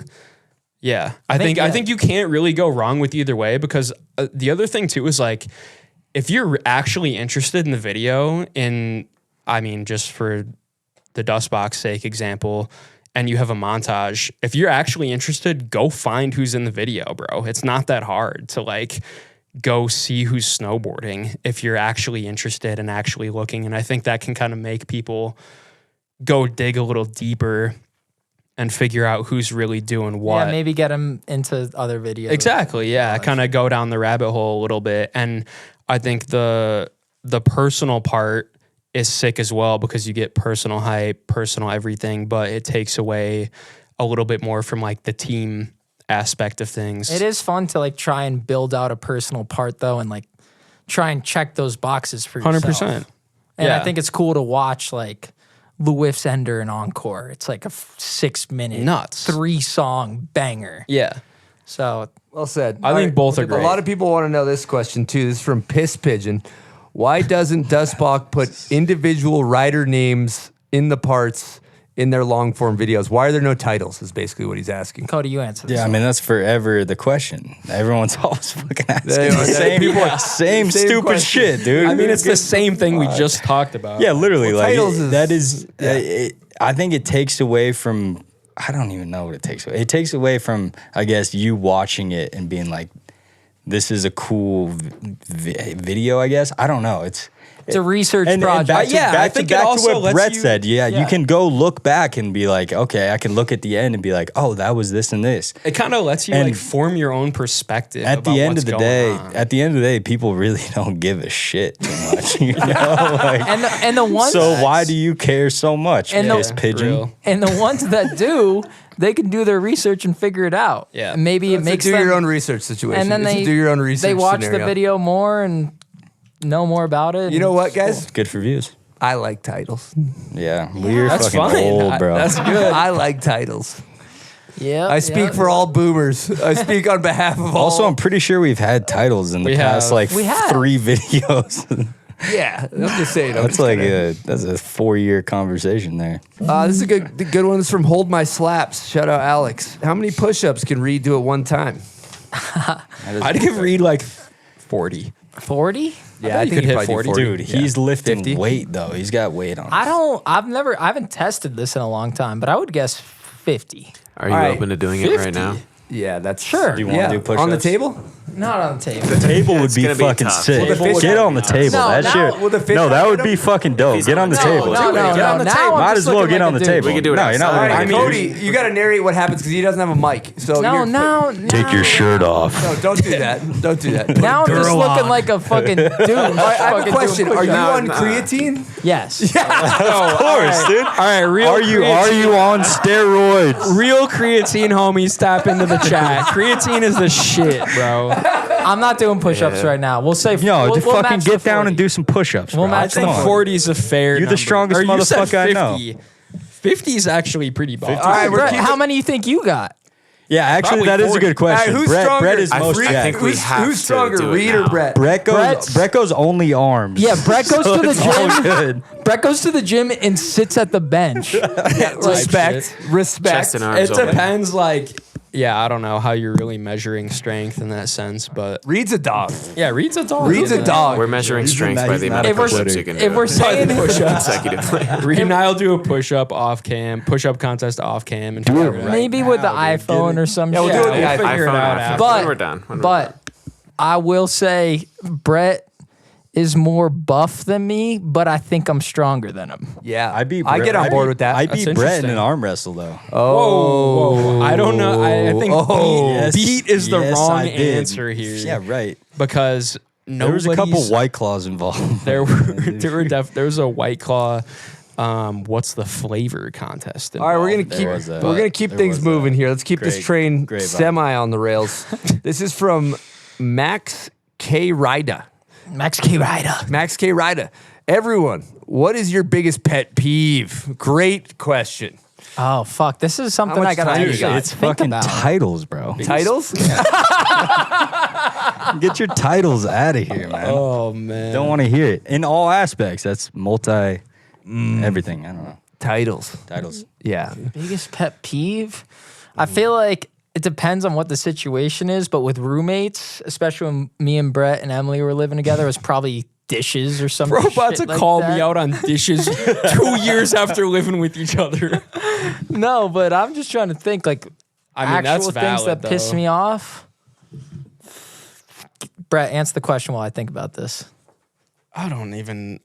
yeah, I think you can't really go wrong with either way, because the other thing too is like, if you're actually interested in the video, just for the Dustbox sake example, and you have a montage, if you're actually interested, go find who's in the video, bro. It's not that hard to like go see who's snowboarding if you're actually interested and actually looking. And I think that can kind of make people go dig a little deeper and figure out who's really doing what. Yeah, maybe get them into other videos. Exactly. Yeah. Kind of go down the rabbit hole a little bit. And I think the personal part is sick as well, because you get personal hype, personal everything, but it takes away a little bit more from like the team aspect of things. It is fun to like try and build out a personal part though, and like try and check those boxes for yourself. 100%. And Yeah. I think it's cool to watch like Lewis Ender and Encore. It's like a 6 minute, Nuts. 3-song banger. Yeah. So Well said. I think both are A great. lot of people want to know this question too. This is from Piss Pigeon. Why doesn't Dustbox put individual rider names in the parts in their long form videos? Why are there no titles? Is basically what he's asking. Cody, you answer this. Yeah, I mean that's forever the question. Everyone's always fucking asking the Yeah, same, people- same stupid question. shit, dude. I mean, it's the same thing we just talked about. Yeah, literally. Well, like titles is- that is. I think it takes away from. I don't even know what it takes away. It takes away from, I guess, you watching it and being like, "This is a cool video." I guess I don't know. It's a research and project. back to, Yeah, I back think to, it back to also what lets Brett you- said. Yeah, yeah. you can go look back and be like, okay, I can look at the end and be like, oh, that was this and this. It kind of lets you And like form your own perspective. At about the end what's of the going day, on. at the end of the day, people really don't give a shit too much. You know, like, and the ones so why do you care so much, And piss the- pigeon? real. and the ones that do, they can do their research and figure it out. Yeah. And maybe it It's a makes do them, your own research situation. and then It's a they do your own research. They watch scenario. the video more and know more about it. You know what, guys? Good for views. I like titles. Yeah, we're That's fucking fine. old, bro. That's good. I like titles. Yeah. I speak for all boomers. I speak on behalf of all. Also, I'm pretty sure we've had titles in the We past have. like We have. 3 videos. yeah, I'm just saying. That's like that's a 4-year conversation there. This is a good one. This is from Hold My Slaps. Shout out Alex. How many push-ups can Reid do at one time? I'd give Reid like 40. 40? Yeah, I you think could hit probably do 40. Dude, he's lifting 50? weight though. He's got weight on. I haven't tested this in a long time, but I would guess 50. Are you All right. open to doing it right now? Yeah, that's Sure. Do you want to do push-ups? on the table? Not on the table. The table would be gonna be fucking tough. sick. Will the fish Get on on the table. No, that now- shit. will the fish No, that on would him? be fucking dope. he's Get on on the the table. table. No, Get on the now table. I'm Might just as well looking get like on the a dude. table. We can do it No, you're not outside. looking I like mean, a Cody, dude. you got to narrate what happens because he doesn't have a mic. So No, Take your shirt off. No, don't do that. Don't do that. Now I'm just girl looking on. like a fucking dude. I have a question. Are you on creatine? Yes. Of course, dude. All right, real Are you on steroids? Real creatine homies, tap into the chat. Creatine is the shit, bro. I'm not doing push-ups right now. We'll say Yo, we'll just fucking match the get down 40. and do some push-ups. We'll bro. match I think Come on. 40 is a fair You're the number. strongest Or you said motherfucker I know. 50. 50 is actually pretty ball. All right, we're Brett, keeping- how many you think you got? Yeah, actually, Probably that is a 40. good question. All right, who's Brett, stronger? Brett is most I jacked. think we have Who's to stronger, do it Reid or now. Brett? Brett goes only arms. Yeah, Brett goes So to the it's all gym. good. Brett goes to the gym and sits at the bench. Respect. Respect. Chest and arms It only. depends, like, yeah, I don't know how you're really measuring strength in that sense, but Reid's a dog. yeah, Reid's a dog. Reid's a dog. We're measuring strength by the amount If of we're- push-ups you can do. if we're saying consecutively. Reid and I'll do a push-up off cam, push-up contest off cam, and figure it out. Maybe with the iPhone or some Yeah, we'll shit. do it with the We'll figure it iPhone out after. after. But When we're done. When we're but I will say Brett is more buff than me, but I think I'm stronger than him. Yeah, I get on board with that. I That's beat Brett in interesting. an arm wrestle though. Whoa, I don't know. I think Yes, beat is the yes, wrong I did. answer here. Yeah, right. Because There was a couple nobody's- White Claws involved. There was a White Claw. What's the flavor contest? All right, we're gonna involved keep there. was that. we're gonna keep There things was moving that. here. Let's keep this Great- train great vibe. semi on the rails. This is from Max K. Ryda. Max K. Ryder. Max K. Ryda. Everyone, what is your biggest pet peeve? Great question. Oh fuck! This is something much I gotta time you actually got? It's think fucking about. titles, bro. Titles? Get your titles out of here, man. Oh man, Don't want to hear it in all aspects. That's multi everything. I don't know. Titles. Titles. Yeah. Biggest pet peeve? I feel like it depends on what the situation is, but with roommates, especially when me and Brett and Emily were living together, it was probably dishes or something. Bro, about to call me out on dishes 2 years after living with each other. No, but I'm just trying to think like I mean, that's actual things valid, that piss though. me off. Brett, answer the question while I think about this. I don't even.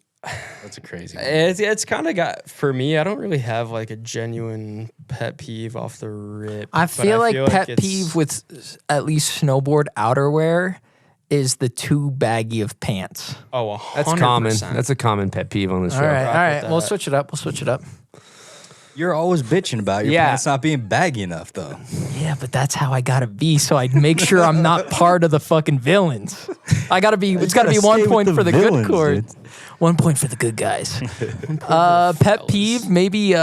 That's a crazy one. It's kind of got for me. I don't really have like a genuine pet peeve off the rip. I but feel like pet it's- peeve with at least snowboard outerwear is the too baggy of pants. Oh, 100%. That's common. That's a common pet peeve on this show. All right, rock all right. with We'll that. switch it up. We'll switch it up. You're always bitching about your Yeah. pants not being baggy enough, though. Yeah, but that's how I gotta be, so I make sure I'm not part of the fucking villains. I gotta be. It's gotta be gotta 1 stay with point the for the villains, good chord. dude. 1 point for the good guys. Pet peeve, maybe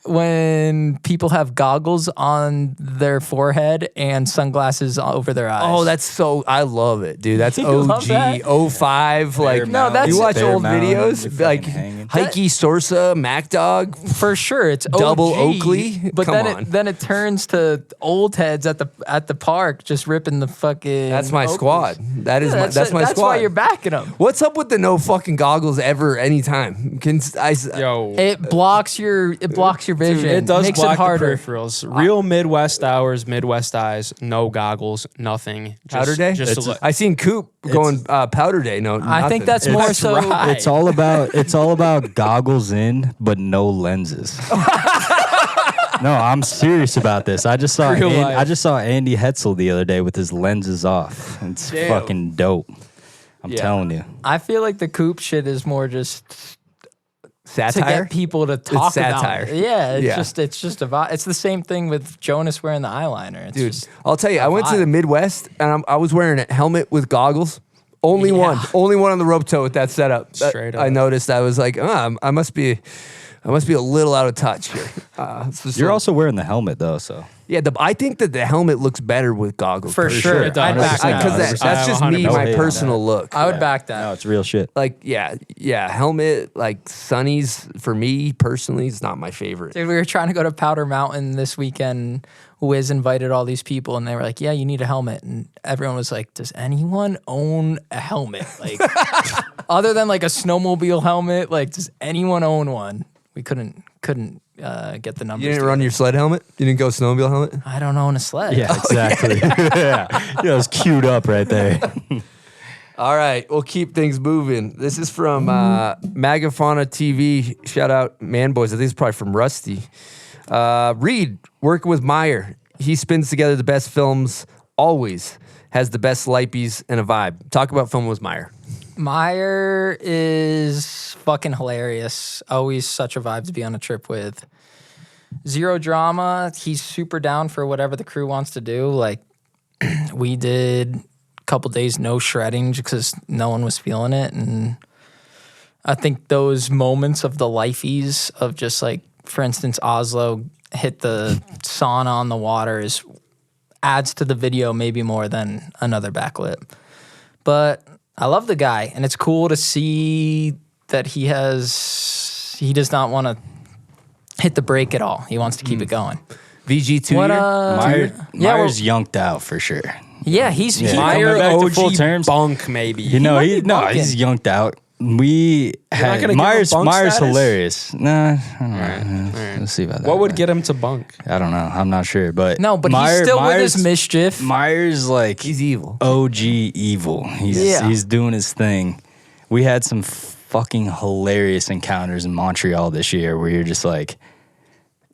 when people have goggles on their forehead and sunglasses over their eyes. Oh, that's so. I love it, dude. That's You love OG that? 05. Like, No, that's- you watch Bear old Mountain, you're videos fucking like hanging. Heike Sorsa, Mac Dog. for sure. It's Double OG, Oakley? but Come then on. then it turns to old heads at the park just ripping the fucking. That's my Oakleys. squad. That is Yeah, my. That's my that's squad. why you're backing them. What's up with the no fucking goggles ever anytime? Yo, It blocks your vision. it does Makes block it harder. the peripherals. Real Midwest hours, Midwest eyes, no goggles, nothing. Just, Powder day? Just to I seen Coop going powder day. No, I think nothing. that's more so. right. It's all about goggles in, but no lenses. No, I'm serious about this. I just saw Real life. I just saw Andy Hetzel the other day with his lenses off. It's fucking dope. I'm telling you. I feel like the Coop shit is more just to satire. get people to talk satire. about it. Yeah, Yeah. it's just about. It's the same thing with Jonas wearing the eyeliner. It's Dude, just, I'll tell you, I went to vibe. the Midwest and I was wearing a helmet with goggles. Only one on the rope tow with that setup. Straight up. I noticed. I was like, I must be a little out of touch here. You're also wearing the helmet though, so. Yeah, I think that the helmet looks better with goggles. For sure. It does. Because that's just me, my 100% personal look. I would back that. No, it's real shit. Like, helmet, like sunnies, for me personally, is not my favorite. Dude, we were trying to go to Powder Mountain this weekend. Wiz invited all these people, and they were like, yeah, you need a helmet. And everyone was like, does anyone own a helmet? Like, other than like a snowmobile helmet, like, does anyone own one? We couldn't get the numbers. You didn't run your sled helmet? You didn't go snowmobile helmet? I don't own a sled. Yeah, exactly. Yeah, it was queued up right there. All right, we'll keep things moving. This is from Magafauna TV. Shout out, Man Boys. I think it's probably from Rusty. Reid, working with Meyer. He spins together the best films, always has the best lipies and a vibe. Talk about filming with Meyer. Meyer is fucking hilarious. Always such a vibe to be on a trip with. Zero drama. He's super down for whatever the crew wants to do. Like, we did a couple days no shredding because no one was feeling it. And I think those moments of the lifeies of just like, for instance, Oslo hit the sauna on the water adds to the video maybe more than another backlit. But I love the guy, and it's cool to see that he does not want to hit the brake at all. He wants to keep it going. VG2 Meyer's yonked out for sure. Yeah, he's Meyer back to OG full terms. bunk maybe. He's yonked out. We had gonna give him Meyer's bunk status? hilarious. Nah, I don't know. All right. Let's see about that. What would get him to bunk? I don't know. I'm not sure, but he's still with his mischief. Meyer's like He's evil. OG evil. He's doing his thing. We had some fucking hilarious encounters in Montreal this year where you're just like,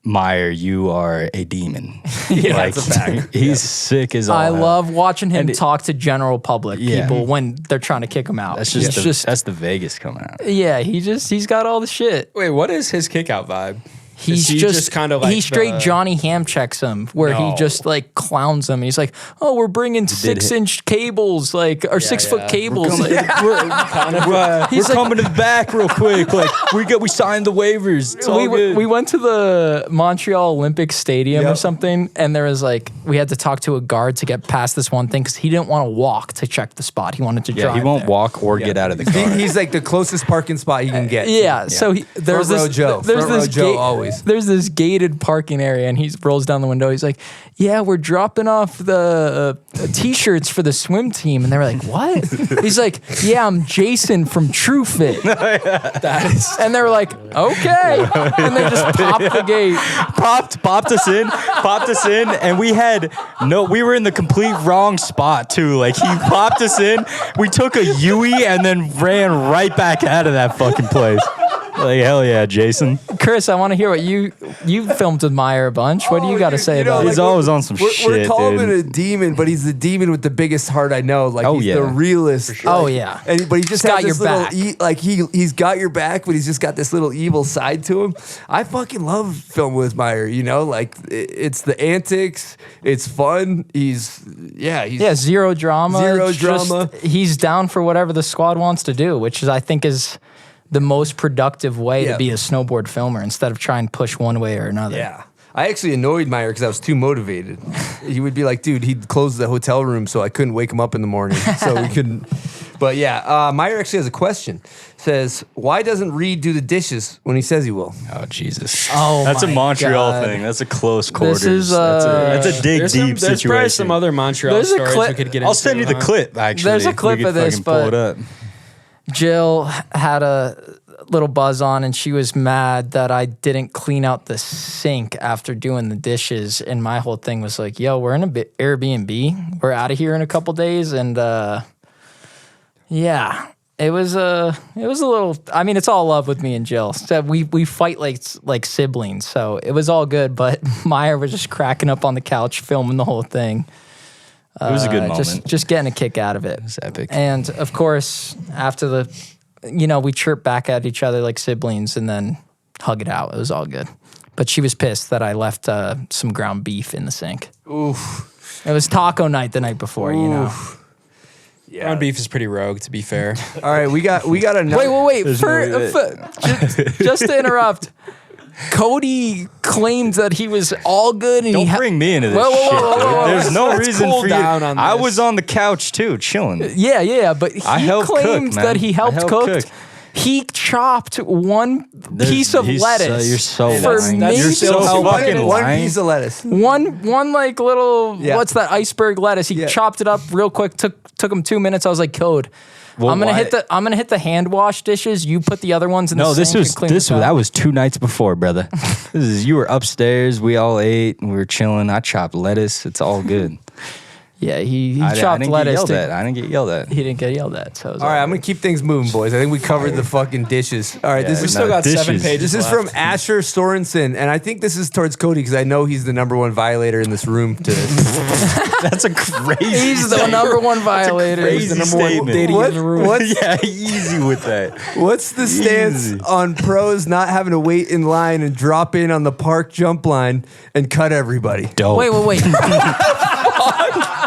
Meyer, you are a demon. Like, that's a fact. He's sick as all I hell. love watching him talk to general public Yeah. people when they're trying to kick him out. That's It's just that's the Vegas coming out. yeah, he's got all the shit. Wait, what is his kick out vibe? He's he just kind of like he straight Johnny Ham checks him where he No. just like clowns him. He's like, "Oh, we're bringing 6-inch cables, like or 6-foot cables." We're coming to the back real quick. Like we signed the waivers. It's all good. We went to the Montreal Olympic Stadium or something, and there was like we had to talk to a guard to get past this one thing because he didn't want to walk to check the spot. He wanted to drive. he won't there. walk or get out of the car. He's like the closest parking spot he can get. Yeah, so there's Front row this Joe. there's Front row this Joe always. There's this gated parking area, and he rolls down the window. He's like, "Yeah, we're dropping off the t-shirts for the swim team," and they were like, "What?" He's like, "Yeah, I'm Jason from True Fit," and they were like, "Okay," and they just popped the gate. popped us in, and we were in the complete wrong spot too. Like he popped us in, we took a Yui and then ran right back out of that fucking place. Like hell yeah, Jason. Chris, I want to hear what you filmed with Meyer a bunch. What do you got to say about it? He's always on some shit, We're calling dude. him a demon, but he's the demon with the biggest heart I know. Like he's the realest. Oh, like- yeah. but he just Got has this your little back. he's got your back, but he's just got this little evil side to him. I fucking love filming with Meyer. You know, like it's the antics. It's fun. He's Zero drama. Zero It's just- drama. he's down for whatever the squad wants to do, which is I think is the most productive way to be a snowboard filmer instead of trying to push one way or another. Yeah. I actually annoyed Meyer because I was too motivated. He would be like, dude, he'd close the hotel room so I couldn't wake him up in the morning. So we couldn't. But yeah, Meyer actually has a question. Says, why doesn't Reid do the dishes when he says he will? Oh Jesus! Oh, that's a my Montreal God. thing. That's a close quarters. is, that's a dig There's deep There's situation. probably some other Montreal There's a stories clip- we could get into. I'll send you the clip. Actually, There's a We clip could of this, fucking pull it but- up. Jill had a little buzz on and she was mad that I didn't clean out the sink after doing the dishes. And my whole thing was like, yo, we're in a Airbnb. We're out of here in a couple days. And yeah, it was a little, I mean, it's all love with me and Jill. So we fight like siblings. So it was all good. But Meyer was just cracking up on the couch filming the whole thing. It was a good moment. Just getting a kick out of it. It was epic. And of course, after we chirped back at each other like siblings and then hug it out. It was all good. But she was pissed that I left some ground beef in the sink. Oof. It was taco night the night before, you know. Ground beef is pretty rogue, to be fair. All right, we got another. Wait. Just to interrupt. Cody claimed that he was all good, and Don't bring me into this shit, dude. There's no Let's reason cool for you. down on I this. was on the couch too, chilling. Yeah, but he I helped claimed cook, man. that he I helped helped cook. cook. He chopped one piece of He's lettuce. you're so for lying. maybe You're so fucking one lying. piece of lettuce. one like little Yeah. what's that iceberg lettuce? He chopped it up real quick. Took him 2 minutes. I was like, Code. Well, I'm gonna why- hit the hand wash dishes. You put the other ones in No, the this sink. was and clean the top. that was 2 nights before, brother. You were upstairs. We all ate. We were chilling. I chopped lettuce. It's all good. Yeah, he I chopped didn't lettuce. get yelled at. I didn't get yelled at. He didn't get yelled at. So it was All right, I'm gonna keep things moving, boys. I think we covered the fucking dishes. All right, this We is still got 7 dishes. pages this is left. from Asher Sorensen, and I think this is towards Cody because I know he's the number one violator in this room. To That's a crazy. He's the number one violator. crazy He's the number one statement. daddy What- in the room. what's- Yeah, easy with that. What's the stance Easy. on pros not having to wait in line and drop in on the park jump line and cut everybody? Dope. Wait.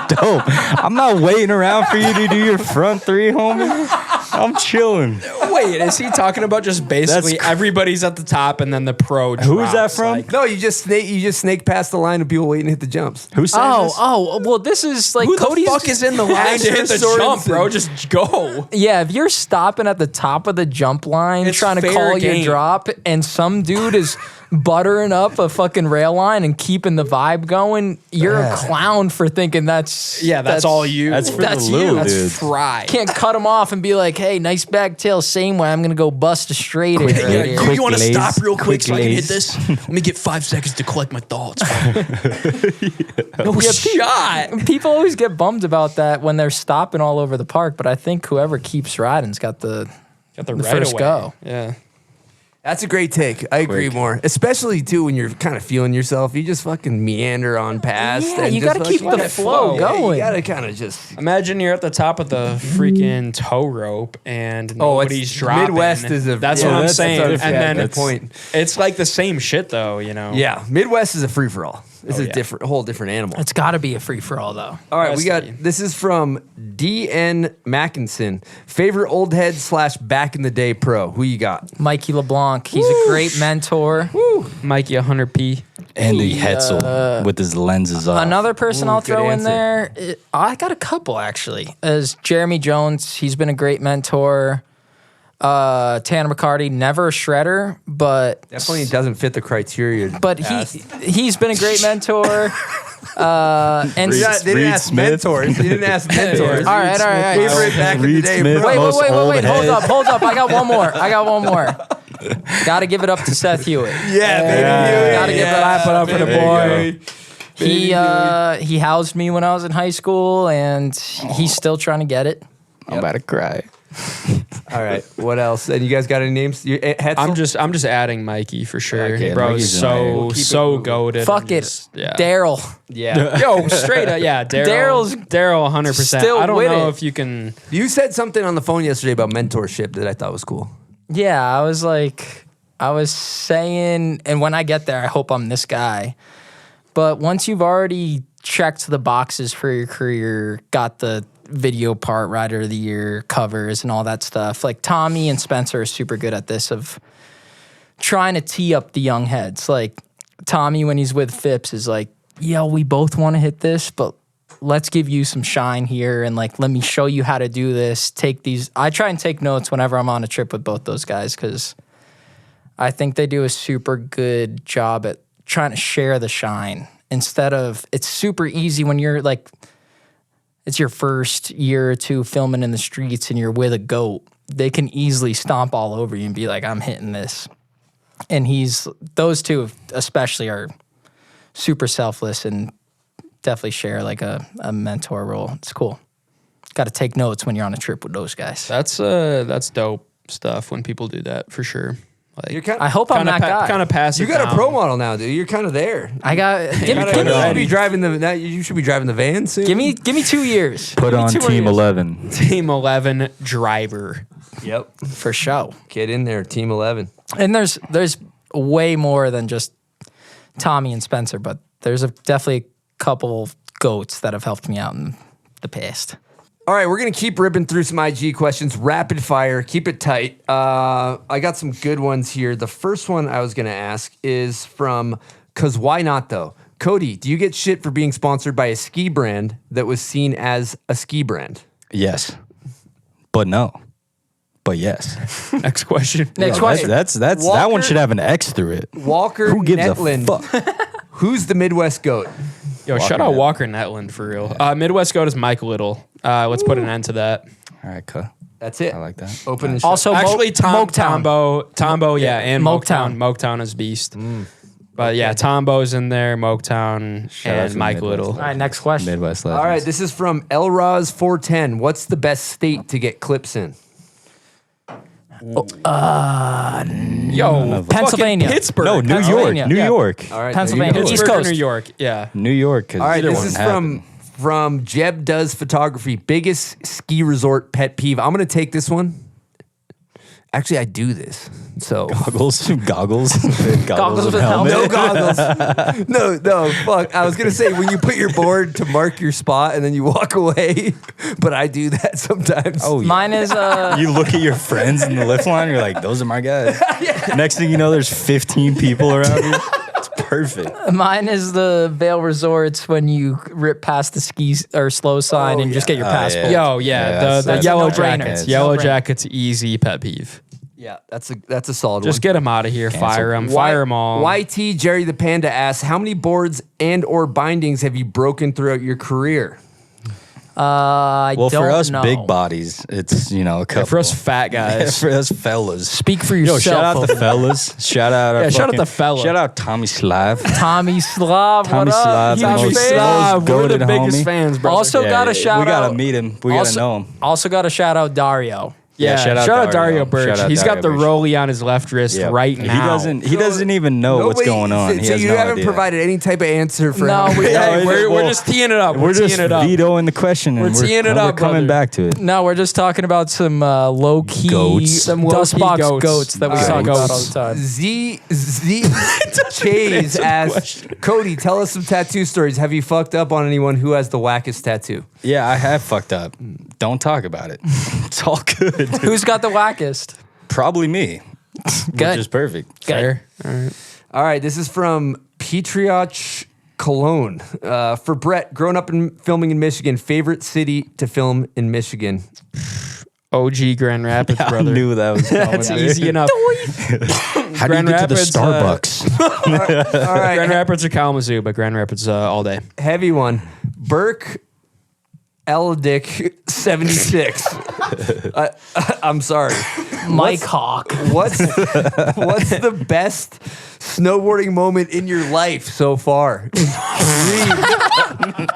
Dope. I'm not waiting around for you to do your front 3, homie. I'm chilling. Wait, is he talking about just basically everybody's at the top and then the pro drops? Who is that from? Like, No, you just snake past the line of people waiting to hit the jumps. Who's saying this? Well, this is like who Cody's. the fuck is in the line to hit the Asher jump, Sorensen. bro? Just go. Yeah, if you're stopping at the top of the jump line It's trying to fair call game. your drop, and some dude is buttering up a fucking rail line and keeping the vibe going, you're a clown for thinking that's all you. That's for That's the little you. dudes. Try. Can't cut him off and be like, hey, nice back tail, same way. I'm gonna go bust a straight in right Yeah, here. you want to lays, stop real quick quick so I can hit lays. this? Let me get 5 seconds to collect my thoughts. No Yeah, shot. People always get bummed about that when they're stopping all over the park, but I think whoever keeps riding's got the Got the The right first away. go. Yeah. That's a great take. I agree more, especially too when you're kind of feeling yourself. You just fucking meander on past. Yeah, and you just gotta keep fucking- the flow Yeah, going. You gotta kind of just. Imagine you're at the top of the freaking tow rope and nobody's dropping. Midwest is a. That's yeah, what I'm that's saying. a- And yeah, then good point. it's like the same shit though, you know. Yeah, Midwest is a free for all. This is yeah. a whole different animal. It's got to be a free for all though. All right, we got. Rusty. This is from DN Mackinson. Favorite old head / back in the day pro. Who you got? Mikey LeBlanc, he's a great mentor. Mikey 100p. Andy Hetzel with his lenses off. Another person I'll good throw in answer. there, I got a couple actually, is Jeremy Jones. He's been a great mentor. Tanner McCarty, never a shredder, but Definitely doesn't fit the criteria. he's been a great mentor. And They didn't Reid ask Smith. mentors. They didn't ask mentors. All right. Favorite back in the Reid day Smith. pro. Wait, Most old hold head. up. I got one more. Got to give it up to Seth Hewitt. Yeah, baby. Gotta give it up for the There you boy. He housed me when I was in high school, and he's still trying to get it. I'm about to cry. All right. What else? And you guys got any names? I'm just adding Mikey for sure. Okay, Bro, Mikey's in so there. so goated. Fuck it, Yeah. Daryl. Yeah. Yo, straight up, yeah. Daryl's Daryl 100%. still I don't with know it. if you can. You said something on the phone yesterday about mentorship that I thought was cool. Yeah, I was saying, and when I get there, I hope I'm this guy. But once you've already checked the boxes for your career, got the video part, Rider of the Year, covers, and all that stuff, like Tommy and Spencer are super good at this of trying to tee up the young heads. Like Tommy, when he's with Phipps, is like, yo, we both want to hit this, but let's give you some shine here and like let me show you how to do this. Take these. I try and take notes whenever I'm on a trip with both those guys because I think they do a super good job at trying to share the shine instead of, it's super easy when you're like, it's your first year or two filming in the streets and you're with a goat. They can easily stomp all over you and be like, I'm hitting this. And those two especially are super selfless and definitely share like a mentor role. It's cool. Got to take notes when you're on a trip with those guys. That's dope stuff when people do that for sure. Like, You're kind I hope I'm that guy. Kind of pass You it got down. a pro model now, dude. You're kind of there. I got give You should be driving the van soon. me 2 years. Put Give me on 2 more Team years. 11. Team 11 driver. Yep. For sure. Get in there, Team 11. And there's way more than just Tommy and Spencer, but there's definitely a couple goats that have helped me out in the past. All right, we're going to keep ripping through some IG questions. Rapid fire. Keep it tight. I got some good ones here. The first one I was going to ask is from, because why not though? Cody, do you get shit for being sponsored by a ski brand that was seen as a ski brand? Yes. But no. But yes. Next question. Next question. That's that one should have an X through it. Walker Who gives Netland. a fuck? Who's the Midwest GOAT? Yo, shout out Walker Netland for real. Midwest GOAT is Mike Little. Let's put an end to that. All right, cool. That's it. I like that. Open and shut. Also, Actually, Moketown. Tombo, yeah, and Moketown. Moketown is beast. But yeah, Tombo's in there, Moketown, out and to Mike Midwest. Little. All right, next question. Midwest legends. All right, this is from Elraz410. What's the best state to get clips in? Yo, Pennsylvania. fucking Pittsburgh. No, New York. Pennsylvania. New Yeah. York. All right, Pennsylvania. there you go. East Pittsburgh or Coast. New York. Yeah. New York. All right, this is from Jeb Does Photography. Biggest ski resort pet peeve. I'm going to take this one. Actually, I do this. So Goggles with with helmet. no goggles. no, fuck. I was going to say when you put your board to mark your spot and then you walk away, but I do that sometimes. Oh, yeah. Mine is You look at your friends in the lift line, you're like, those are my guys. Next thing you know, there's 15 people around you. It's perfect. mine is the Vail Resorts when you rip past the skis or slow sign and just get your passport. yeah. Yo, yeah, that's- the that's yellow a no-brainer. jackets. It's Yellow no-brainer. jackets, easy pet peeve. Yeah, that's a solid Just one. get them out of here. Fire them. Fire them all. YT Jerry the Panda asks, how many boards and or bindings have you broken throughout your career? I Well, don't for us know. big bodies, it's, a couple. For us fat guys. For us fellas. Speak for Yo, yourself. shout out the over fellas. Shout out our shout out fucking- the fella. Shout out Tommy Slav. Tommy Slav. Tommy what up? Slav, Huge the Tommy most- fan. Slav, we're the goated biggest homie. fans, bro. Also got a shout we gotta out. meet him. We also, gotta know him. Also got to shout out Dario. Yeah, shout out shout out Dario Dario. Birch. Shout out He's got Dario the Birch. rollie on his left wrist Yeah. right now. He doesn't even know what's going on. He So has you no haven't idea. provided any type of answer for No, how we many- don't. Hey, we're just teeing it up. We're just teeing it up. vetoing the question, and We're teeing it we're up, coming brother. back to it. No, we're just talking about some low key Goats. Some low-key Dustbox goats. that we All talk right. about all the time. Z Chase asks, Cody, tell us some tattoo stories. Have you fucked up on anyone who has the wackest tattoo? Yeah, I have fucked up. Don't talk about it. It's all good. dude. Who's got the wackest? Probably me, Good. which is perfect. Fair. All right. All right, this is from Petrioch Cologne. For Brett, growing up in filming in Michigan, favorite city to film in Michigan? OG Grand Rapids, I brother. knew that was coming. That's dude. easy enough. How do you Grand get to the Rapids, Starbucks? All right, Grand Rapids or Kalamazoo, but Grand Rapids all day. heavy one. Burke Eldick 76. I'm sorry. Mike Hawk. What's the best snowboarding moment in your life so far?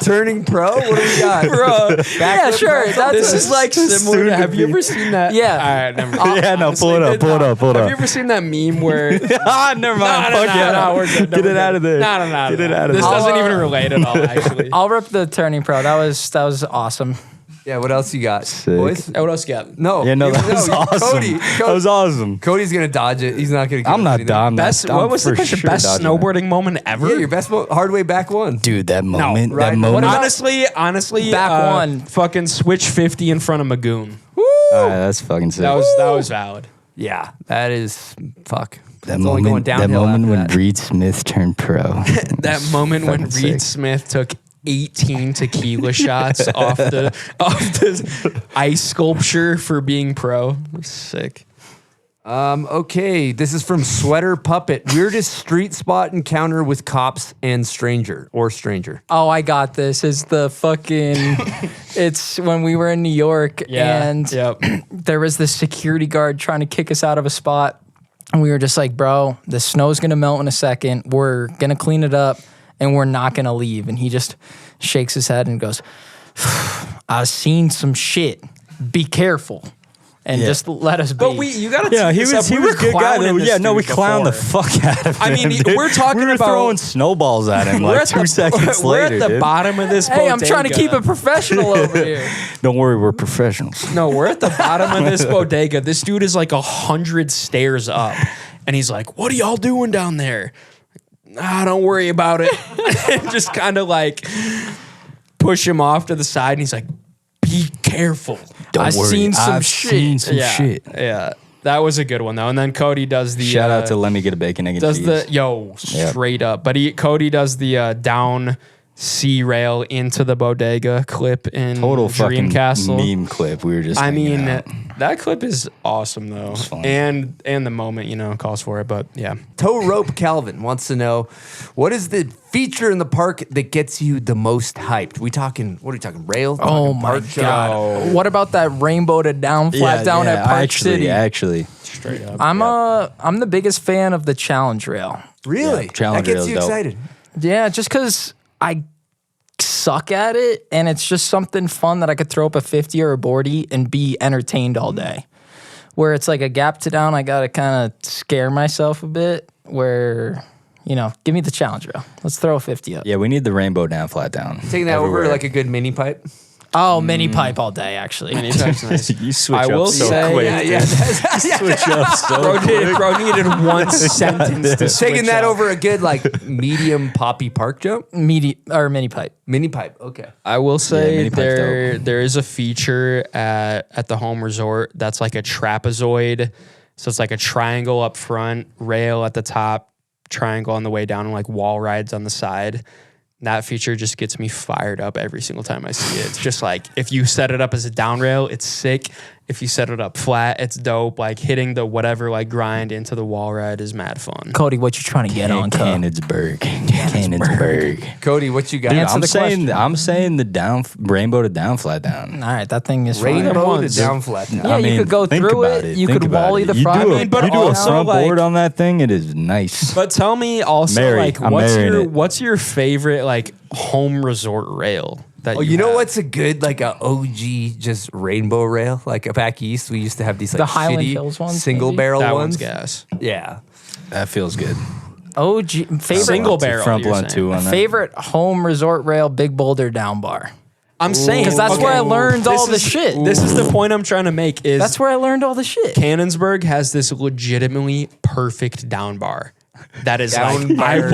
Turning pro? What do we got? Bro, Yeah, sure. this is like similar to, have you be. ever seen that? Yeah. All right, never mind. Yeah, no, pull it up, pull it up, pull it Have up. you ever seen that meme where... Ah, never mind. Fuck yeah. no, we're good. Get it out of there. No. Get it out of This there. doesn't even relate at all, actually. I'll rip the turning pro. That was awesome. Yeah, what else you got? Sick. Boys? Hey, what else you got? No. Yeah, no, that was awesome. Cody, That was awesome. Cody's going to dodge it. He's not going to I'm not dumb. Best, what was the question? Best snowboarding moment ever? Yeah, your best hard way back one. Dude, that moment. right. That What moment. about- Honestly, Back one. Fucking switch 50 in front of Magoon. All right, that's fucking sick. That was valid. Yeah, that is fuck. That It's only going moment. That downhill moment after when that. Reid Smith turned pro. That moment when Fucking Reid sick. Smith took 18 tequila shots off the ice sculpture for being pro. It was sick. Okay, this is from Sweater Puppet. Weirdest street spot encounter with cops and stranger. Oh, I got this. It's the fucking. It's when we were in New York and Yep. there was this security guard trying to kick us out of a spot. And we were just like, bro, the snow's going to melt in a second. We're going to clean it up and we're not going to leave. And he just shakes his head and goes, I've seen some shit. Be careful. And just let us be. But you gotta. Yeah, he tee this was up. a good guy. clowning Though. this Yeah, no, we dude clowned the before. fuck out of him. I mean, dude. we're talking we were about- throwing snowballs at him We're like at 2 seconds we're later. at the dude. bottom of this. hey, I'm trying to bodega. keep it professional over here. Don't worry, we're professionals. No, we're at the bottom of this bodega. This dude is like 100 stairs up, and he's like, "What are y'all doing down there?" Don't worry about it. And just kind of like push him off to the side, and he's like, "Be careful." careful. Don't I've worry, seen some I've shit. seen some Yeah, shit. yeah. That was a good one though. And then Cody does the Shout out to Let Me Get a Bacon, Egg, and does Cheese. straight up. But Cody does the down C rail into the bodega clip in Total fucking Dreamcastle. meme clip. We were just I hanging mean, out. that clip is awesome though, fun. and the moment calls for it. But yeah, Toe Rope Calvin wants to know, what is the feature in the park that gets you the most hyped? What are we talking? Rail? Oh Talking my park jump? god! What about that rainbow to down, flat down at Park City? Actually, straight up. I'm the biggest fan of the challenge rail. Really? Yeah, challenge that gets rail's you dope. excited. Yeah, just because I suck at it, and it's just something fun that I could throw up a 50 or a boardy and be entertained all day. Where it's like a gap to down, I gotta kind of scare myself a bit. Where give me the challenge rail. Let's throw a 50 up. yeah, we need the rainbow down, flat down. Taking that over Everywhere. like a good mini pipe. Oh, mini pipe all day, actually. You switch I will up so say- quick. Yeah, dude. Switch up so Bro needed one sentence to Taking switch that up. over a good like medium poppy park jump. Mini pipe. Mini pipe. Okay. I will say mini pipe's there is a feature at the home resort that's like a trapezoid. So it's like a triangle up front, rail at the top, triangle on the way down, and like wall rides on the side. That feature just gets me fired up every single time I see it. It's just like, if you set it up as a down rail, it's sick. If you set it up flat, it's dope. Like hitting the whatever like grind into the wall ride is mad fun. Cody, what you trying to get on, Cody? Cannonsburg. Cody, what you got? Dude, Answer I'm the saying question. I'm saying the down rainbow to down, flat down. All right, that thing is fine. Rainbow to ones. down flat. Down. Yeah, you could go think through about it. You Think could about wally it. the You front. do a, I mean, but you do a also, front like- board on that thing. It is nice. But tell me also, Mary, like, I'm marrying it. what's your favorite like home resort rail? That Oh, you know have? what's a good like a OG just rainbow rail? Like back east, we used to have these like The Highland shitty Hills ones, single maybe? barrel That ones. one's gas. Yeah. That feels good. OG favorite Single barrel. Front you're blunt saying. two on that. favorite home resort rail, Big Boulder down bar. I'm saying Because that's where I learned all the shit. This is the point I'm trying to make. Is That's where I learned all the shit. Cannonsburg has this legitimately perfect down bar. That is Down like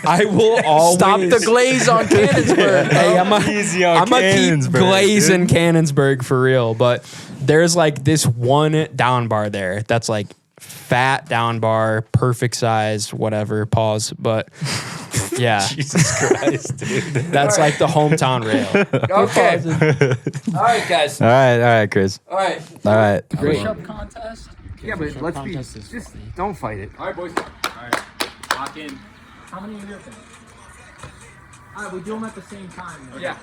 I will always Stop the glaze on Cannonsburg. Hey, I'm gonna keep Cannonsburg, glazing Cannonsburg for real, but there's like this one down bar there that's like fat down bar, perfect size, whatever. Pause, but yeah, Jesus Christ, dude. that's like the hometown rail. Okay. All right, guys. All right, Chris. All right. All right. Push-up contest. Yeah, but let's be just don't fight it. All right, boys. All right. Lock in. How many are your things? All right, we do them at the same time. Yeah.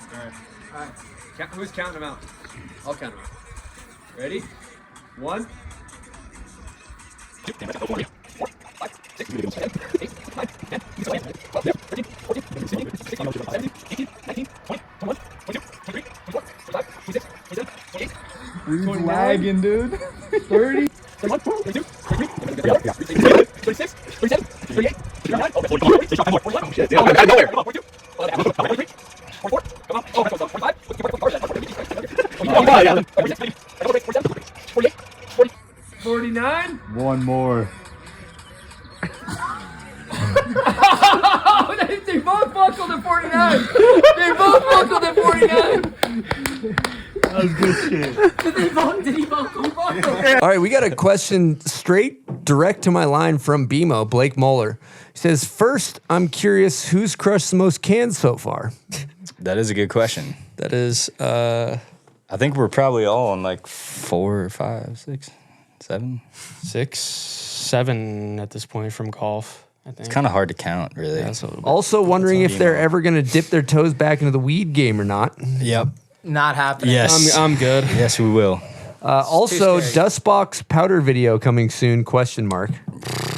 All right. Who's counting them out? I'll count them out. Ready? 1. Lagging, dude. 30. 49. One more. They both buckled at 49. They both buckled at 49. That was good shit. Did he buckle? All right, we got a question straight direct to my line from BMO, Blake Moeller. He says, first, I'm curious who's crushed the most cans so far? That is a good question. That is I think we're probably all on like 4 or 5, 6, 7. 6, 7 at this point from golf. I think It's kind of hard to count, really. that's a little bit. Also wondering if they're ever going to dip their toes back into the weed game or not. Yep. Not happening. Yes. I'm good. Yes, we will. Also, Dustbox powder video coming soon, question mark.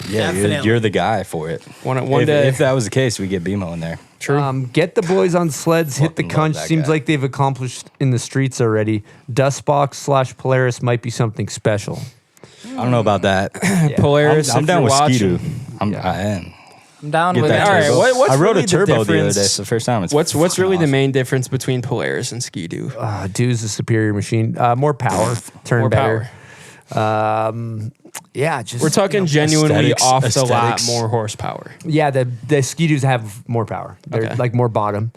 Yeah, Definitely. you're the guy for it. One If, day. if that was the case, we get BMO in there. True. Get the boys on sleds, hit the Fucking love conch. that Seems guy. like they've accomplished in the streets already. Dustbox/Polaris might be something special. I don't know about that. Polaris. I'm if down you're with watching- Skidoo. I am. I'm down Get with that it. All right, turbo. what's I rode really a turbo the other day. difference- It's the first time. It's What's fucking really the awesome. main difference between Polaris and Ski-Doo? Dude's a superior machine. More power, turn More better. Yeah, just We're talking genuinely aesthetics- off the lot, aesthetics. more horsepower. Yeah, the Ski-Doos have more power. They're Okay. like more bottom.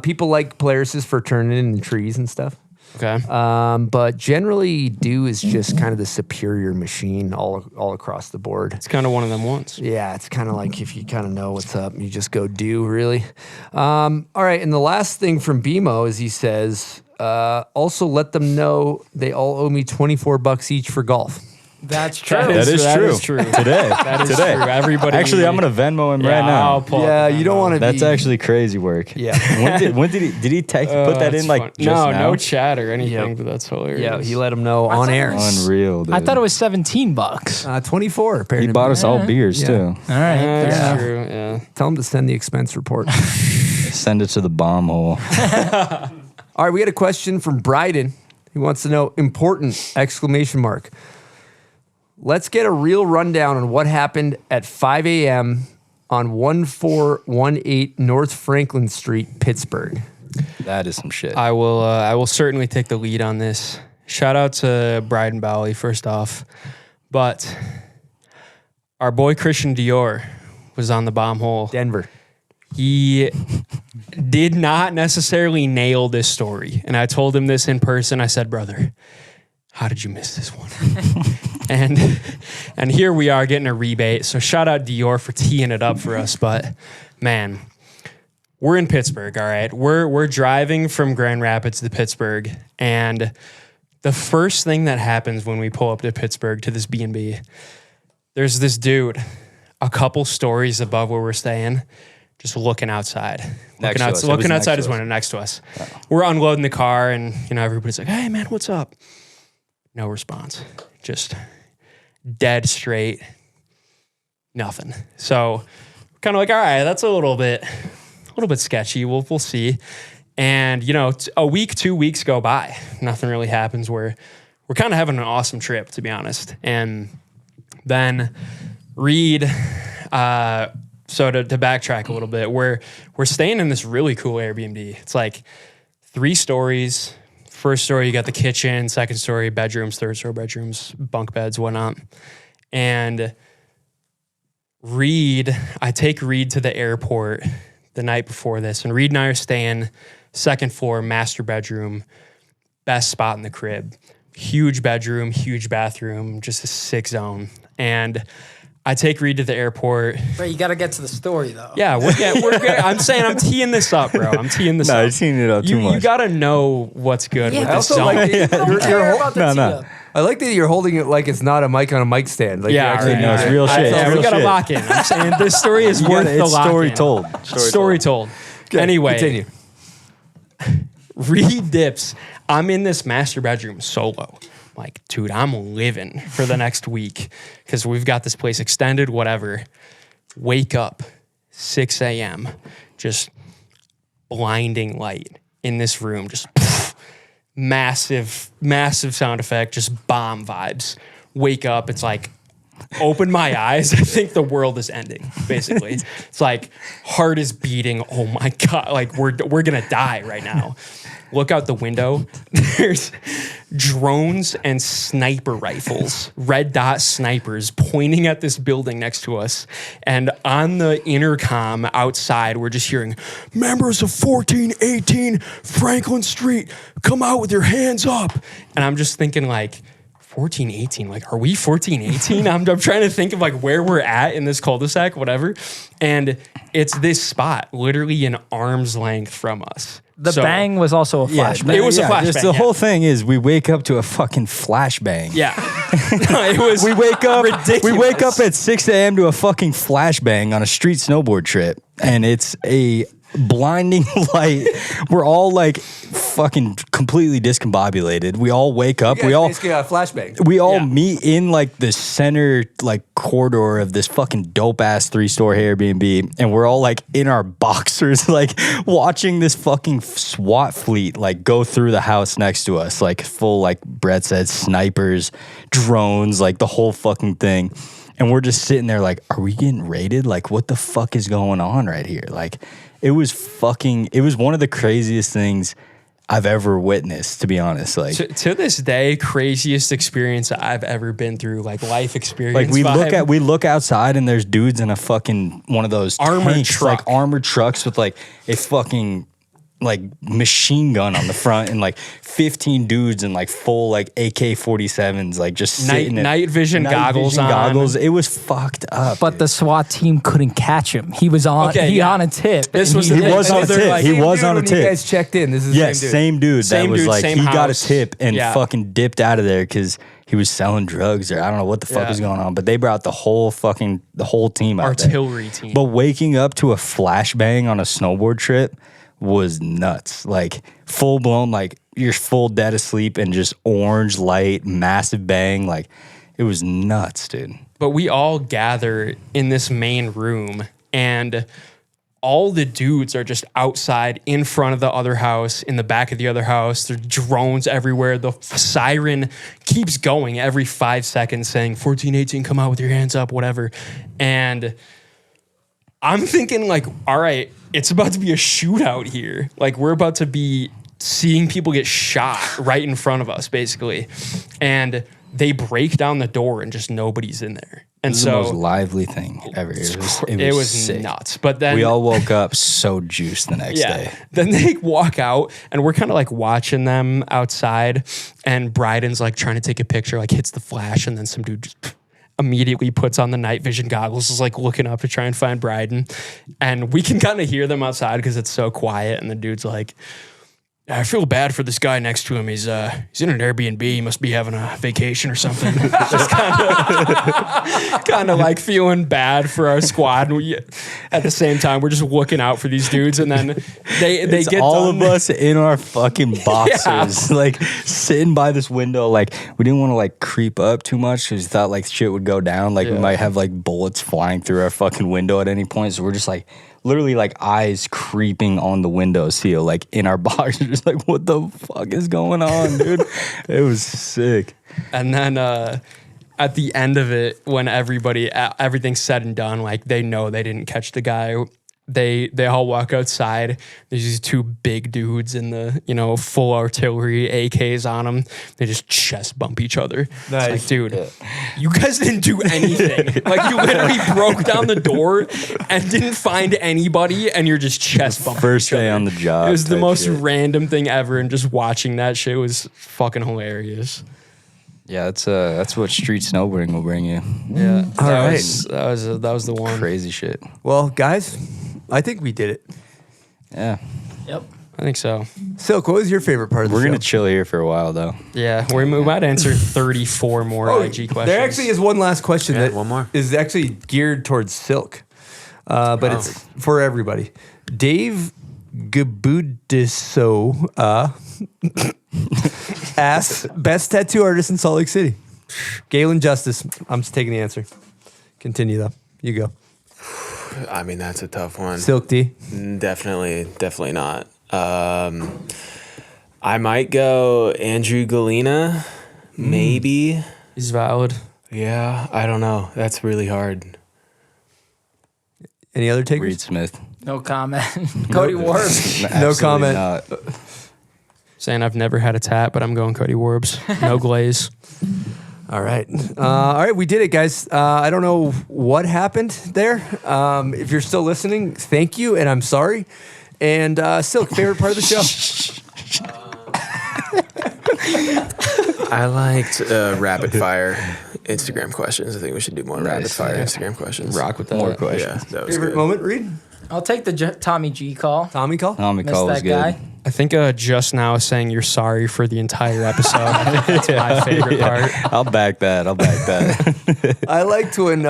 People like Polarises for turning in trees and stuff. Okay. But generally, Do is just kind of the superior machine all across the board. It's kind of one of them ones. Yeah, it's kind of like if you kind of know what's up, you just go Do, really. All right, and the last thing from BMO is he says, also let them know they all owe me $24 each for golf. That's true. That is true. Today. That is Today. true. Everybody. Actually, I'm gonna Venmo him right now. I'll pull Yeah, up the you don't Venmo. want to be. That's actually crazy work. Yeah. When did he put that That's in like fun. just no now? chat or anything, Yep. but that's hilarious. Yeah, he let him know on air. Unreal, dude. I thought it was $17. 24, apparently. He bought us all beers Yeah. too. All right. That's Yeah. true. Yeah. Tell him to send the expense report. Send it to the bomb hole. All right, we got a question from Bryden. He wants to know, important, exclamation mark. Let's get a real rundown on what happened at 5 a.m. on 1418 North Franklin Street, Pittsburgh. That is some shit. I will certainly take the lead on this. Shout out to Bryden Bowley, first off. But our boy Christian Dior was on the bomb hole. Denver. He did not necessarily nail this story. And I told him this in person. I said, brother, how did you miss this one? and here we are getting a rebate. So shout out Dior for teeing it up for us. But man, we're in Pittsburgh, all right? We're driving from Grand Rapids to Pittsburgh. And the first thing that happens when we pull up to Pittsburgh to this B&B, there's this dude a couple stories above where we're staying, just looking outside. Looking outside his window next to us. Oh. We're unloading the car and everybody's like, hey man, what's up? No response. Just dead straight. Nothing. So kind of like, all right, that's a little bit sketchy. We'll see. And a week, 2 weeks go by. Nothing really happens. We're kind of having an awesome trip, to be honest. And then Reid, so to backtrack a little bit, we're staying in this really cool Airbnb. It's like 3 stories. First story, you got the kitchen. Second story, bedrooms. Third story, bedrooms, bunk beds, whatnot. And I take Reid to the airport the night before this. And Reid and I are staying second floor, master bedroom, best spot in the crib. Huge bedroom, huge bathroom, just a sick zone. And I take Reid to the airport. But you got to get to the story, though. Yeah, we're good. I'm saying I'm teeing this up, bro. I'm teeing this up. No, you're teeing it up too much. You got to know what's good with I this also zone. like No. I like that you're holding it like it's not a mic on a mic stand. Like Yeah, you're actually right. No, it's real shit. Yeah, It's we real got to shit. lock in. I'm saying this story is worth the It's lock story in. told. Story told. Okay, Anyway, continue. Reid dips. I'm in this master bedroom solo. Like, dude, I'm living for the next week because we've got this place extended, whatever. Wake up, 6 a.m., just blinding light in this room, just massive sound effect, just bomb vibes. Wake up, it's like, open my eyes, I think the world is ending, basically. It's like, heart is beating, oh my God, like we're gonna die right now. Look out the window, there's drones and sniper rifles, red dot snipers pointing at this building next to us. And on the intercom outside, we're just hearing, members of 1418 Franklin Street, come out with your hands up. And I'm just thinking like, 1418, like, are we 1418? I'm trying to think of like where we're at in this cul-de-sac, whatever. And it's this spot, literally an arm's length from us. The bang was also a flashbang. It was a flashbang. Just the whole thing is we wake up to a fucking flashbang. Yeah. It was We wake up. ridiculous. We wake up at 6 a.m. to a fucking flashbang on a street snowboard trip, and it's a blinding light. We're all like fucking completely discombobulated. We all wake up. We all basically got a flashbang. we all Yeah. meet in like the center like corridor of this fucking dope ass 3-store Airbnb, and we're all like in our boxers, like watching this fucking SWAT fleet like go through the house next to us, like full, like Brett said, snipers, drones, like the whole fucking thing. And we're just sitting there like, are we getting raided? Like, what the fuck is going on right here? Like, it was one of the craziest things I've ever witnessed, to be honest. Like, to this day, craziest experience I've ever been through, like life experience. like vibe. we look outside and there's dudes in a fucking one of those Armored tanks, truck. like armored trucks with like a fucking like machine gun on the front and like 15 dudes in like full like AK-47s like just sitting night vision goggles on. It was fucked up. But the SWAT team couldn't catch him. He was on on a tip. This was he was on a tip. like- He was on a When you tip. guys checked in. This is the Same dude. Same that was dude, like same he got a house. tip and Yeah. fucking dipped out of there because he was selling drugs or I don't know what the fuck Yeah. was going on. But they brought the whole team out there. Artillery team. But waking up to a flashbang on a snowboard trip was nuts. Like full blown, like you're full dead asleep and just orange light, massive bang. Like it was nuts, dude. But we all gather in this main room and all the dudes are just outside in front of the other house, in the back of the other house. There's drones everywhere. The siren keeps going every 5 seconds saying 1418, come out with your hands up, whatever. And I'm thinking like, all right, it's about to be a shootout here. Like we're about to be seeing people get shot right in front of us, basically. And they break down the door and just nobody's in there. And It was so the most lively thing ever. It was sick. nuts. But then We all woke up so juiced the next day. then they walk out and we're kind of like watching them outside. And Bryden's like trying to take a picture, like hits the flash, and then some dude just immediately puts on the night vision goggles, is like looking up to try and find Bryden. And we can kind of hear them outside because it's so quiet. And the dude's like, I feel bad for this guy next to him. He's in an Airbnb. He must be having a vacation or something. Just kind of like feeling bad for our squad. And we, at the same time, we're just looking out for these dudes. And then they get all done. of us in our fucking boxers, like sitting by this window. Like we didn't want to like creep up too much because we thought like shit would go down. Like we might have like bullets flying through our fucking window at any point. So we're just like literally like eyes creeping on the window seal, like in our boxers, just like what the fuck is going on, dude? It was sick. And then at the end of it, when everything's said and done, like they know they didn't catch the guy. They all walk outside. There's these two big dudes in the, full artillery AKs on them. They just chest bump each other. Nice. It's like, dude, you guys didn't do anything. Like you literally broke down the door and didn't find anybody, and you're just chest bumping. First each other. day on the job. It was the type most shit. random thing ever, and just watching that shit was fucking hilarious. Yeah, that's what street snowboarding will bring you. Yeah, All right. that was the one. Crazy shit. Well, guys, I think we did it. Yeah. Yep. I think so. Silk, what was your favorite part of the We're show? gonna chill here for a while though. Yeah, we might answer 34 more IG questions. There actually is one last question Yeah, that one more. is actually geared towards Silk, but it's for everybody. Dave Gabudiso asks, best tattoo artist in Salt Lake City. Galen Justice. I'm just taking the answer. Continue though. You go. I mean, that's a tough one. Silk D. Definitely not. I might go Andrew Galena, maybe. He's valid. Yeah, I don't know. That's really hard. Any other takers? Reid Smith. No comment. Cody Warble. Absolutely comment. not. Saying I've never had a tat, but I'm going Cody Warbs. No glaze. All right. We did it, guys. I don't know what happened there. If you're still listening, thank you, and I'm sorry. And Silk, favorite part of the show? I liked rapid fire Instagram questions. I think we should do more rapid fire Instagram questions. Rock with that. More Yeah, questions. that was Favorite good. moment, Reed? I'll take the Tommy G call. Tommy call? Tommy Missed call was that good. guy. I think just now saying you're sorry for the entire episode. I think that's my favorite part. I'll back that. I liked when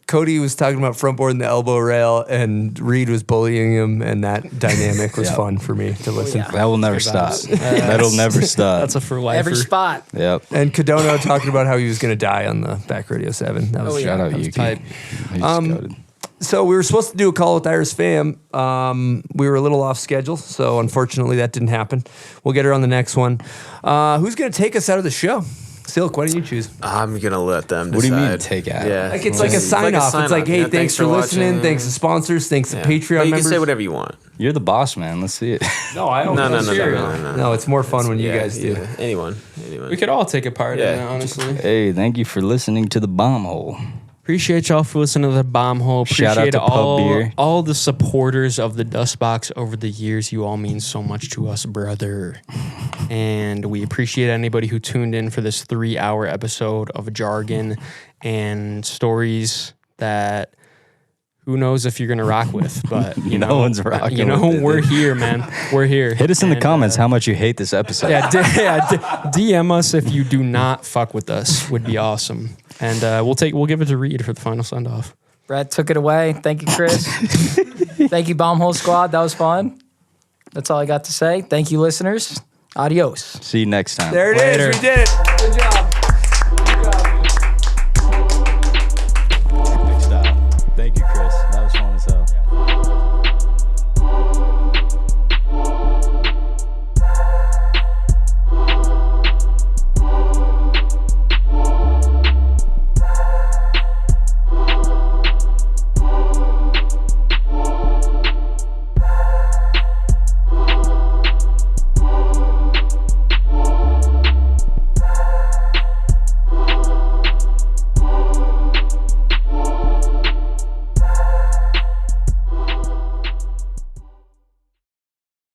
Cody was talking about front board and the elbow rail, and Reed was bullying him, and that dynamic was fun for me to listen. yeah. That will never stop. That'll never stop. That's a for life. Every spot. Yep. And Kadono talking about how he was going to die on the back Radio 7. That was Shout out that was Yuki. tight. He's goated. So we were supposed to do a call with Iris Pham. We were a little off schedule, so unfortunately that didn't happen. We'll get her on the next one. Who's going to take us out of the show? Silk, why don't you choose? I'm gonna let them decide. What do you mean take out? Yeah, Like it's like a sign off. It's like, hey, thanks for listening. watching. Thanks to sponsors. Thanks to Yeah. Patreon But you members. can say whatever you want. You're the boss, man. Let's see it. No, I don't. No, no, know. no, no, no, no, no. No, it's more fun when you Yeah, guys do. yeah. Anyone. We could all take a part in Yeah. it, honestly. Hey, thank you for listening to the bomb hole. Appreciate y'all for listening to the Bomb Hole. Shout out Appreciate to Pub Beer. all the supporters of the Dustbox over the years. You all mean so much to us, brother. And we appreciate anybody who tuned in for this 3-hour episode of jargon and stories that who knows if you're gonna rock with, but you know, No one's rocking You know, with it. we're here, man. We're here. Hit us in the comments how much you hate this episode. DM us if you do not fuck with us. Would be awesome. And we'll give it to Reid for the final send off. Brett took it away. Thank you, Chris. Thank you, Bomb Hole Squad. That was fun. That's all I got to say. Thank you, listeners. Adios. See you next time. There it is. We did it.